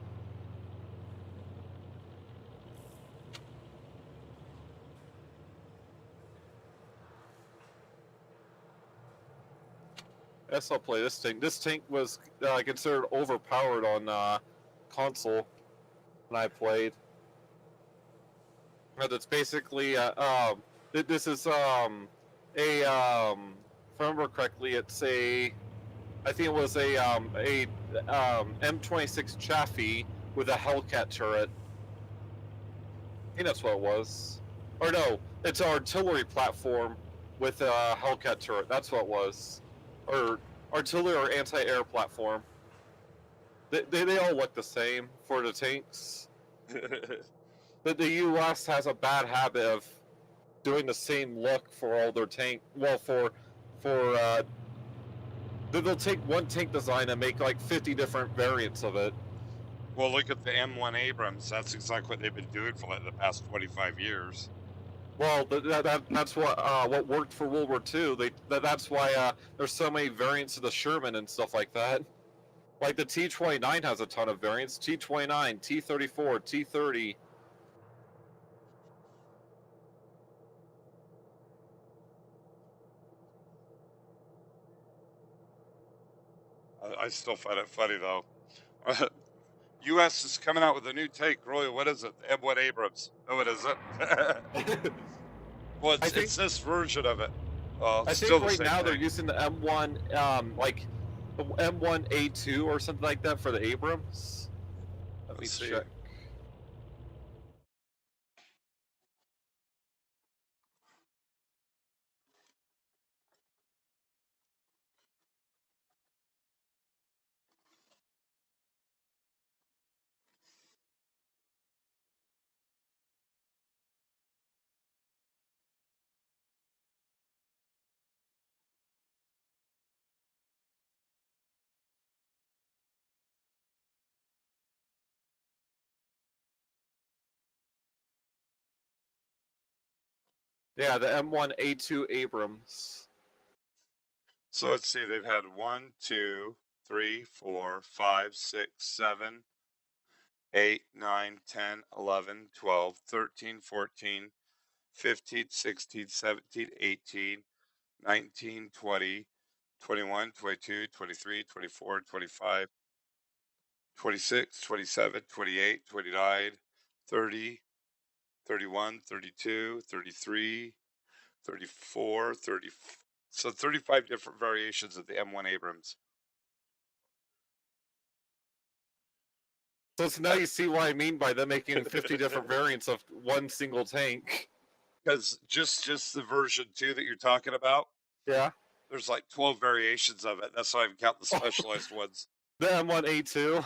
Yes, I'll play this tank. This tank was considered overpowered on console when I played. But it's basically this is if I remember correctly, it's I think it was a M26 Chaffee with a Hellcat turret. I think that's what it was. Or no, it's an artillery platform with a Hellcat turret. That's what it was. Or artillery or anti-air platform. They all look the same for the tanks. But the U.S. has a bad habit of doing the same look for all their tank. Well, they'll take one tank design and make like 50 different variants of it. Well, look at the M1 Abrams. That's exactly what they've been doing for like the past 25 years. Well, that's what worked for World War II. That's why there's so many variants of the Sherman and stuff like that. Like the T-29 has a ton of variants. T-29, T-34, T-30. I still find it funny though. U.S. is coming out with a new tank. Roy, what is it? The M1 Abrams. Oh, what is it? Well, it's this version of it. I Still think the right same now thing. they're using the M1, like the M1A2 or something like that for the Abrams. Let me Let's see. check. Yeah, the M1A2 Abrams. So let's see. They've had 1, 2, 3, 4, 5, 6, 7, 8, 9, 10, 11, 12, 13, 14, 15, 16, 17, 18, 19, 20, 21, 22, 23, 24, 25, 26, 27, 28, 29, 30, 31, 32, 33, 34, 30. So 35 different variations of the M1 Abrams. So now you see what I mean by them making 50 different variants of one single tank. Because just the version 2 that you're talking about, Yeah. there's like 12 variations of it. That's why I count the specialized ones. The M1A2.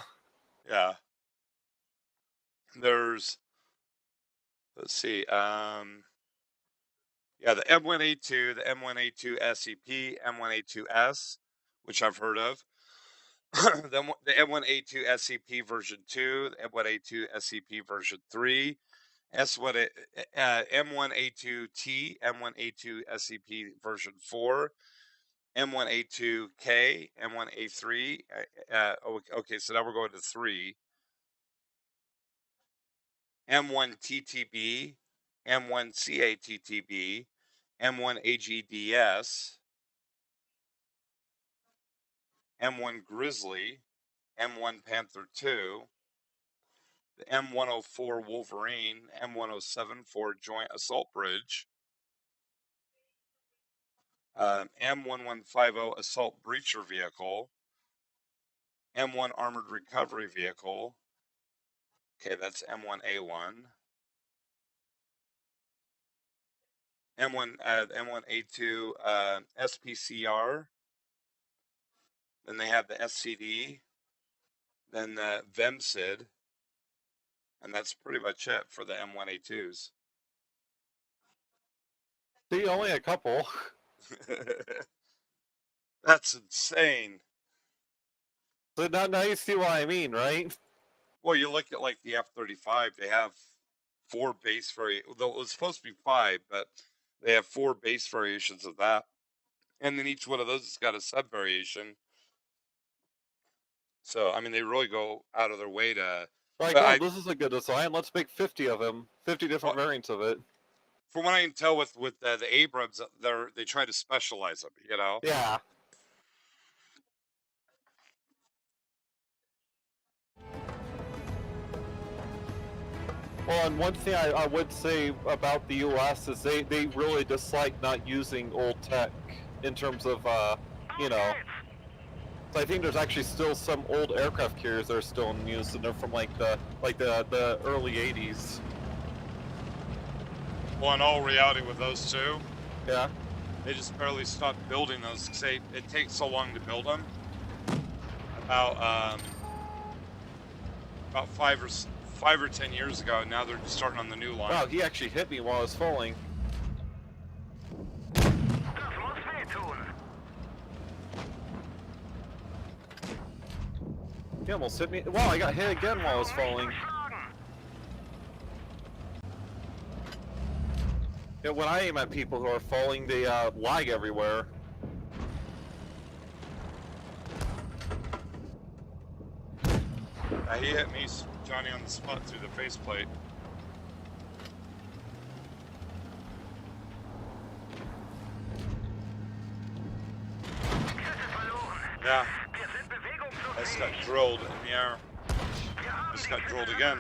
Yeah. There's, let's see, yeah, the M1A2, the M1A2 SEP, M1A2S, which I've heard of. The M1A2 SCP version 2, the M1A2 SCP version 3, M1A2T, M1A2 SCP version 4, M1A2K, M1A3. Okay, so now we're going to 3. M1TTB, M1CATTB, M1AGDS, M1 Grizzly, M1 Panther 2, the M104 Wolverine, M107 Joint Assault Bridge, M1150 Assault Breacher Vehicle, M1 Armored Recovery Vehicle. Okay, that's M1A1. M1A2 SPCR. Then they have the SCD. Then the VEMSID. And that's pretty much it for the M1A2s. See, only a couple. That's insane. So now you see what I mean, right? Well, you look at like the F-35, they have 4 base variations. Though it was supposed to be 5, but they have 4 base variations of that. And then each one of those has got a sub variation. So, I mean, they really go out of their way to. Like, oh, this is a good design. Let's make 50 of them. 50 different variants of it. From what I can tell with the Abrams, they try to specialize them, you know? Yeah. Well, and one thing I would say about the U.S. is they really dislike not using old tech in terms of, you know. So I think there's actually still some old aircraft carriers that are still in use, and they're from like the early '80s. Well, in all reality with those two, yeah, they just barely stopped building those because it takes so long to build them. About 5 or 10 years ago. Now they're just starting on the new line. Wow, he actually hit me while I was falling. He almost hit me. Wow, I got hit again while I was falling. Yeah, when I aim at people who are falling, they lag everywhere. He hit me, Johnny, on the spot through the faceplate. Yeah. I just got drilled in the air. Just got drilled again.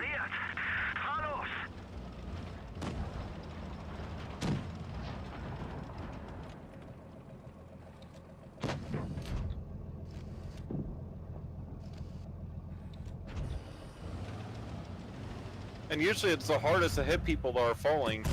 And usually it's the hardest to hit people that are falling.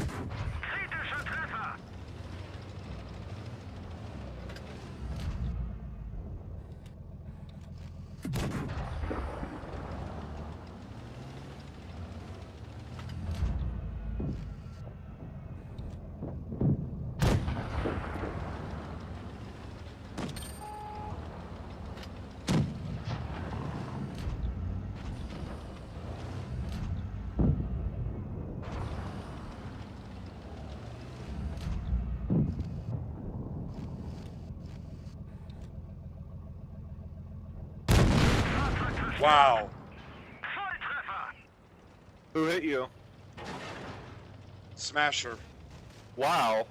Wow. Who hit you? Smasher. Wow.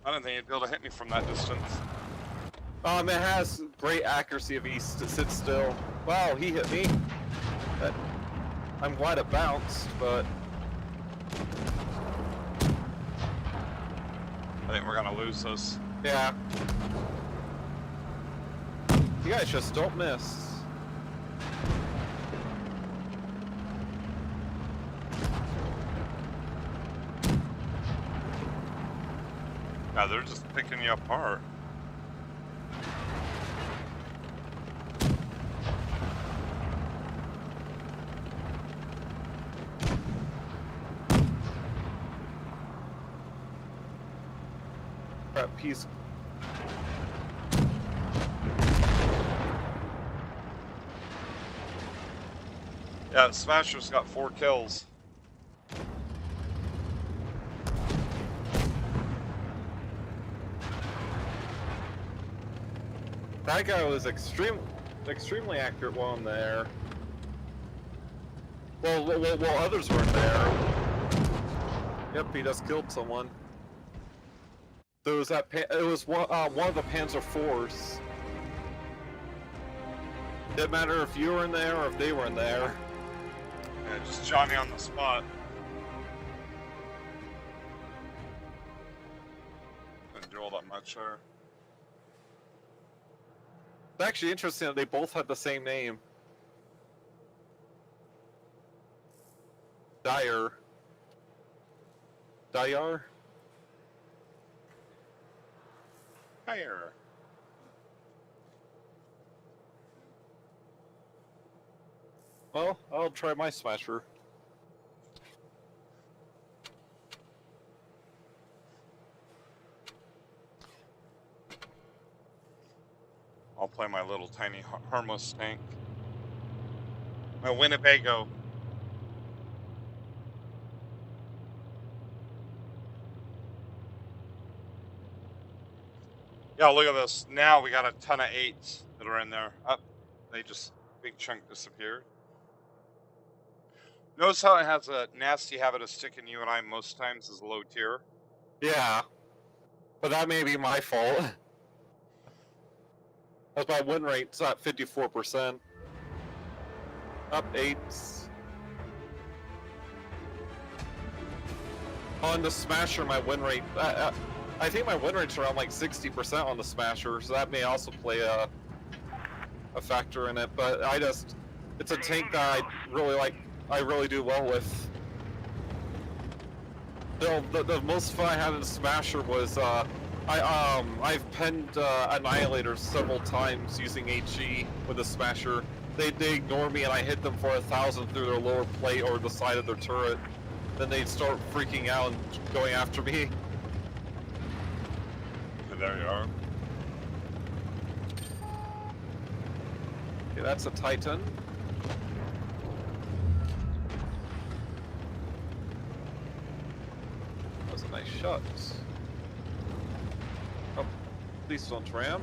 I don't think he'd be able to hit me from that distance. It has great accuracy if he sits still. Wow, he hit me. But I'm glad it bounced, but... I think we're gonna lose this. Yeah. You guys just don't miss. Yeah, they're just picking you apart. Crap, piece. Yeah, Smasher's got 4 kills. That guy was extremely accurate while in there. Well, others weren't there. Yep, he just killed someone. There was that. It was one of the Panzer IVs. Didn't matter if you were in there or if they were in there. Yeah, just Johnny on the spot. Didn't do all that much there. It's actually interesting that they both had the same name. Dyer. Fire. Well, I'll try my smasher. I'll play my little tiny harmless tank. My Winnebago. Yeah, look at this. Now we got a ton of 8s that are in there. Up. They just, big chunk disappeared. Notice how it has a nasty habit of sticking you and I most times as low tier? Yeah. But that may be my fault. That's my win rate's at 54%. Up 8s. On the Smasher, my win rate... I think my win rate's around like 60% on the Smasher, so that may also play a factor in it. But I just... It's a tank that I really like. I really do well with. The most fun I had in the Smasher was... I've penned Annihilators several times using HE with a Smasher. They ignore me and I hit them for 1,000 through their lower plate or the side of their turret. Then they'd start freaking out and going after me. And there you are. Okay, that's a Titan. shots. Oh, please don't ram.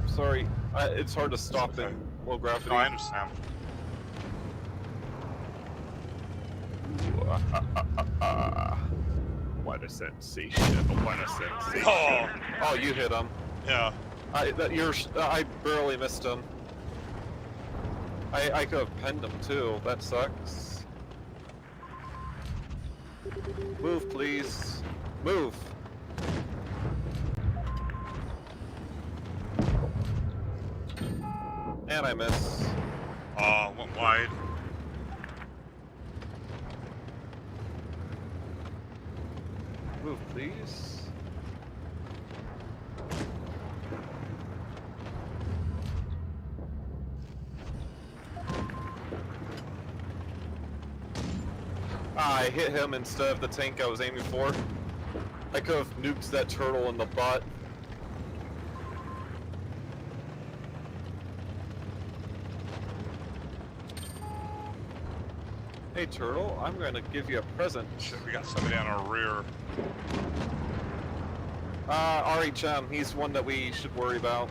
Sorry, it's hard to stop in low gravity. No, I understand. What a sensation! What a sensation! Oh, Oh, you hit him. yeah. I barely missed him. I could have penned him too. That sucks. Move, please. Move. And I miss. Oh, went wide. Move, please. I hit him instead of the tank I was aiming for. I could have nuked that turtle in the butt. Hey turtle, I'm gonna give you a present. Shit, we got somebody on our rear. RHM, he's one that we should worry about.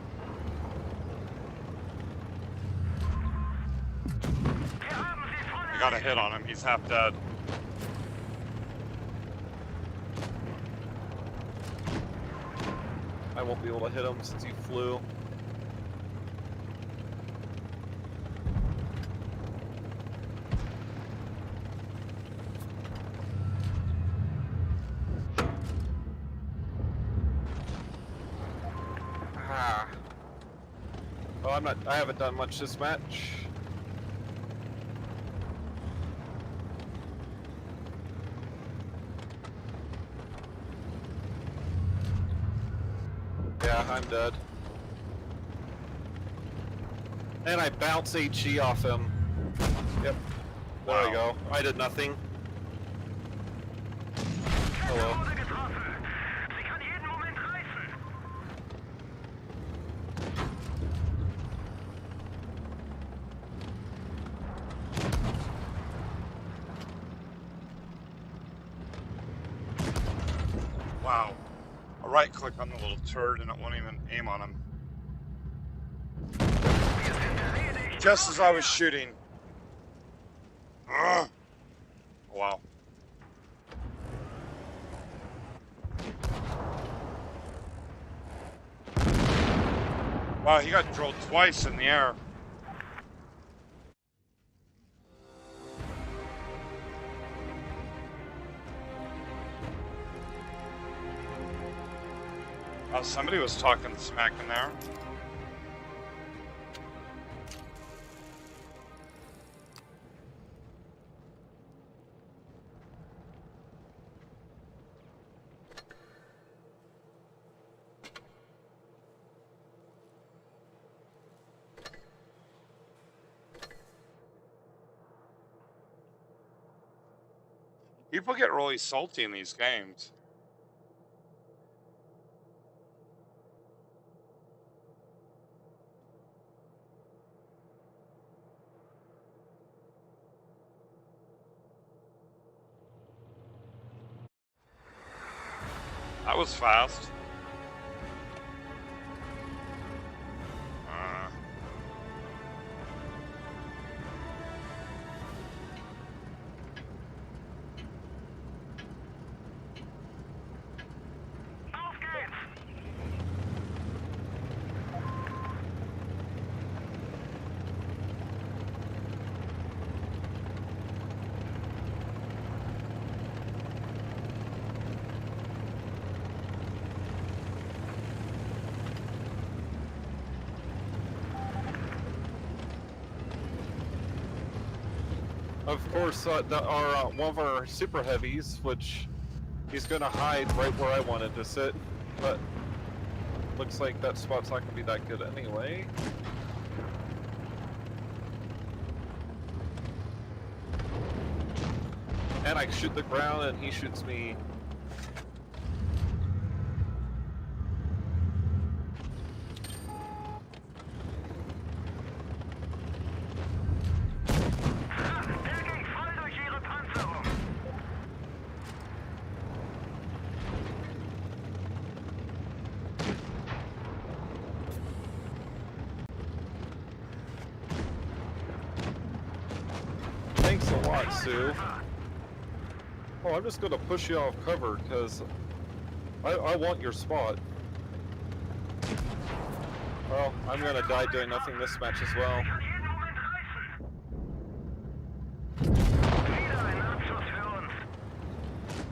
I got a hit on him. He's half dead. I won't be able to hit him since he flew. Well, I haven't done much this match. Yeah, I'm dead. And I bounce HE off him. Yep. There we go. I did nothing. Hello. Wow. I right click on the little turd and it won't even aim on him. Just as I was shooting. Ugh. Wow. Wow, he got drilled twice in the air. Oh, somebody was talking smack in there. People get really salty in these games. That was fast. Of course, one of our super heavies, which he's gonna hide right where I wanted to sit, but looks like that spot's not gonna be that good anyway. And I shoot the ground and he shoots me. ensue. Oh, I'm just gonna push you off cover, because I want your spot. Well, I'm gonna die doing nothing this match as well.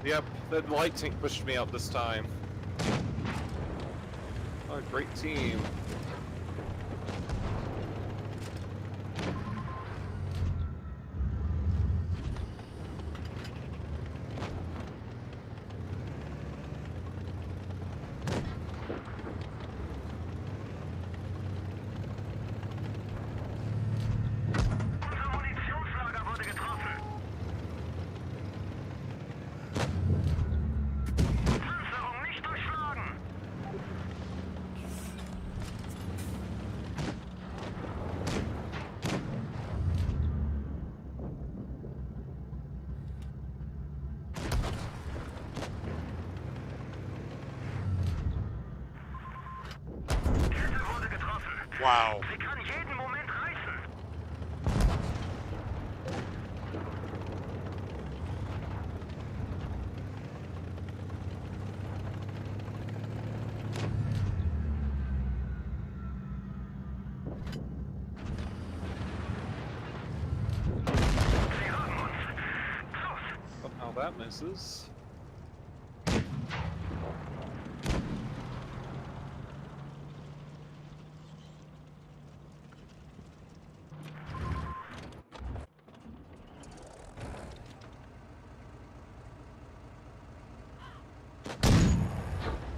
Yep, the light tank pushed me out this time. Oh, great team. Wow. Somehow that misses.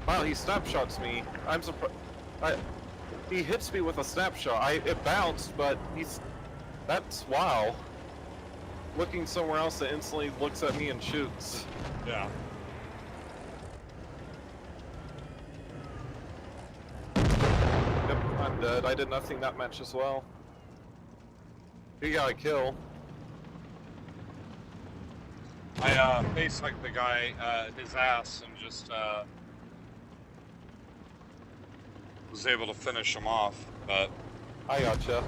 Wow, he snapshots me. I'm surprised. He hits me with a snapshot. It bounced, but that's wow. Looking somewhere else, that instantly looks at me and shoots. Yeah. Yep, I'm dead. I did nothing that match as well. He got a kill. I face like the guy, his ass, and just was able to finish him off, but I gotcha.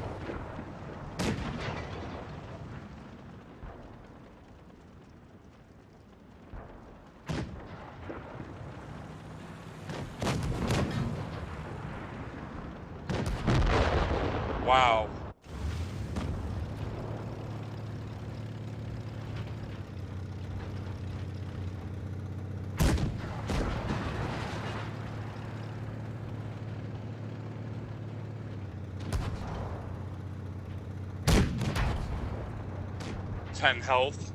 wow. Ten health.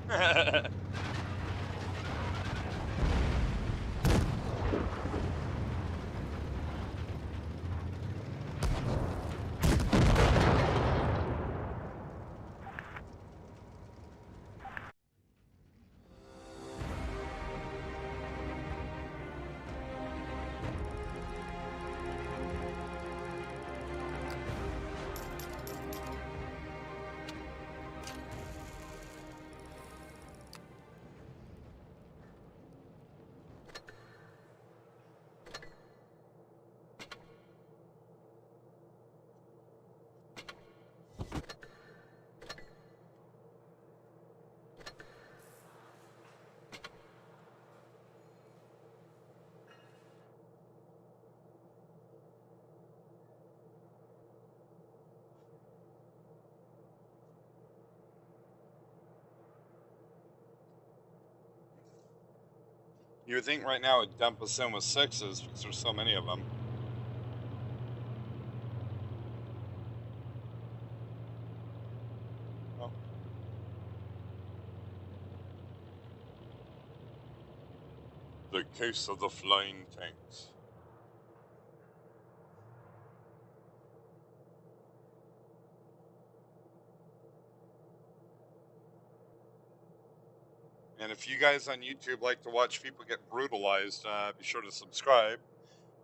You would think right now it'd dump us in with sixes because there's so many of them. Oh. The case of the flying tanks. And if you guys on YouTube like to watch people get brutalized, be sure to subscribe.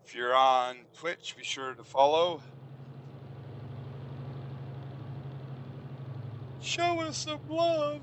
If you're on Twitch, be sure to follow. Show us some love.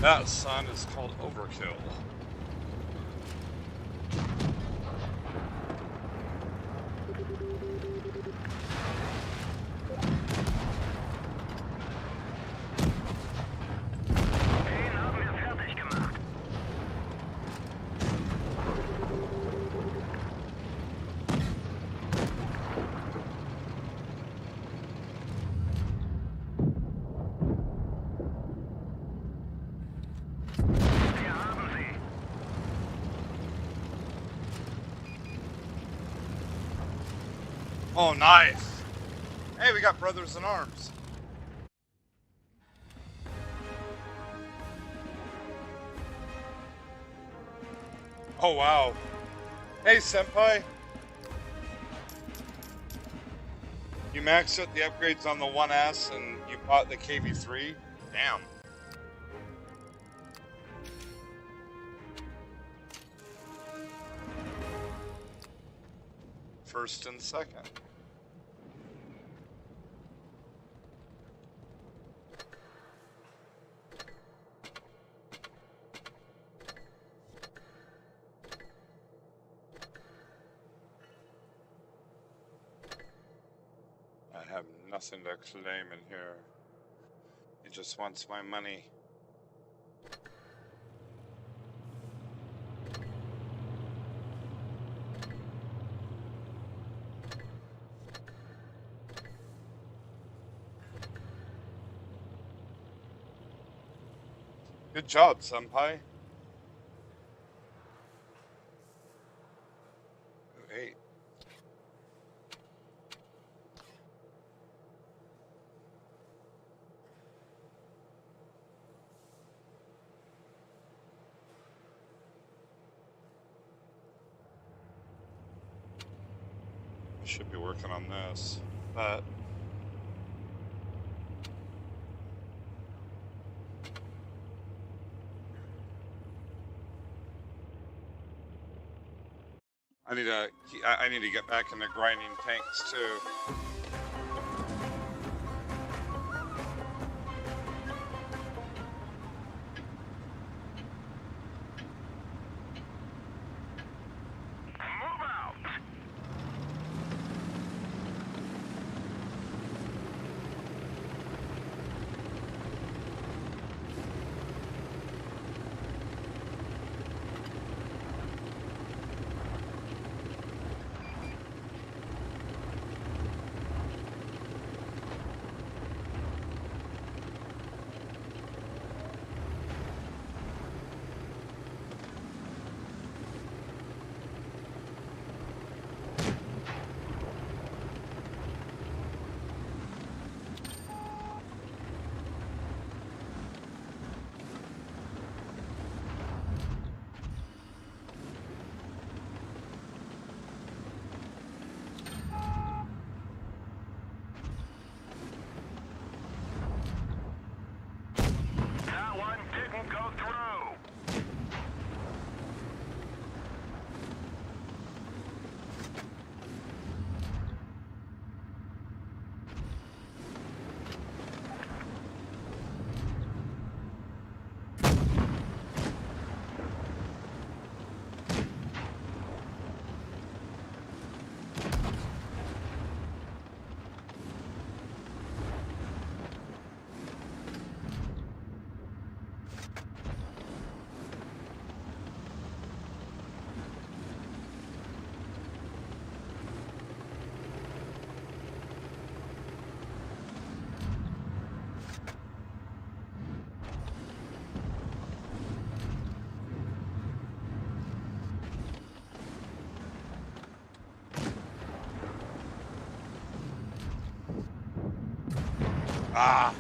That, son, is called overkill. Oh, nice. Hey, we got brothers in arms. Oh, wow. Hey, senpai. You maxed out the upgrades on the 1S and you bought the KV3? Damn. First and second. I have nothing to claim in here. He just wants my money. Good job, senpai. Hey. I should be working on this, but I need to get back into grinding tanks too. Ah.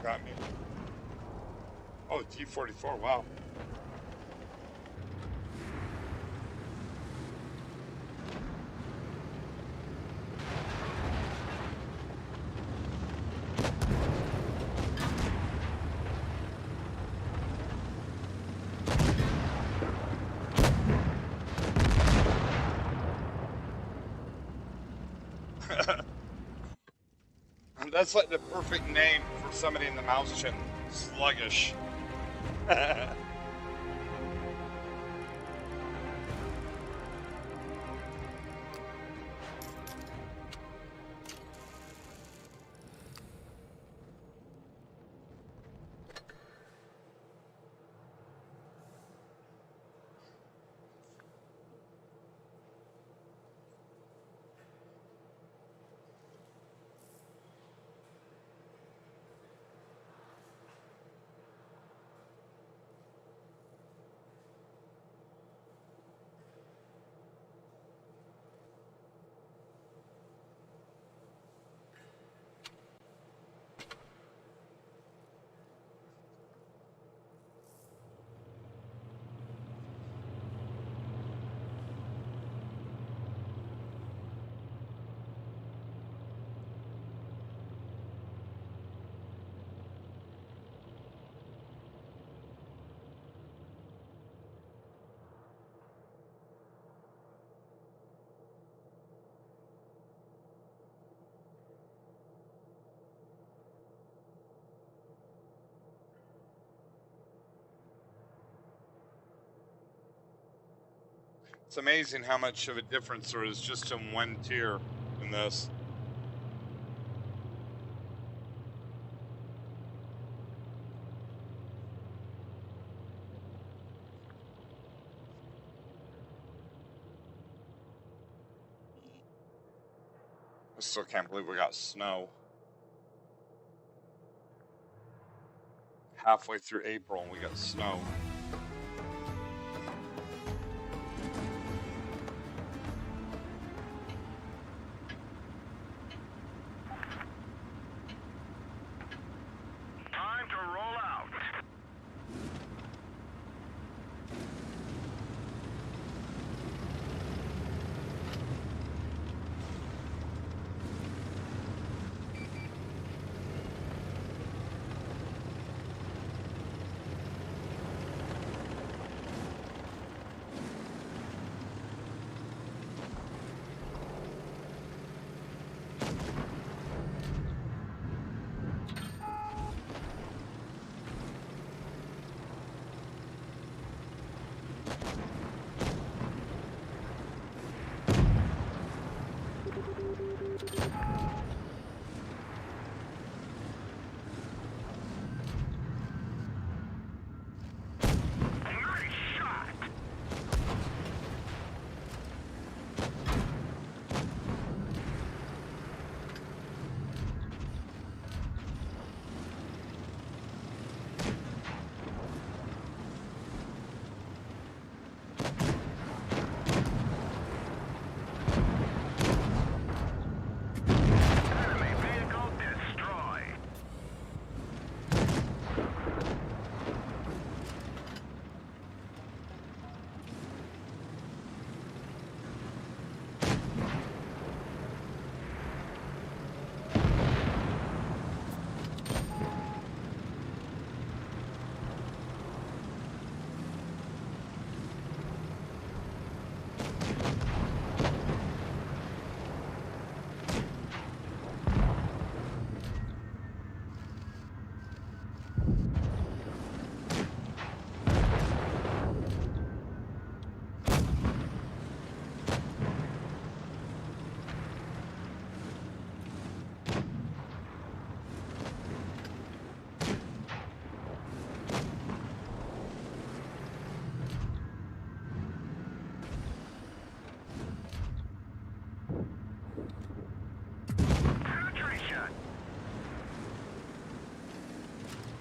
got me. Oh, T-44, wow. That's like the perfect name for somebody in the mouse chat. Sluggish. It's amazing how much of a difference there is just in one tier in this. I still can't believe we got snow. Halfway through April and we got snow. Time to roll out.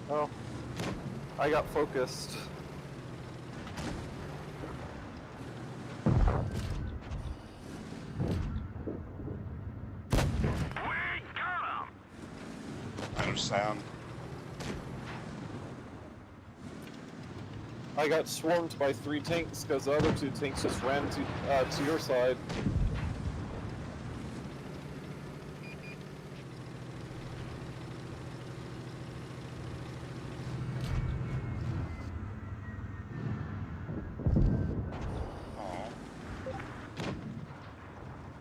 Oh, I got focused. I understand. I got swarmed by 3 tanks because the other 2 tanks just ran to your side.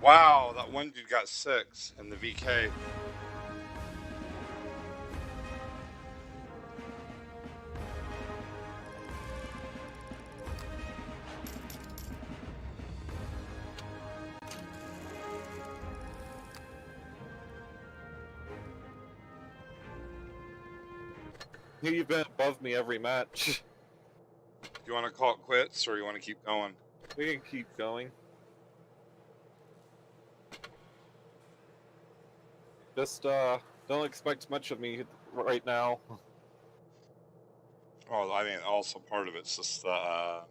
Wow, that one dude got 6 in the VK. You've been above me every match. Do you want to call it quits or you want to keep going? We can keep going. Just don't expect much of me right now. Well, I mean, also part of it's just the.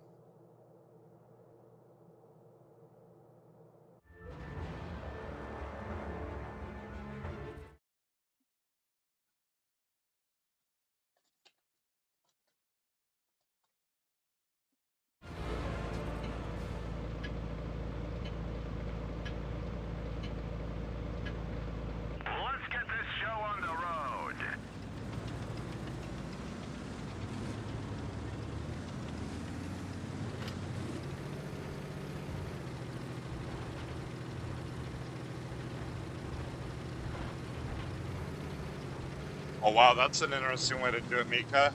Let's get this show on the road. Oh wow, that's an interesting way to do it, Mika.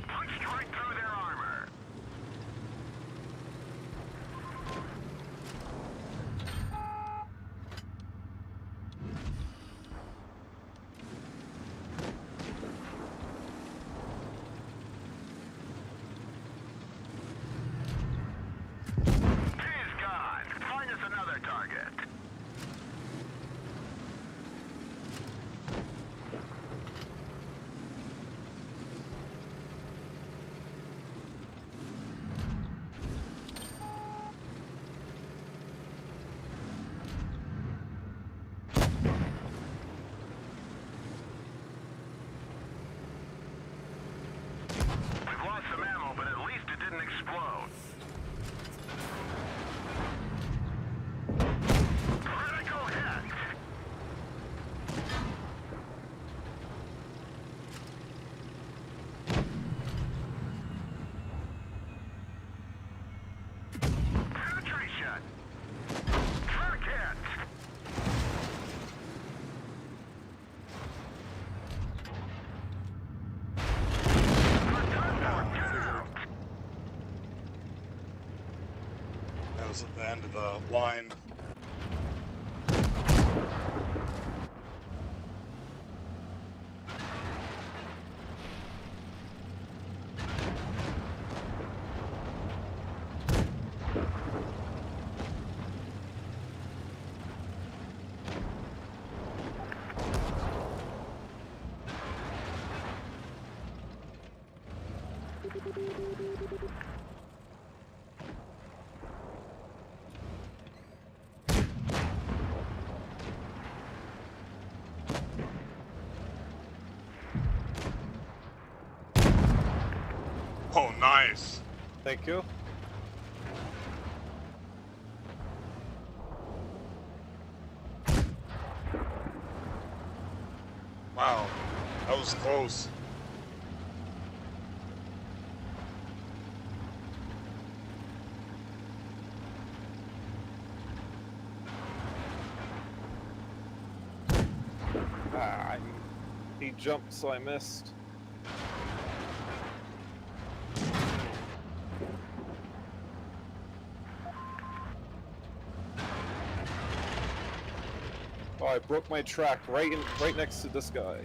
Punched right through their armor. He's gone. Find us another target. We've lost some ammo, but at least it didn't explode. Critical hit! Penetration! Truck hit! That was at the end of the line. Oh, nice. Thank you. Wow, that was close. Ah, He jumped, so I missed. Oh, I broke my track right next to this guy.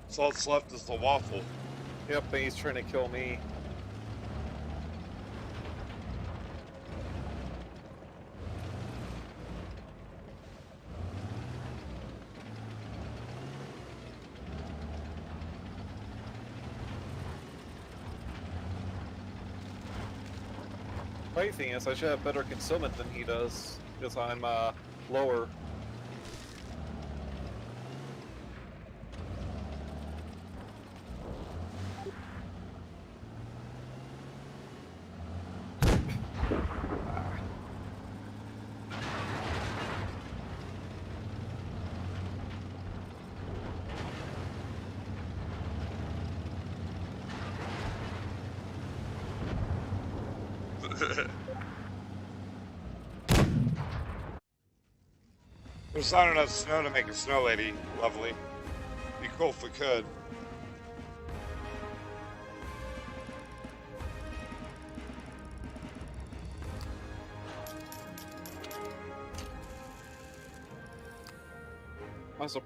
So all that's left is the waffle. Yep, and he's trying to kill me. Funny thing is, I should have better concealment than he does, because I'm lower. There's not enough snow to make a snow lady lovely. Be cool if we could.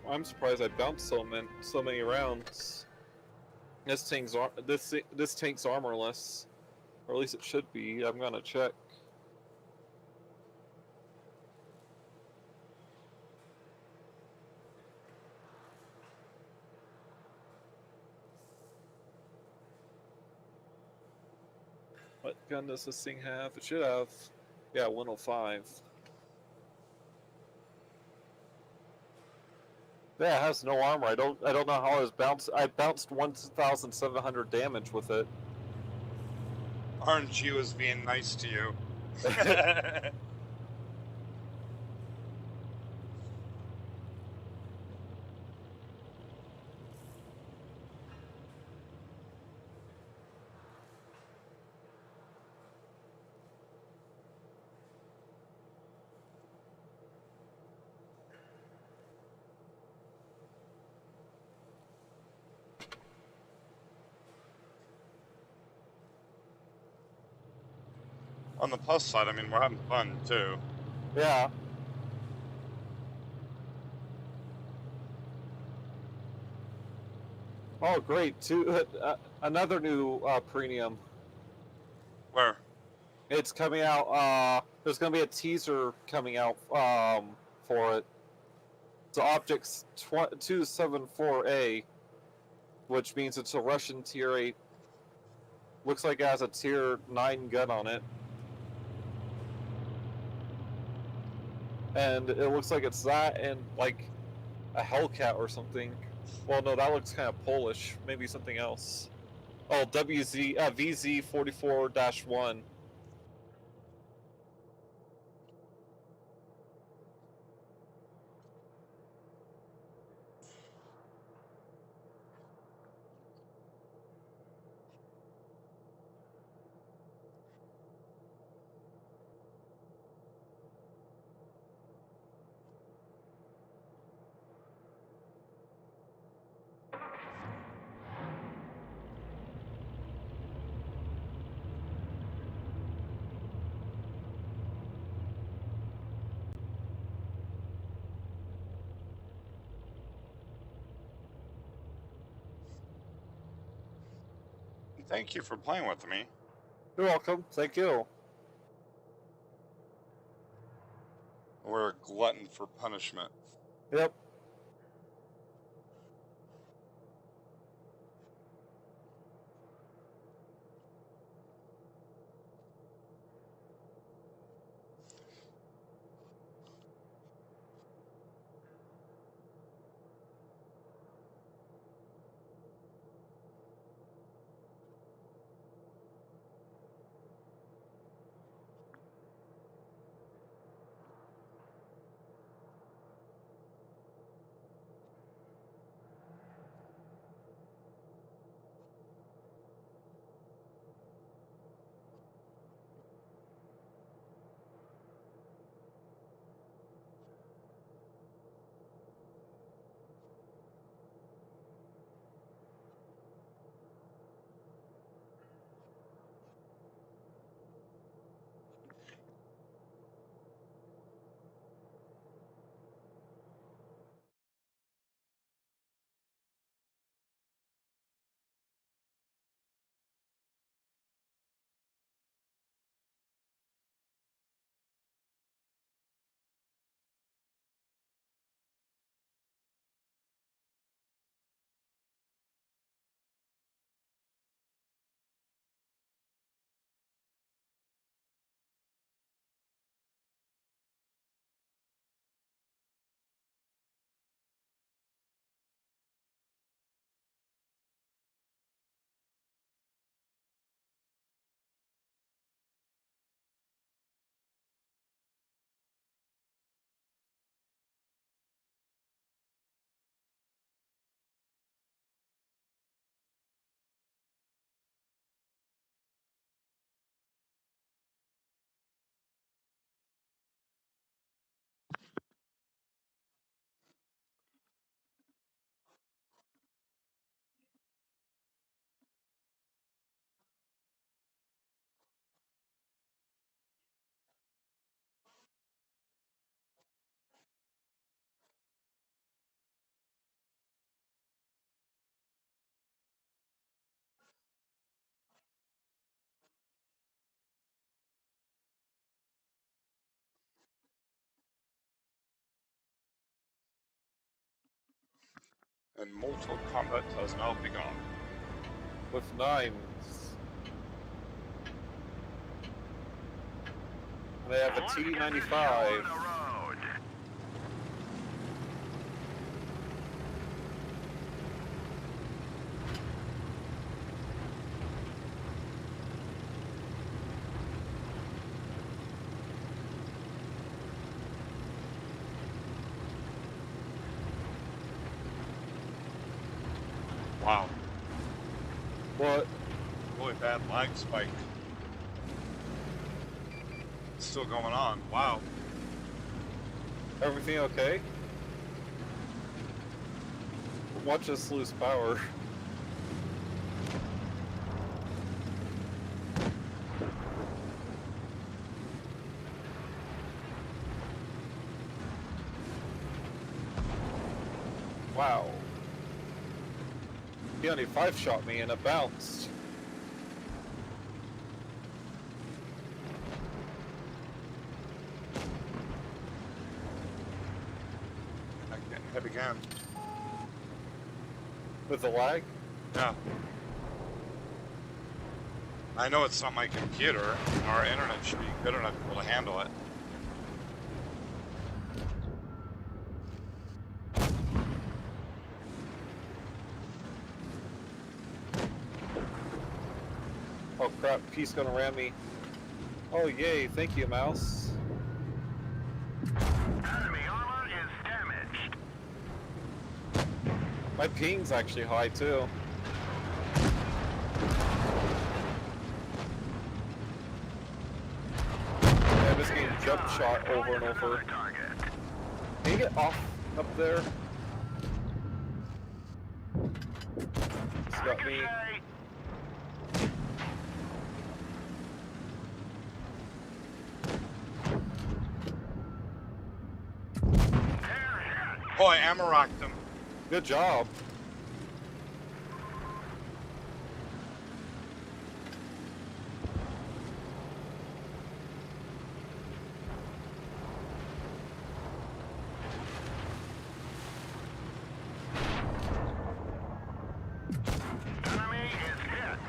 I'm surprised I bounced so many rounds. This tank's armorless, or at least it should be. I'm gonna check. What gun does this thing have? It should have, yeah, 105. Yeah, it has no armor. I don't know how I was bounced. I bounced 1,700 damage with it. RNG was being nice to you. On the plus side, I mean, we're having fun too. Yeah. Oh, great! Another new premium. Where? It's coming out. There's going to be a teaser coming out for it. It's Objects 274A, which means it's a Russian Tier 8. Looks like it has a Tier 9 gun on it. And it looks like it's that and like a Hellcat or something. Well, no, that looks kind of Polish. Maybe something else. Oh, VZ44-1. Thank you for playing with me. You're welcome. Thank you. We're a glutton for punishment. Yep. And mortal combat has now begun. With 9s. And they have a T-95. Wow. What? Really bad lag spike. It's still going on. Wow. Everything okay? Watch us lose power. Wow. He only 5-shot me and it bounced. I'm getting hit again. With the lag? Yeah. I know it's not my computer. Our internet should be good enough to be able to handle it. Oh crap, he's gonna ram me. Oh yay, thank you, mouse. Enemy armor is damaged. My ping's actually high too. Yeah, I'm just getting jump shot over and over. Can you get off up there? He's got me. Oh, I ammo-rocked him. Good job. Enemy is hit.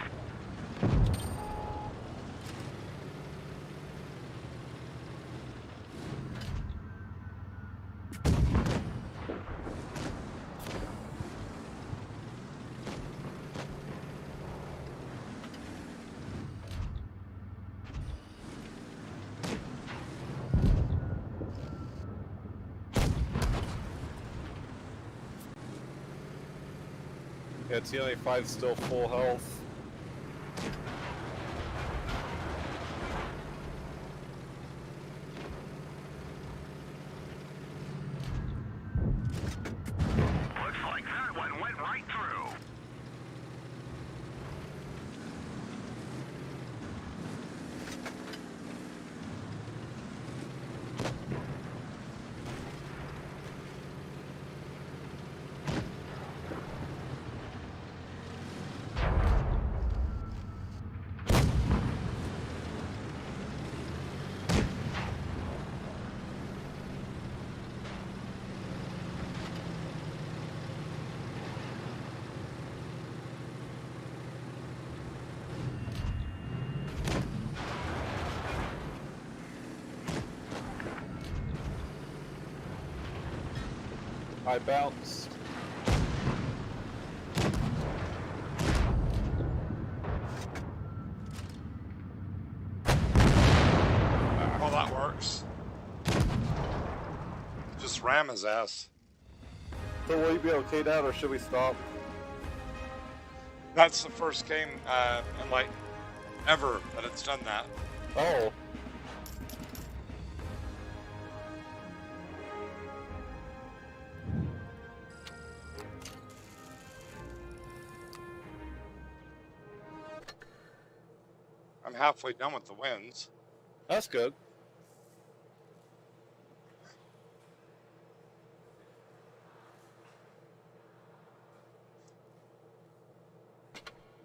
Yeah, T-95's still full health. Looks like that one went right through. I bounced. Well, that works. Just ram his ass. So will you be okay, Dad, or should we stop? That's the first game in like ever that it's done that. Oh. I'm halfway done with the wins. That's good.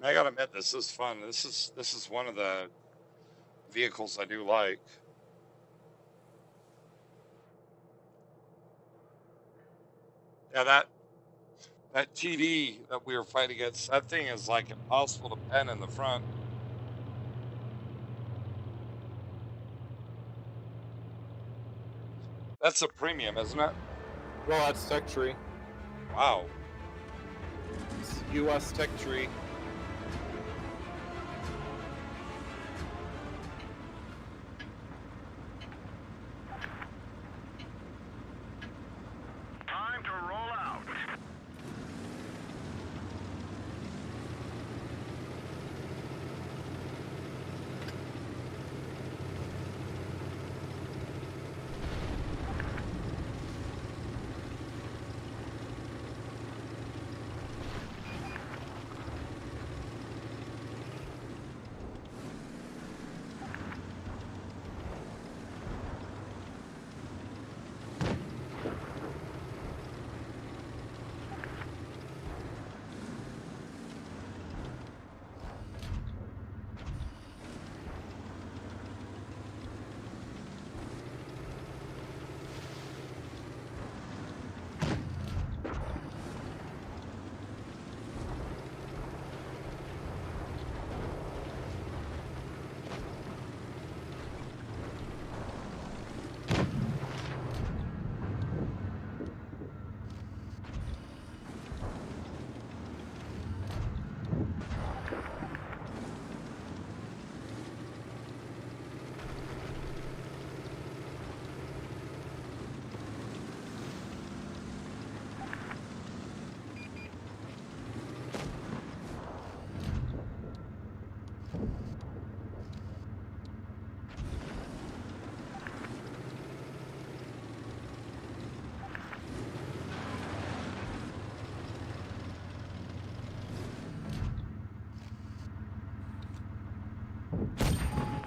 I gotta admit, this is fun. This is one of the vehicles I do like. Yeah, That TD that we were fighting against, that thing is like impossible to pen in the front. That's a premium, isn't it? Well, that's Tech Tree. Wow. It's US Tech Tree. Time to roll out.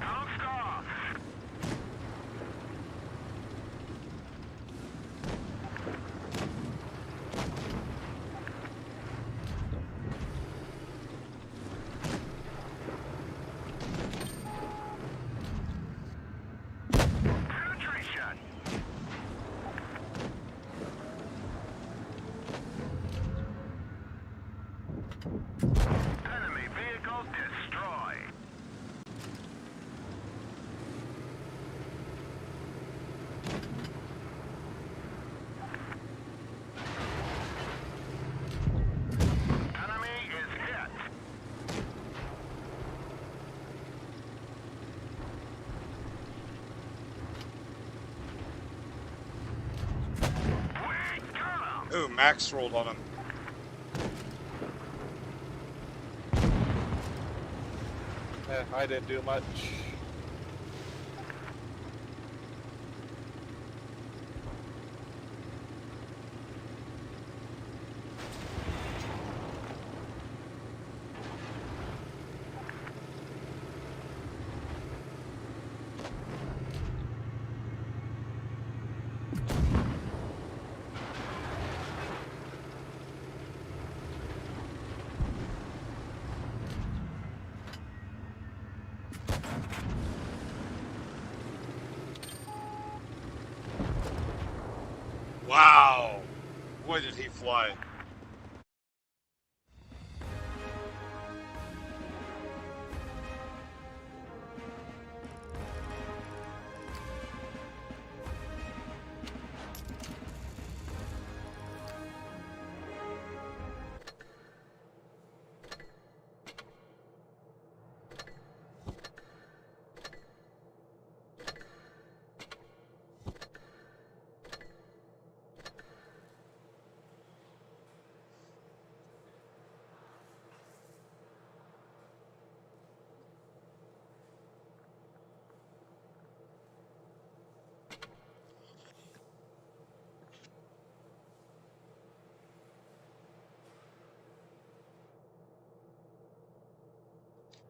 Don't stop. Penetration. Enemy vehicle destroyed. Enemy is hit. We got him. Ooh, Max rolled on him. I didn't do much. Wow. Boy, did he fly.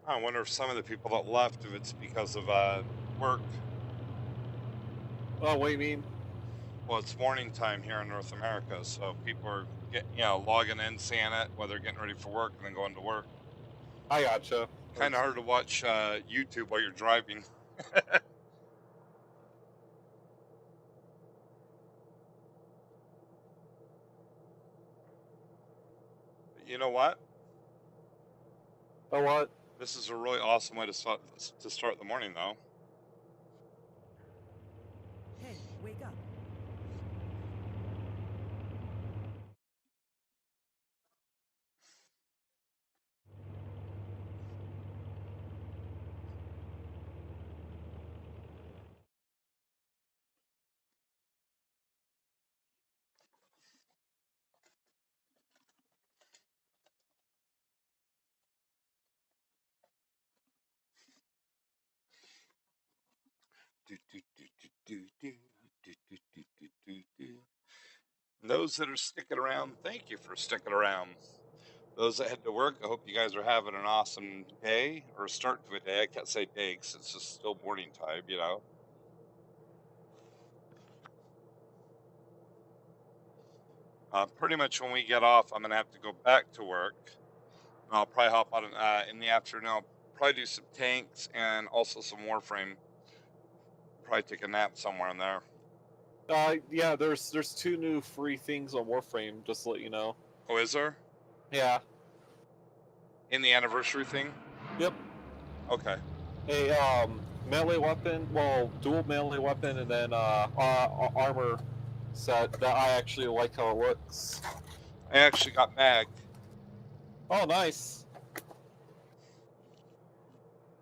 I wonder if some of the people that left, if it's because of work. Oh, what do you mean? Well, it's morning time here in North America, so people are logging in, seeing it, while they're getting ready for work, and then going to work. I gotcha. Kind of hard to watch YouTube while you're driving. you know what? Oh, what? This is a really awesome way to start the morning, though. Hey, wake up. And those that are sticking around, thank you for sticking around. Those that head to work, I hope you guys are having an awesome day or start to a day. I can't say day because it's just still morning time, you know. Pretty much when we get off, I'm gonna have to go back to work. I'll probably hop on in the afternoon. I'll probably do some tanks and also some Warframe. Probably take a nap somewhere in there. Yeah, there's 2 new free things on Warframe, just to let you know. Oh, is there? Yeah. In the anniversary thing? Yep. Okay. A melee weapon, well, dual melee weapon, and then armor set that I actually like how it looks. I actually got mag. Oh, nice.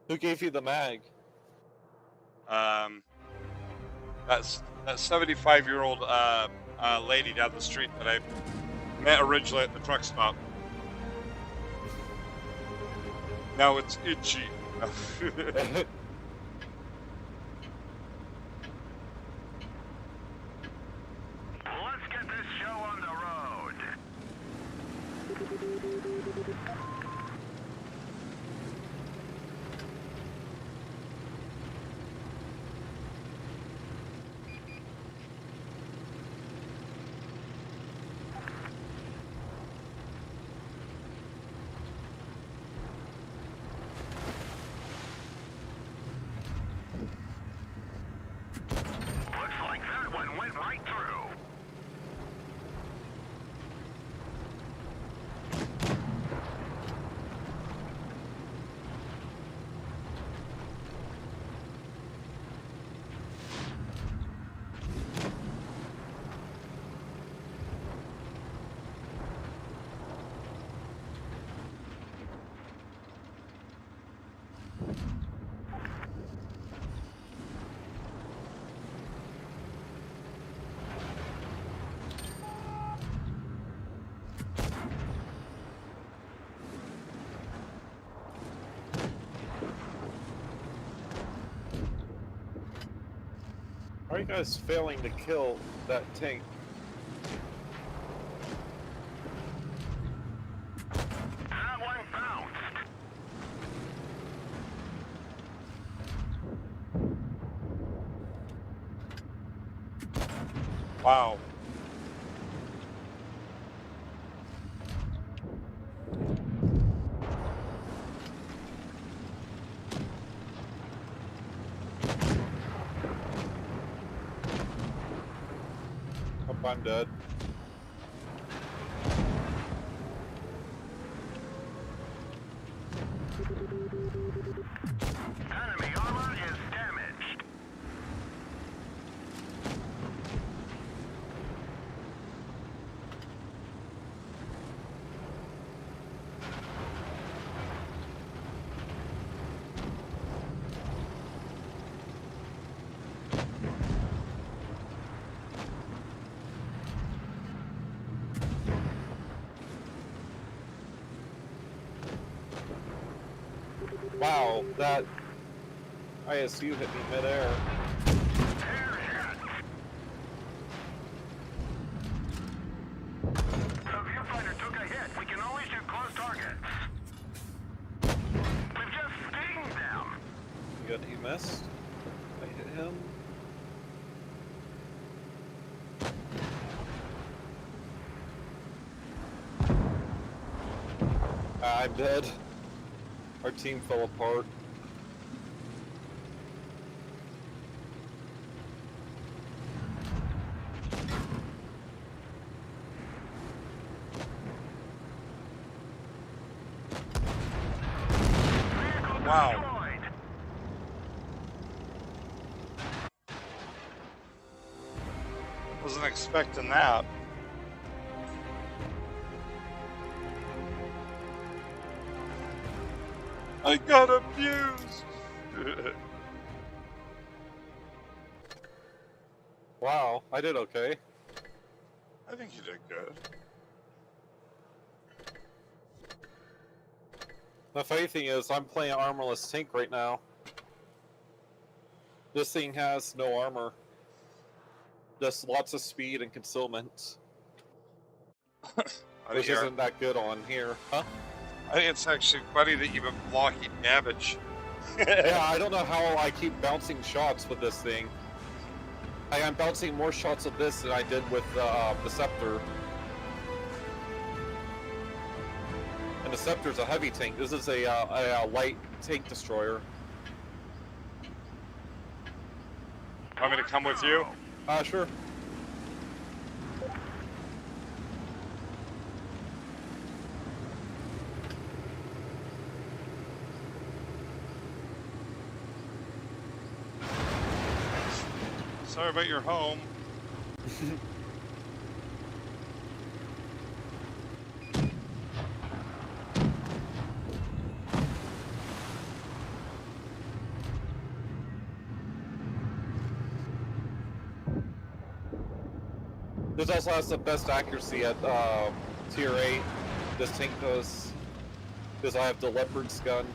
Who gave you the mag? That's that 75-year-old lady down the street that I met originally at the truck stop. Now it's itchy. Let's get this show on the road. Looks like that one went right through. How are you guys failing to kill that tank? That one bounced. Wow. Oh, I'm dead. Enemy armor is damaged. Wow, that ISU hit me midair. The viewfighter took a hit. We can only shoot close targets. We've just stinged them. He missed. I hit him. I'm dead. Our team fell apart. wow. Wasn't expecting that. I got abused. Wow, I did okay. I think you did good. The funny thing is, I'm playing armorless tank right now. This thing has no armor. Just lots of speed and concealment. Which isn't that good on here. Huh? I think it's actually funny that you've been blocking damage. Yeah, I don't know how I keep bouncing shots with this thing. I'm bouncing more shots with this than I did with the Scepter. And the Scepter's a heavy tank. This is a light tank destroyer. Want me to come with you? Sure. Sorry about your home. This also has the best accuracy at tier 8. This tank does, because I have the Leopard's gun.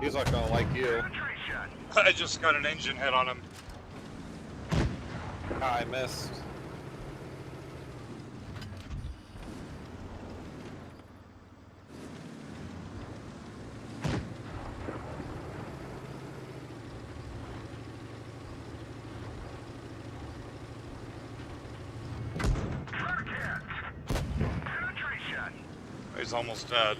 He's not gonna like you. I just got an engine hit on him. I missed. He's almost dead.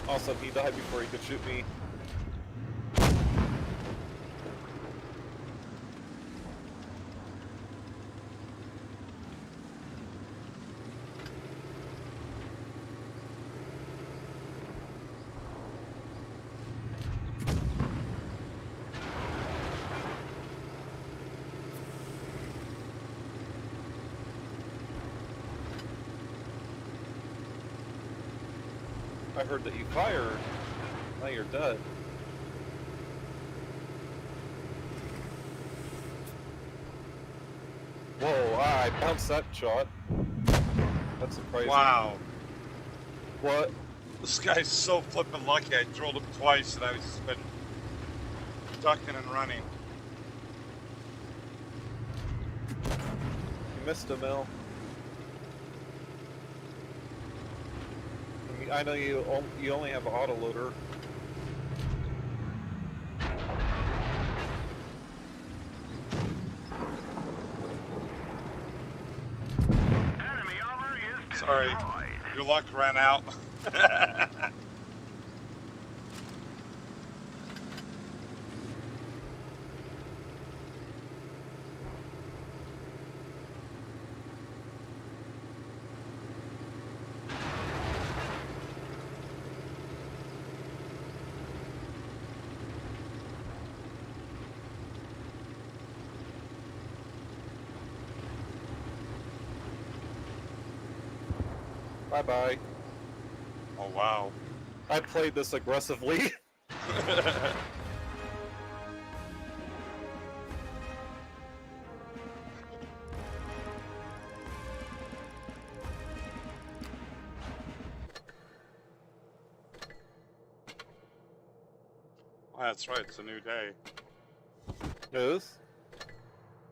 Also, he died before he could shoot me. I heard that you fired. Now you're dead. Whoa, I bounced that shot. That's surprising. Wow. What? This guy's so flippin' lucky. I drilled him twice and I've been ducking and running. You missed a mill. I know you only have an autoloader. Sorry, your luck ran out. Bye-bye. Oh, wow. I played this aggressively. Oh, that's right. It's a new day. It is?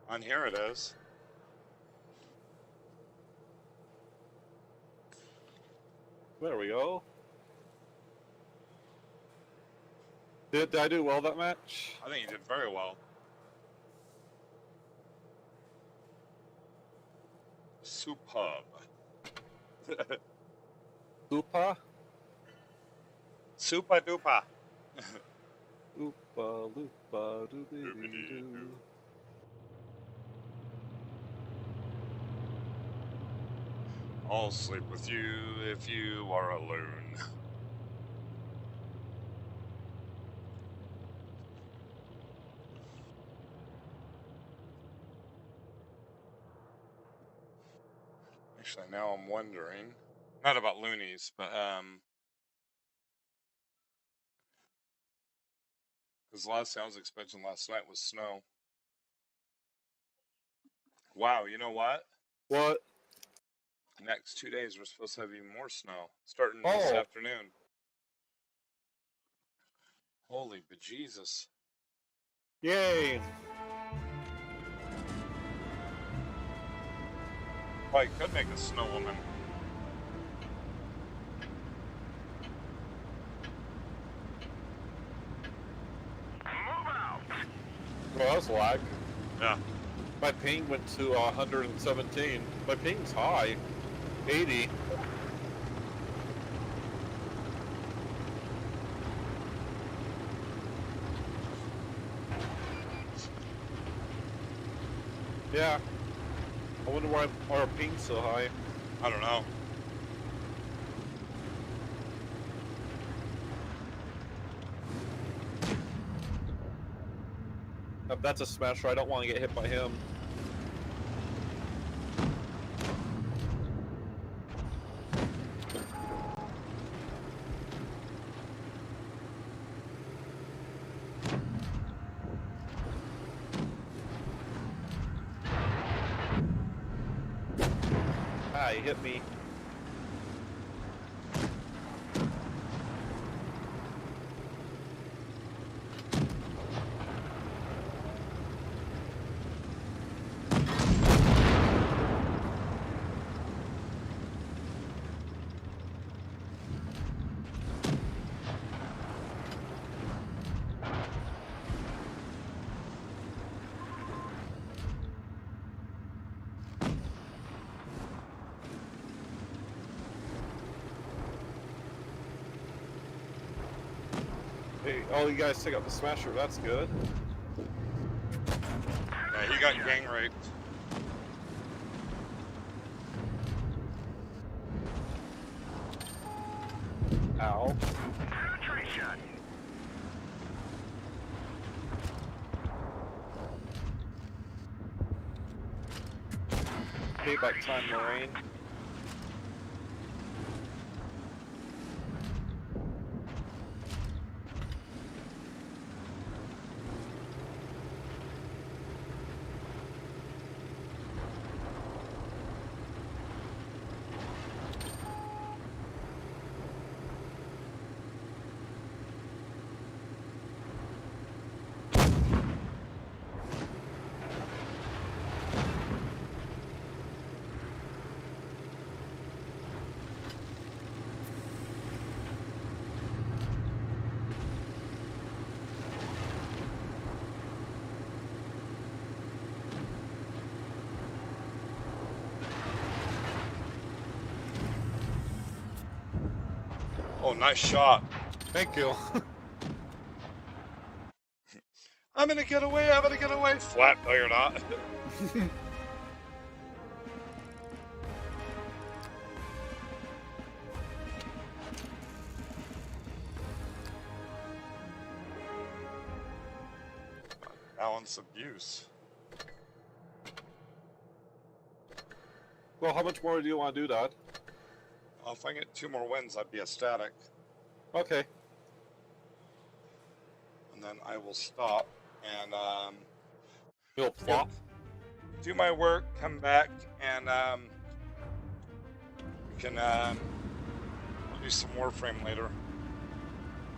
On here it is. There we go. Did I do well that match? I think you did very well. Superb. Lupa? Super duper. Lupa, Lupa, doo-doo-doo-doo. I'll sleep with you if you are alone. Actually, now I'm wondering, not about loonies, but because the last thing I was expecting last night was snow. Wow, you know what? What? Next 2 days we're supposed to have even more snow, starting Oh. this afternoon. Holy bejesus. Yay! Probably could make a snow woman. Well, that was lag. Yeah. My ping went to 117. My ping's high. 80. Yeah. I wonder why our ping's so high. I don't know. If that's a smasher, I don't want to get hit by him. Ah, he hit me. Hey, oh, you guys took out the smasher. That's good. Yeah, he got gang raped. Ow. Payback time, Marine. Oh, nice shot. Thank you. I'm gonna get away, I'm gonna get away. Flat, no you're not. Balance abuse. Well, how much more do you want to do, Dad? Well, if I get 2 more wins, I'd be ecstatic. Okay. And then I will stop and You'll plop. do my work, come back, and we can do some Warframe later.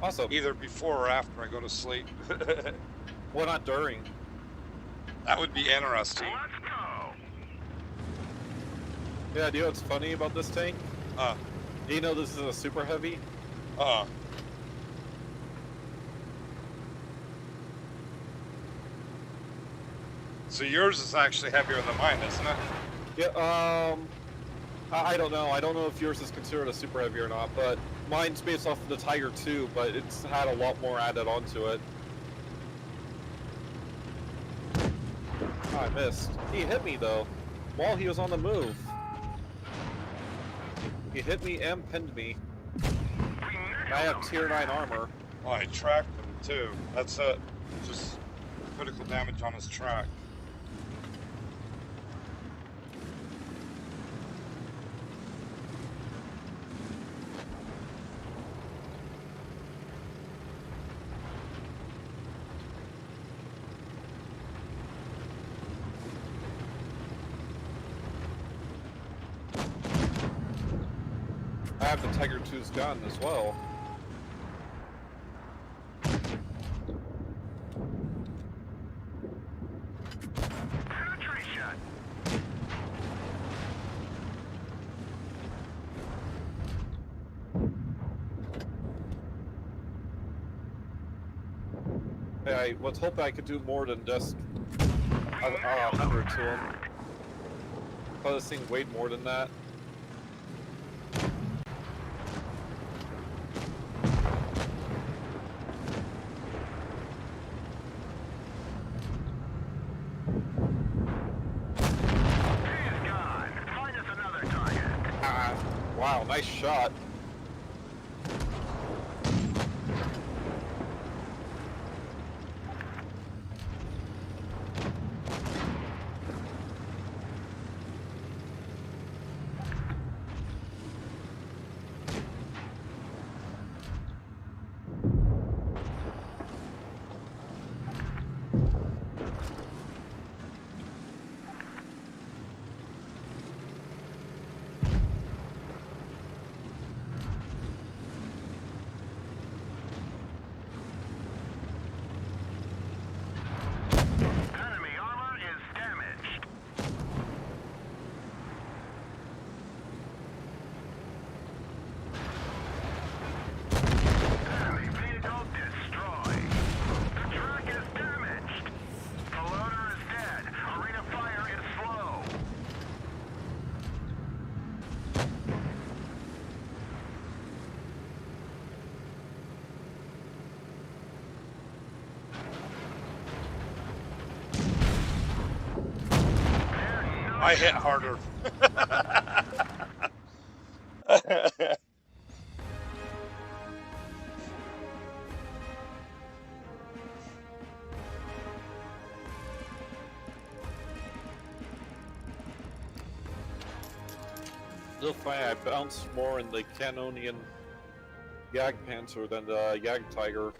Awesome. Either before or after I go to sleep. Why not during? That would be interesting. Let's go. Yeah, do you know what's funny about this tank? Uh, Do you know this is a super heavy? uh. So yours is actually heavier than mine, isn't it? Yeah, I don't know. I don't know if yours is considered a super heavy or not, but mine's based off of the Tiger 2, but it's had a lot more added onto it. Oh, I missed. He hit me, though, while he was on the move. He hit me and pinned me. I have tier 9 armor. Oh, I tracked him too. That's it. Just critical damage on his track. I have the Tiger 2's gun as well. Penetration. I was hoping I could do more than just 100 to him. But this thing weighed more than that. He's gone. Find us another target. Wow, nice shot. Enemy armor is damaged. Enemy vehicle destroyed. The track is damaged. The loader is dead. Arena fire is slow. I hit harder. Still funny, I bounced more in the Cannonian Jagdpanzer than the Jagdtiger.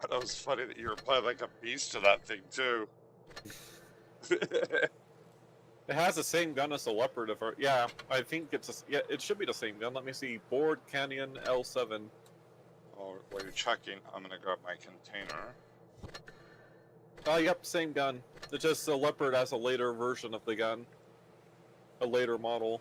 That was funny that you were playing like a beast to that thing too. It has the same gun as the Leopard. Yeah, I think yeah, it should be the same gun. Let me see. Board Canyon L7. Oh, while you're checking, I'm gonna grab my container. Oh, yep, same gun. It's just the Leopard has a later version of the gun. A later model.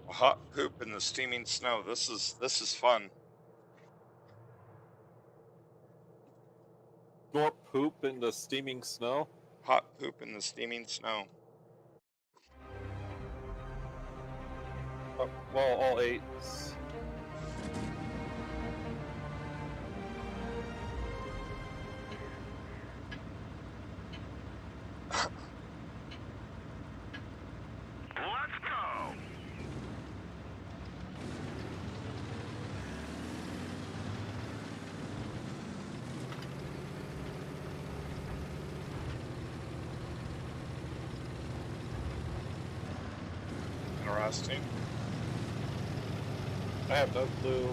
A hot poop in the steaming snow. This is fun. More poop in the steaming snow? Hot poop in the steaming snow. Oh, well, all 8s. Let's go. interesting. I have no clue.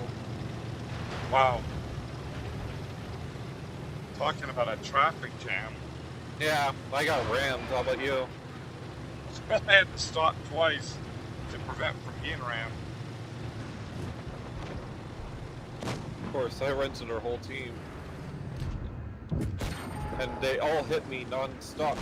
Wow. Talking about a traffic jam. Yeah, I got rammed. How about you? I had to stop twice to prevent from being rammed. Of course, I rented our whole team. And they all hit me non-stop.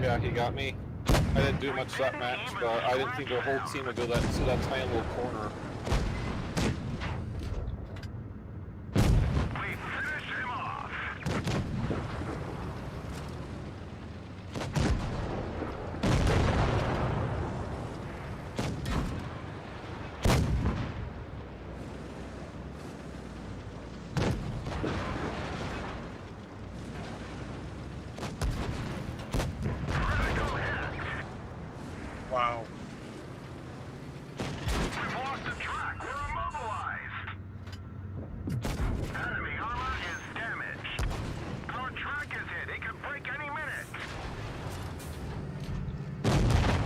Yeah, he got me. I didn't do much that match, but I didn't think our whole team would go to that tiny little corner. We finish him off. Critical hit. Wow. We've lost the track. We're immobilized. Enemy armor is damaged. Our track is hit. It could break any minute.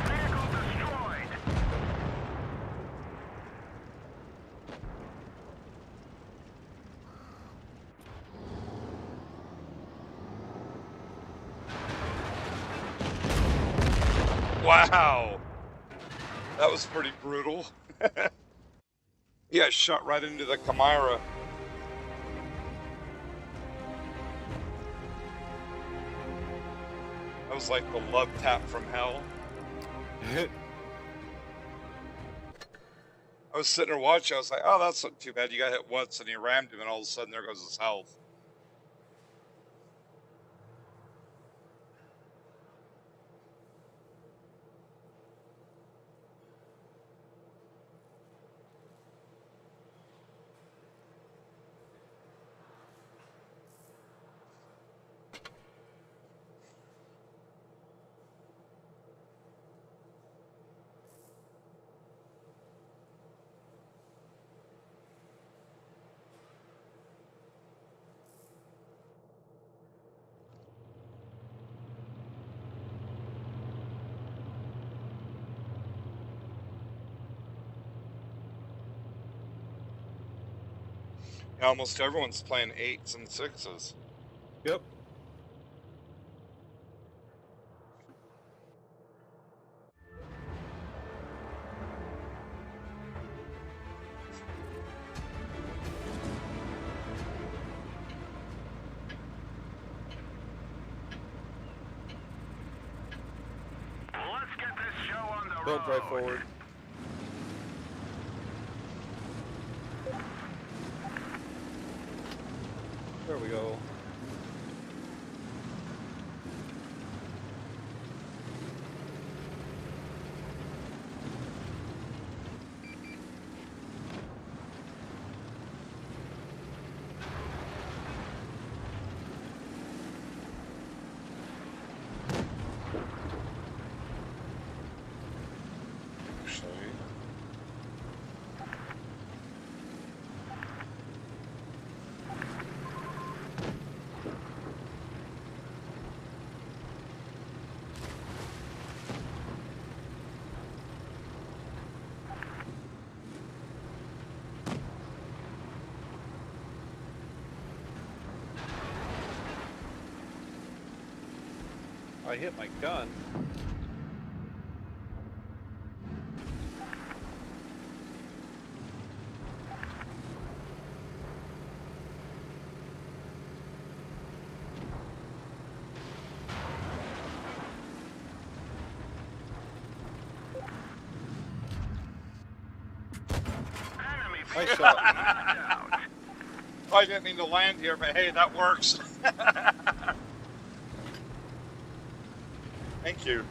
Vehicle destroyed. Wow. That was pretty brutal. Yeah, shot right into the Chimera. That was like the love tap from hell. I was sitting there watching, I was like, oh, that's not too bad. You got hit once and he rammed him and all of a sudden there goes his health. Yeah, almost everyone's playing 8s and 6s. Yep. Let's get this show on the Don't drive road. forward. There we go. Actually. I hit my gun. Enemy Nice shot. I didn't mean to land here, but hey, that works. Thank you.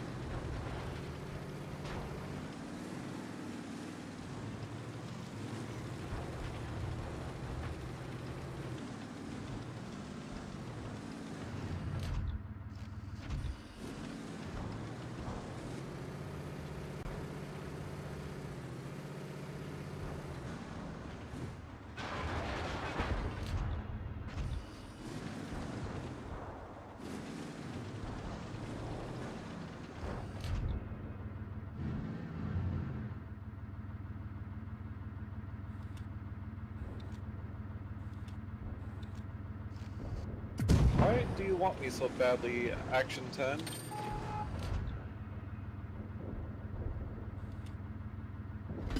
Why do you want me so badly, Action 10?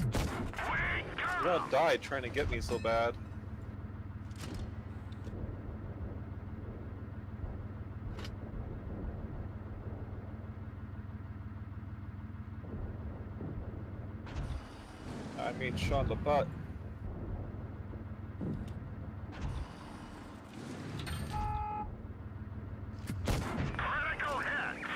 You're gonna die trying to get me so bad. I mean, Sean the butt. Critical hit.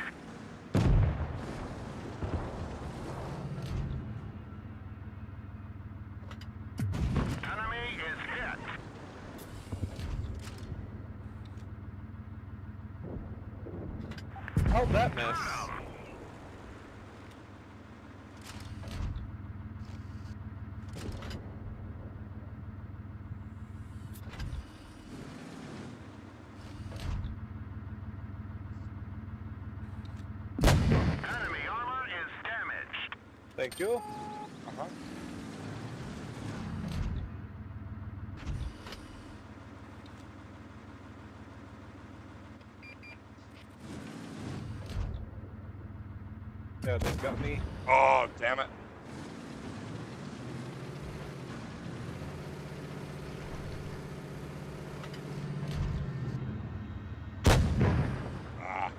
Enemy is hit. How'd that miss? Enemy armor is damaged. Thank you. Uh-huh. Yeah, they got me. Oh, damn it. Ah.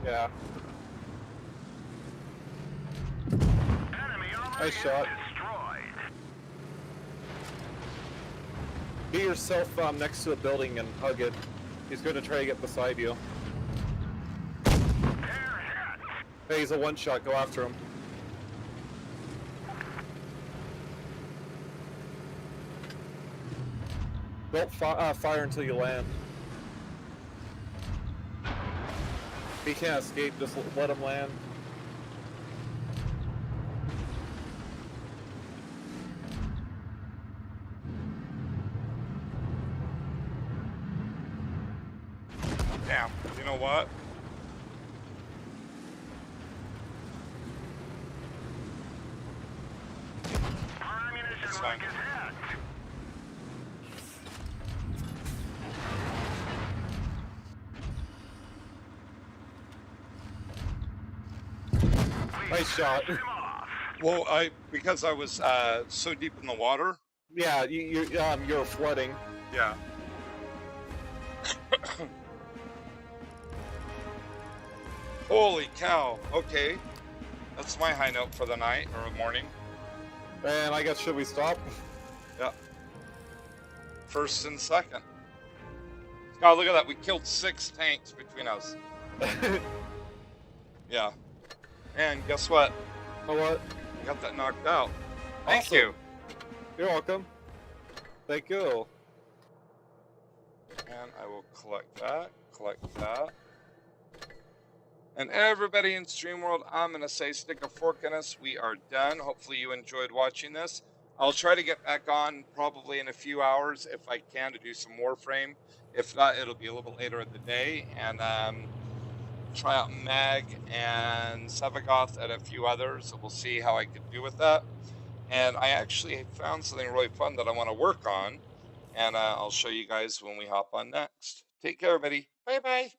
Yeah. Enemy armor Nice is shot. destroyed. Get yourself next to a building and hug it. He's going to try to get beside you. They're hit. Hey, he's a one-shot. Go after him. Don't fire until you land. If he can't escape, just let him land. Damn. You know what? Our ammunition That's rack fine. is hit. Nice shot. Him off. Well, because I was so deep in the water. Yeah, you're flooding. Yeah. Holy cow. Okay. That's my high note for the night or morning. And I guess, should we stop? Yeah. First and second. God, look at that. We killed 6 tanks between us. Yeah. And guess what? Oh, what? We got that knocked out. Thank Awesome. you. You're welcome. Thank you. And I will collect that. And everybody in Stream World, I'm going to say stick a fork in us. We are done. Hopefully you enjoyed watching this. I'll try to get back on probably in a few hours if I can to do some Warframe. If not, it'll be a little bit later in the day. And try out Mag and Sevagoth and a few others. So we'll see how I can do with that. And I actually found something really fun that I want to work on. And I'll show you guys when we hop on next. Take care, everybody. Bye-bye.